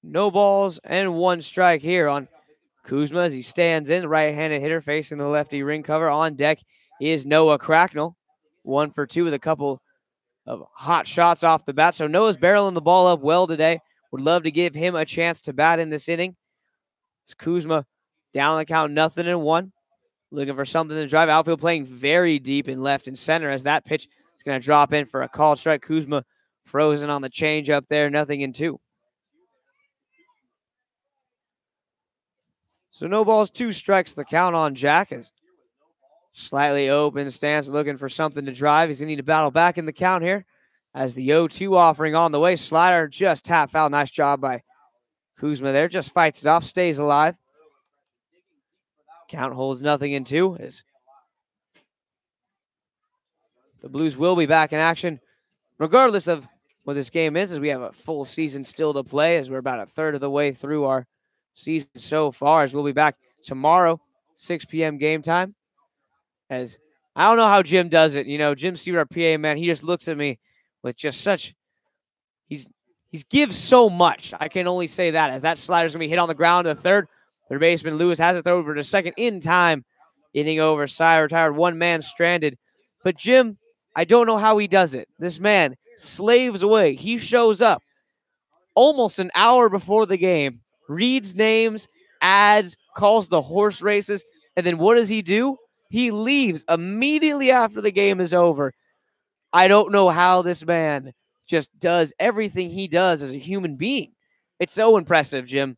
no balls and 1 strike here on Kuzma as he stands in. Right-handed hitter facing the lefty Rincover. On deck is Noah Cracknell. 1 for 2 with a couple of hot shots off the bat. So Noah's barreling the ball up well today. Would love to give him a chance to bat in this inning. It's Kuzma down on the count, 0-1. Looking for something to drive. Outfield playing very deep in left and center as that pitch is going to drop in for a called strike. Kuzma frozen on the change up there, 0-2. So no balls, 2 strikes the count on Jack as slightly open stance looking for something to drive. He's going to need to battle back in the count here as the 0-2 offering on the way. Slider just tap foul. Nice job by Kuzma there. Just fights it off, stays alive. Count holds 0-2 as the Blues will be back in action regardless of what this game is we have a full season still to play, as we're about a third of the way through our season so far, as we'll be back tomorrow, 6 p.m. game time. As I don't know how Jim does it. Jim Stewart, our PA man, he just looks at me with just such he's gives so much. I can only say that, as that slider's gonna be hit on the ground to the third. Third baseman Lewis has it thrown over to second in time. Inning over, Cy retired, one man stranded. But Jim, I don't know how he does it. This man slaves away. He shows up almost an hour before the game, reads names, ads, calls the horse races, and then what does he do? He leaves immediately after the game is over. I don't know how this man just does everything he does as a human being. It's so impressive, Jim.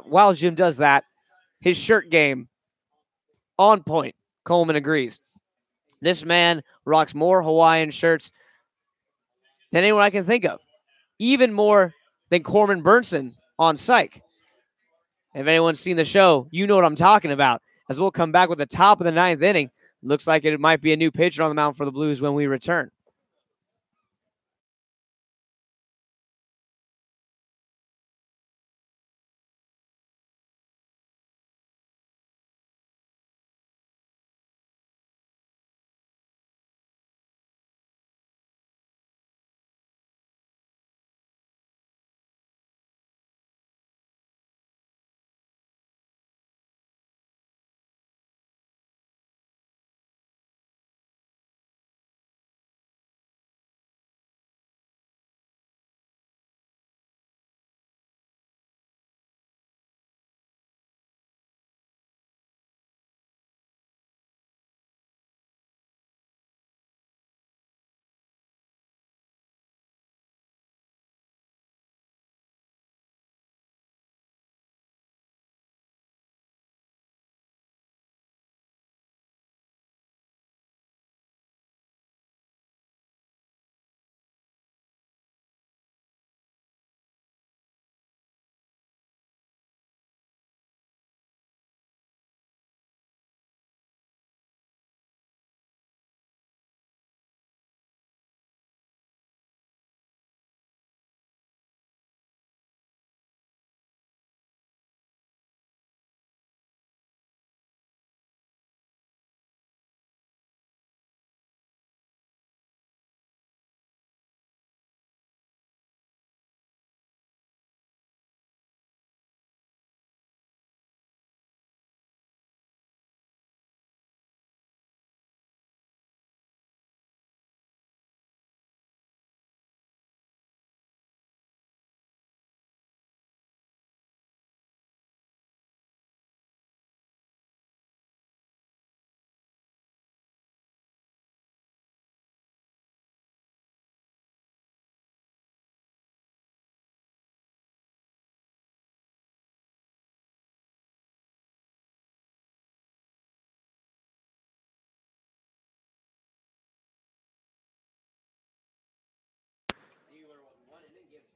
While Jim does that, his shirt game on point. Coleman agrees. This man rocks more Hawaiian shirts than anyone I can think of. Even more than Corbin Burnson on Psych. If anyone's seen the show, you know what I'm talking about. As we'll come back with the top of the ninth inning. Looks like it might be a new pitcher on the mound for the Blues when we return.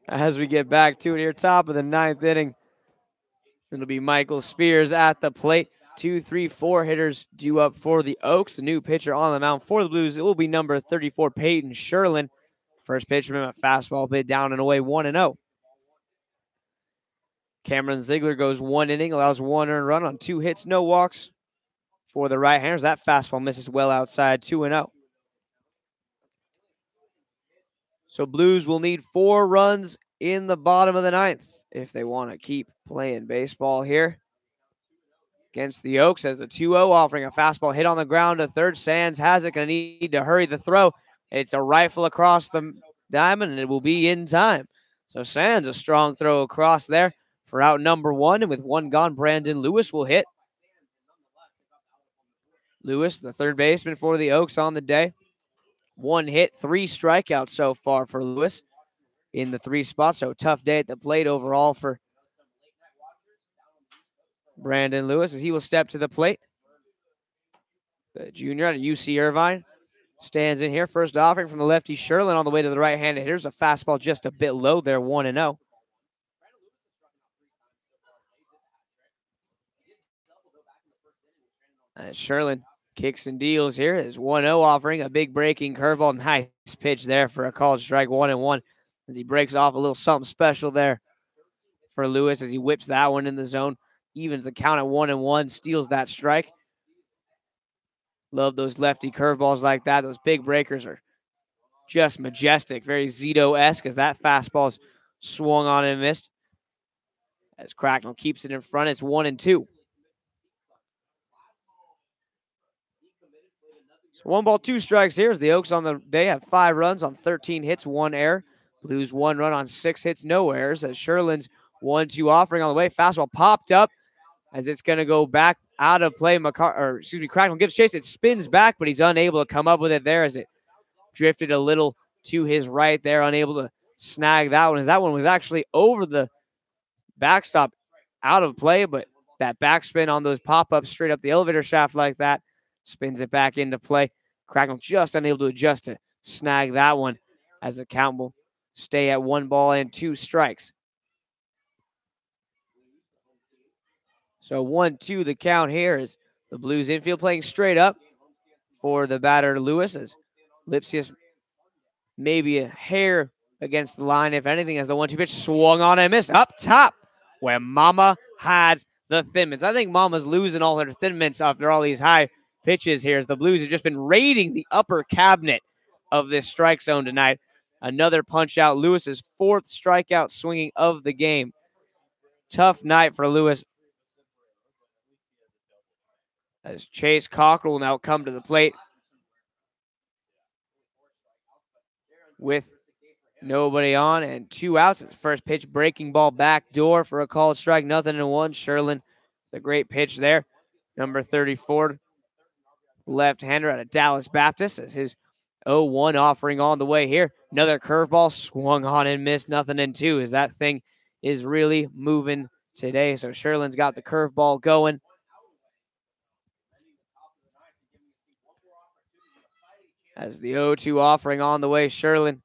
As we get back to it here, top of the ninth inning, it'll be Michael Spears at the plate. 2, 3, 4 hitters due up for the Oaks. The new pitcher on the mound for the Blues, it will be number 34, Peyton Sherlin. First pitch from him, a fastball bit down and away, 1-0. Cameron Ziegler goes 1 inning, allows 1 earned run on 2 hits, no walks for the right-handers. That fastball misses well outside, 2-0. So Blues will need 4 runs in the bottom of the ninth if they want to keep playing baseball here against the Oaks, as the 2-0 offering a fastball hit on the ground to third. Sands has it, going to need to hurry the throw. It's a rifle across the diamond, and it will be in time. So Sands, a strong throw across there for out number 1, and with 1 gone, Brandon Lewis will hit. Lewis, the third baseman for the Oaks on the day. 1 hit, 3 strikeouts so far for Lewis in the 3 spots. So tough day at the plate overall for Brandon Lewis, as he will step to the plate. The junior out of UC Irvine stands in here. First offering from the lefty Sherlin on the way to the right-handed hitters. A fastball just a bit low there, 1-0. Sherlin Kicks and deals here is 1-0 offering a big breaking curveball. Nice pitch there for a called strike, 1-1, as he breaks off a little something special there for Lewis as he whips that one in the zone. Evens the count at 1-1, steals that strike. Love those lefty curveballs like that. Those big breakers are just majestic, very Zito-esque as that fastball's swung on and missed. As Cracknell keeps it in front, it's 1-2. So 1 ball, 2 strikes here as the Oaks on the day have 5 runs on 13 hits, 1 error. Blues 1 run on 6 hits, no errors. As Sherlin's 1-2 offering on the way. Fastball popped up as it's going to go back out of play. Cracknell gives chase. It spins back, but he's unable to come up with it there as it drifted a little to his right there, unable to snag that one, as that one was actually over the backstop out of play, but that backspin on those pop-ups straight up the elevator shaft like that spins it back into play. Cracknell just unable to adjust to snag that one as the count will stay at 1 ball and 2 strikes. So 1-2 the count here is the Blues infield playing straight up for the batter Lewis, as Lipsius maybe a hair against the line, if anything, as the 1-2 pitch swung on and missed up top where Mama has the Thin Mints. I think Mama's losing all her Thin Mints after all these high pitches here, as the Blues have just been raiding the upper cabinet of this strike zone tonight. Another punch out. Lewis's 4th strikeout swinging of the game. Tough night for Lewis, as Chase Cockrell will now come to the plate with nobody on and 2 outs. His first pitch, breaking ball back door for a called strike, 0-1. Sherlin, the great pitch there. Number 34, left-hander out of Dallas Baptist, as his 0-1 offering on the way here. Another curveball swung on and missed, 0-2, as that thing is really moving today. So Sherlin's got the curveball going. As the 0-2 offering on the way, Sherlin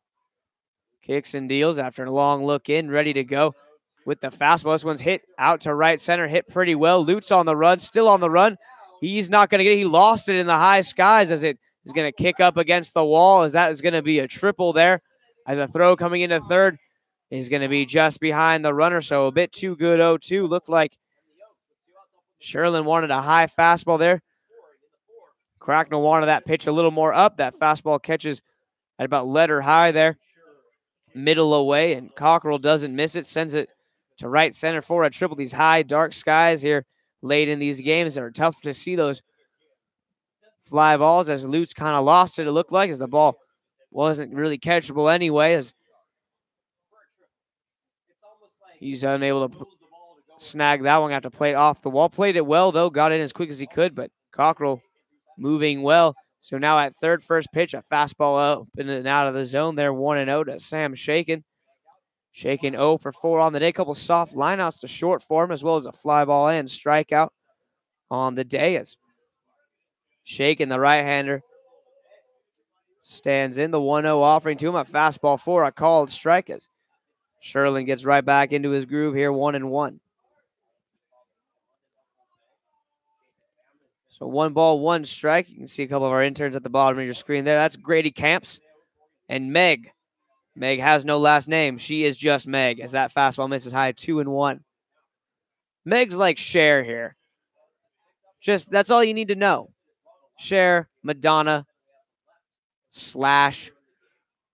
kicks and deals after a long look in, ready to go with the fastball. This one's hit out to right center, hit pretty well. Lutz on the run, still on the run. He's not going to get it. He lost it in the high skies as it is going to kick up against the wall, as that is going to be a triple there. As a throw coming into third is going to be just behind the runner, so a bit too good 0-2. Looked like Sherlin wanted a high fastball there. Cracknell wanted that pitch a little more up. That fastball catches at about letter high there, middle away, and Cockrell doesn't miss it, sends it to right center for a triple. These high, dark skies here late in these games are tough to see those fly balls, as Lutz kind of lost it looked like, as the ball wasn't really catchable anyway, as he's unable to snag that one, got to play it off the wall. Played it well, though, got in as quick as he could, but Cockrell moving well. So now at third, first pitch, a fastball up and out of the zone there, 1-0 to Sam Shakin. Shakin 0 for 4 on the day. Couple soft lineouts to short for him, as well as a fly ball and strikeout on the day, as Shakin, the right-hander, stands in. The 1-0 offering to him, a fastball for a called strike, as Sherlin gets right back into his groove here, 1-1. So 1 ball, 1 strike. You can see a couple of our interns at the bottom of your screen there. That's Grady Camps and Meg. Meg has no last name. She is just Meg, as that fastball misses high, 2-1. Meg's like Cher here. Just, that's all you need to know. Cher, Madonna, Slash,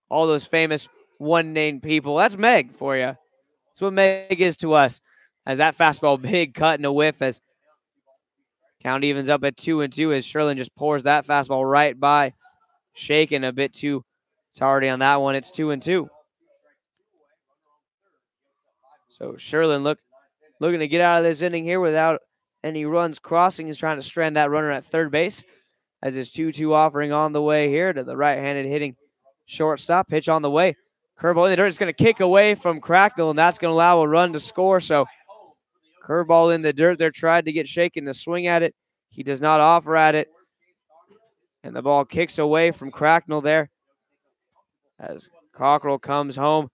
all those famous one-name people. That's Meg for you. That's what Meg is to us. As that fastball, big cut and a whiff, as count evens up at 2-2, as Sherlin just pours that fastball right by. Shaking a bit too tardy on that one. It's 2-2. So Sherlin looking to get out of this inning here without any runs crossing. He's trying to strand that runner at third base, as his 2-2 offering on the way here to the right-handed hitting shortstop. Pitch on the way. Curveball in the dirt. It's going to kick away from Cracknell, and that's going to allow a run to score. So curveball in the dirt there, tried to get Shakin to swing at it. He does not offer at it. And the ball kicks away from Cracknell there, as Cockrell comes home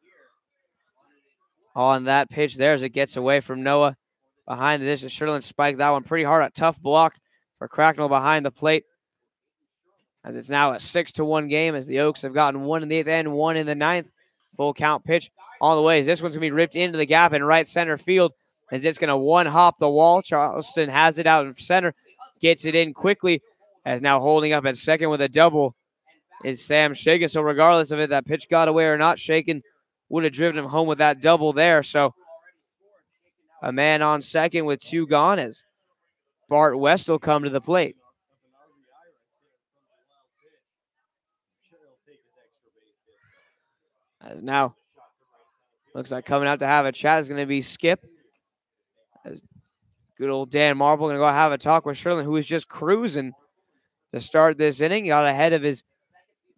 on that pitch there, as it gets away from Noah. Behind the dish, Sherlin spiked that one pretty hard. A tough block for Cracknell behind the plate. as it's now a 6-1 game as the Oaks have gotten one in the 8th and one in the 9th. Full count pitch on the way as this one's going to be ripped into the gap in right center field as it's going to one-hop the wall. Charleston has it out in center, gets it in quickly as now holding up at second with a double is Sam Shaken. So regardless of it, that pitch got away or not, Shaken would have driven him home with that double there. So a man on second with 2 gone as Bart West will come to the plate. As now looks like coming out to have a chat is going to be Skip. As good old Dan Marble going to go have a talk with Sherlin, who is just cruising to start this inning. Got ahead of his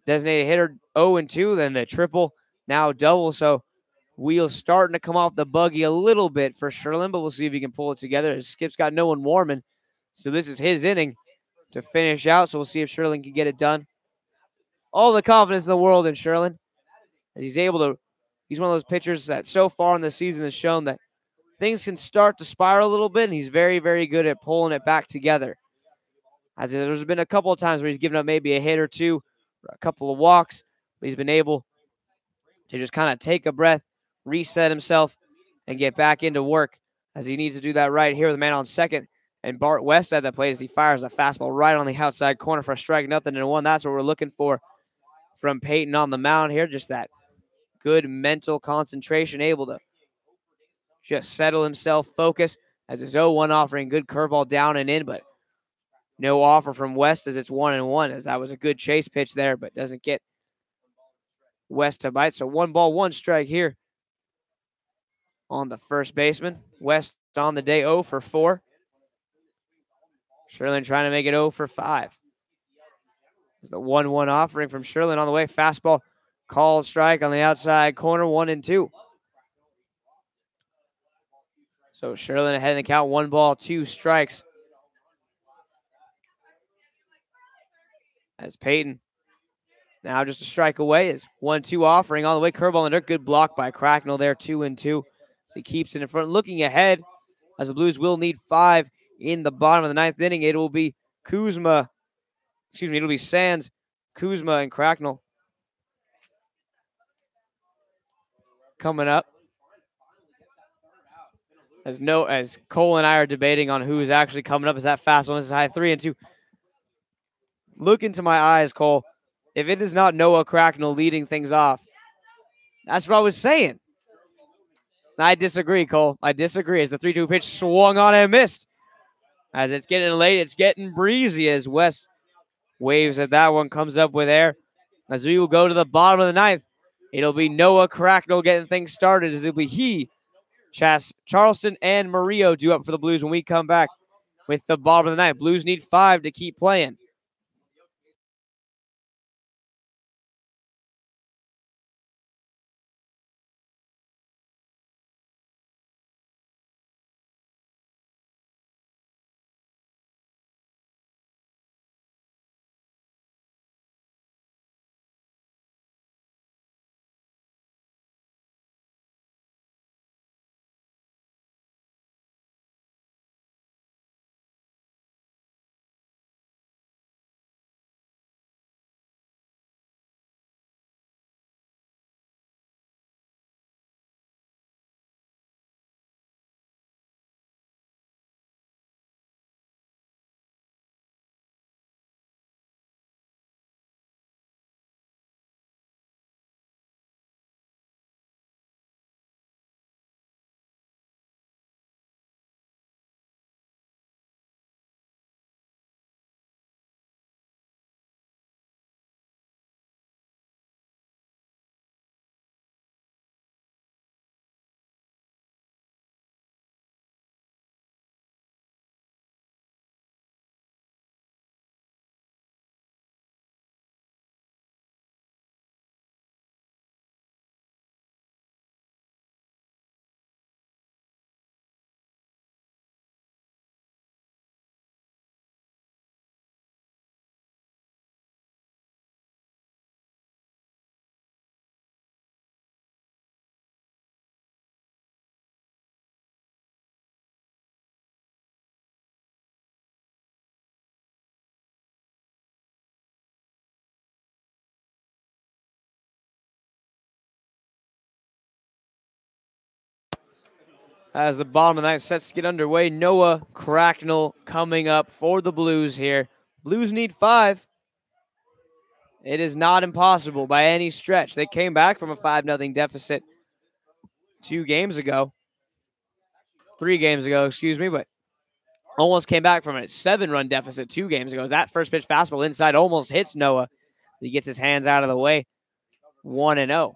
designated hitter 0-2, then the triple, now double. So wheels starting to come off the buggy a little bit for Sherlin, but we'll see if he can pull it together. As Skip's got no one warming, so this is his inning to finish out. So we'll see if Sherlin can get it done. All the confidence in the world in Sherlin, as he's able to. He's one of those pitchers that so far in the season has shown that things can start to spiral a little bit, and he's very, very good at pulling it back together. As there's been a couple of times where he's given up maybe a hit or two, or a couple of walks, but he's been able to just kind of take a breath, reset himself, and get back into work, as he needs to do that right here with the man on second. And Bart West at the plate as he fires a fastball right on the outside corner for a strike, 0-1. That's what we're looking for from Peyton on the mound here. Just that good mental concentration, able to just settle himself, focus, as his 0-1 offering. Good curveball down and in, but no offer from West as it's 1-1, as that was a good chase pitch there, but doesn't get West to bite. So 1 ball, 1 strike here on the first baseman. West on the day 0 for 4. Sherlin trying to make it 0 for 5. It's the 1-1 offering from Sherlin on the way. Fastball, called strike on the outside corner, 1-2. So Sherlin ahead in the count, 1 ball, 2 strikes. As Peyton now just a strike away is 1-2 offering on the way. Curveball in the dirt. Good block by Cracknell there, 2-2. So he keeps it in front. Looking ahead, as the Blues will need 5 in the bottom of the 9th inning. It will be it'll be Sands, Kuzma, and Cracknell coming up. As Cole and I are debating on who is actually coming up as that fast one. This is high 3-2. Look into my eyes, Cole. If it is not Noah Cracknell leading things off, that's what I was saying. I disagree, Cole. I disagree. As the 3-2 pitch swung on and missed. As it's getting late, it's getting breezy as West waves at that one, comes up with air. As we will go to the bottom of the 9th, it'll be Noah Cracknell getting things started, as it'll be he, Charleston, and Murillo due up for the Blues when we come back with the bottom of the 9th. Blues need 5 to keep playing. As the bottom of the ninth sets to get underway, Noah Cracknell coming up for the Blues here. Blues need 5. It is not impossible by any stretch. They came back from a 5-0 deficit 3 games ago, but almost came back from a 7-run deficit 2 games ago. That first pitch fastball inside almost hits Noah. He gets his hands out of the way. 1-0.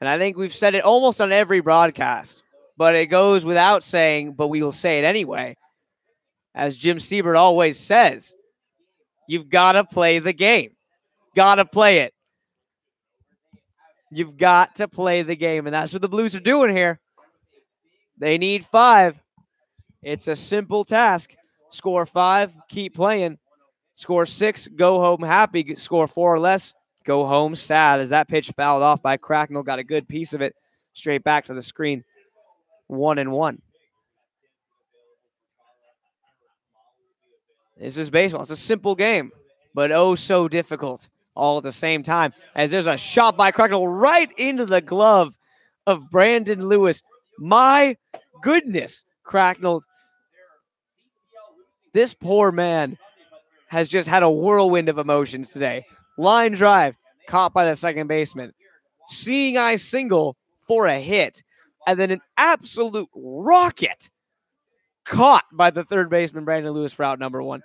And I think we've said it almost on every broadcast, but it goes without saying, but we will say it anyway. As Jim Siebert always says, you've got to play the game. Got to play it. You've got to play the game, and that's what the Blues are doing here. They need 5. It's a simple task. Score 5, keep playing. Score 6, go home happy. Score 4 or less, go home sad. As that pitch fouled off by Cracknell, got a good piece of it straight back to the screen. 1-1. This is baseball. It's a simple game, but oh so difficult all at the same time. As there's a shot by Cracknell right into the glove of Brandon Lewis. My goodness, Cracknell. This poor man has just had a whirlwind of emotions today. Line drive, caught by the second baseman. Seeing eye single for a hit. And then an absolute rocket caught by the third baseman, Brandon Lewis, for out number 1.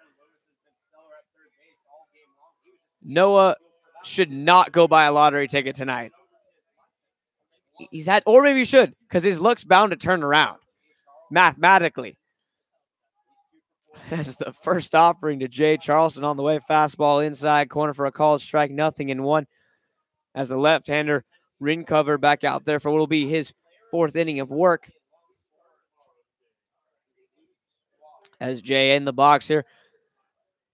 Noah should not go buy a lottery ticket tonight. Or maybe he should, because his luck's bound to turn around mathematically. That's the first offering to Jay Charleston on the way. Fastball inside corner for a called strike, 0-1. As the left-hander, Rincover back out there for what will be his 4th inning of work. As Jay in the box here.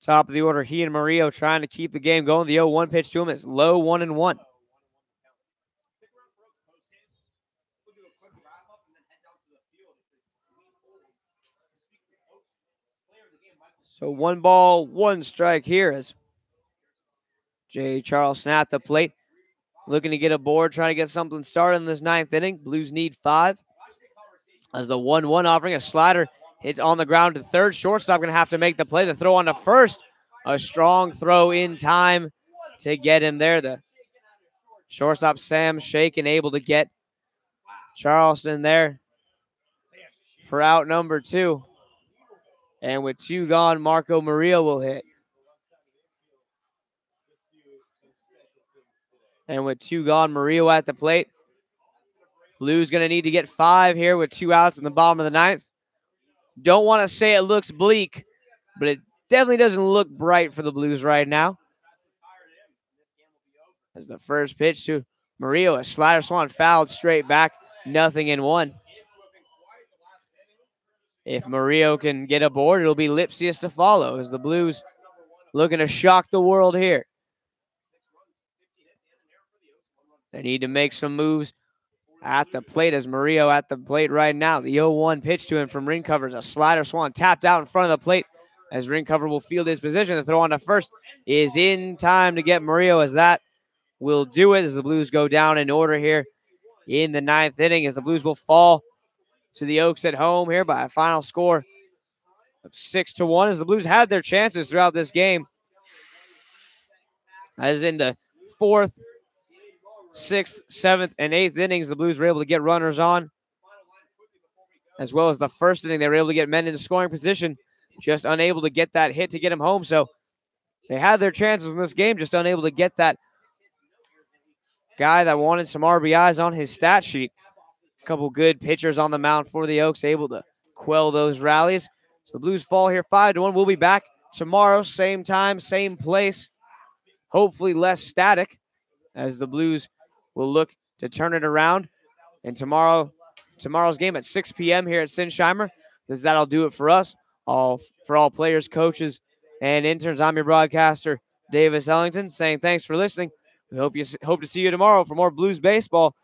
Top of the order, he and Murillo trying to keep the game going. The 0-1 pitch to him. It's low, 1-1. So 1 ball, 1 strike here as Jay Charleston at the plate. Looking to get aboard, trying to get something started in this 9th inning. Blues need 5. As the 1-1 offering, a slider hits on the ground to third. Shortstop going to have to make the play. The throw on to first. A strong throw in time to get him there. The shortstop, Sam Shaken, able to get Charleston there for out number 2. And with 2 gone, Marco Murillo will hit. And with 2 gone, Murillo at the plate. Blues going to need to get 5 here with 2 outs in the bottom of the 9th. Don't want to say it looks bleak, but it definitely doesn't look bright for the Blues right now. As the first pitch to Murillo, a slider swung fouled straight back, 0-1. If Murillo can get aboard, it'll be Lipsius to follow as the Blues looking to shock the world here. They need to make some moves at the plate as Murillo at the plate right now. The 0-1 pitch to him from Rincover is a slider swung tapped out in front of the plate as Rincover will field his position. The throw on to first is in time to get Murillo as that will do it as the Blues go down in order here in the 9th inning as the Blues will fall to the Oaks at home here by a final score of 6-1 as the Blues had their chances throughout this game. As in the 4th, 6th, 7th, and 8th innings, the Blues were able to get runners on. As well as the 1st inning, they were able to get men into scoring position, just unable to get that hit to get them home. So they had their chances in this game, just unable to get that guy that wanted some RBIs on his stat sheet. A couple good pitchers on the mound for the Oaks, able to quell those rallies. So the Blues fall here 5-1. We'll be back tomorrow, same time, same place. Hopefully less static as the Blues will look to turn it around. And tomorrow's game at 6 p.m. here at Sinsheimer. That'll do it for us, for all players, coaches, and interns. I'm your broadcaster, Davis Ellington, saying thanks for listening. We hope to see you tomorrow for more Blues baseball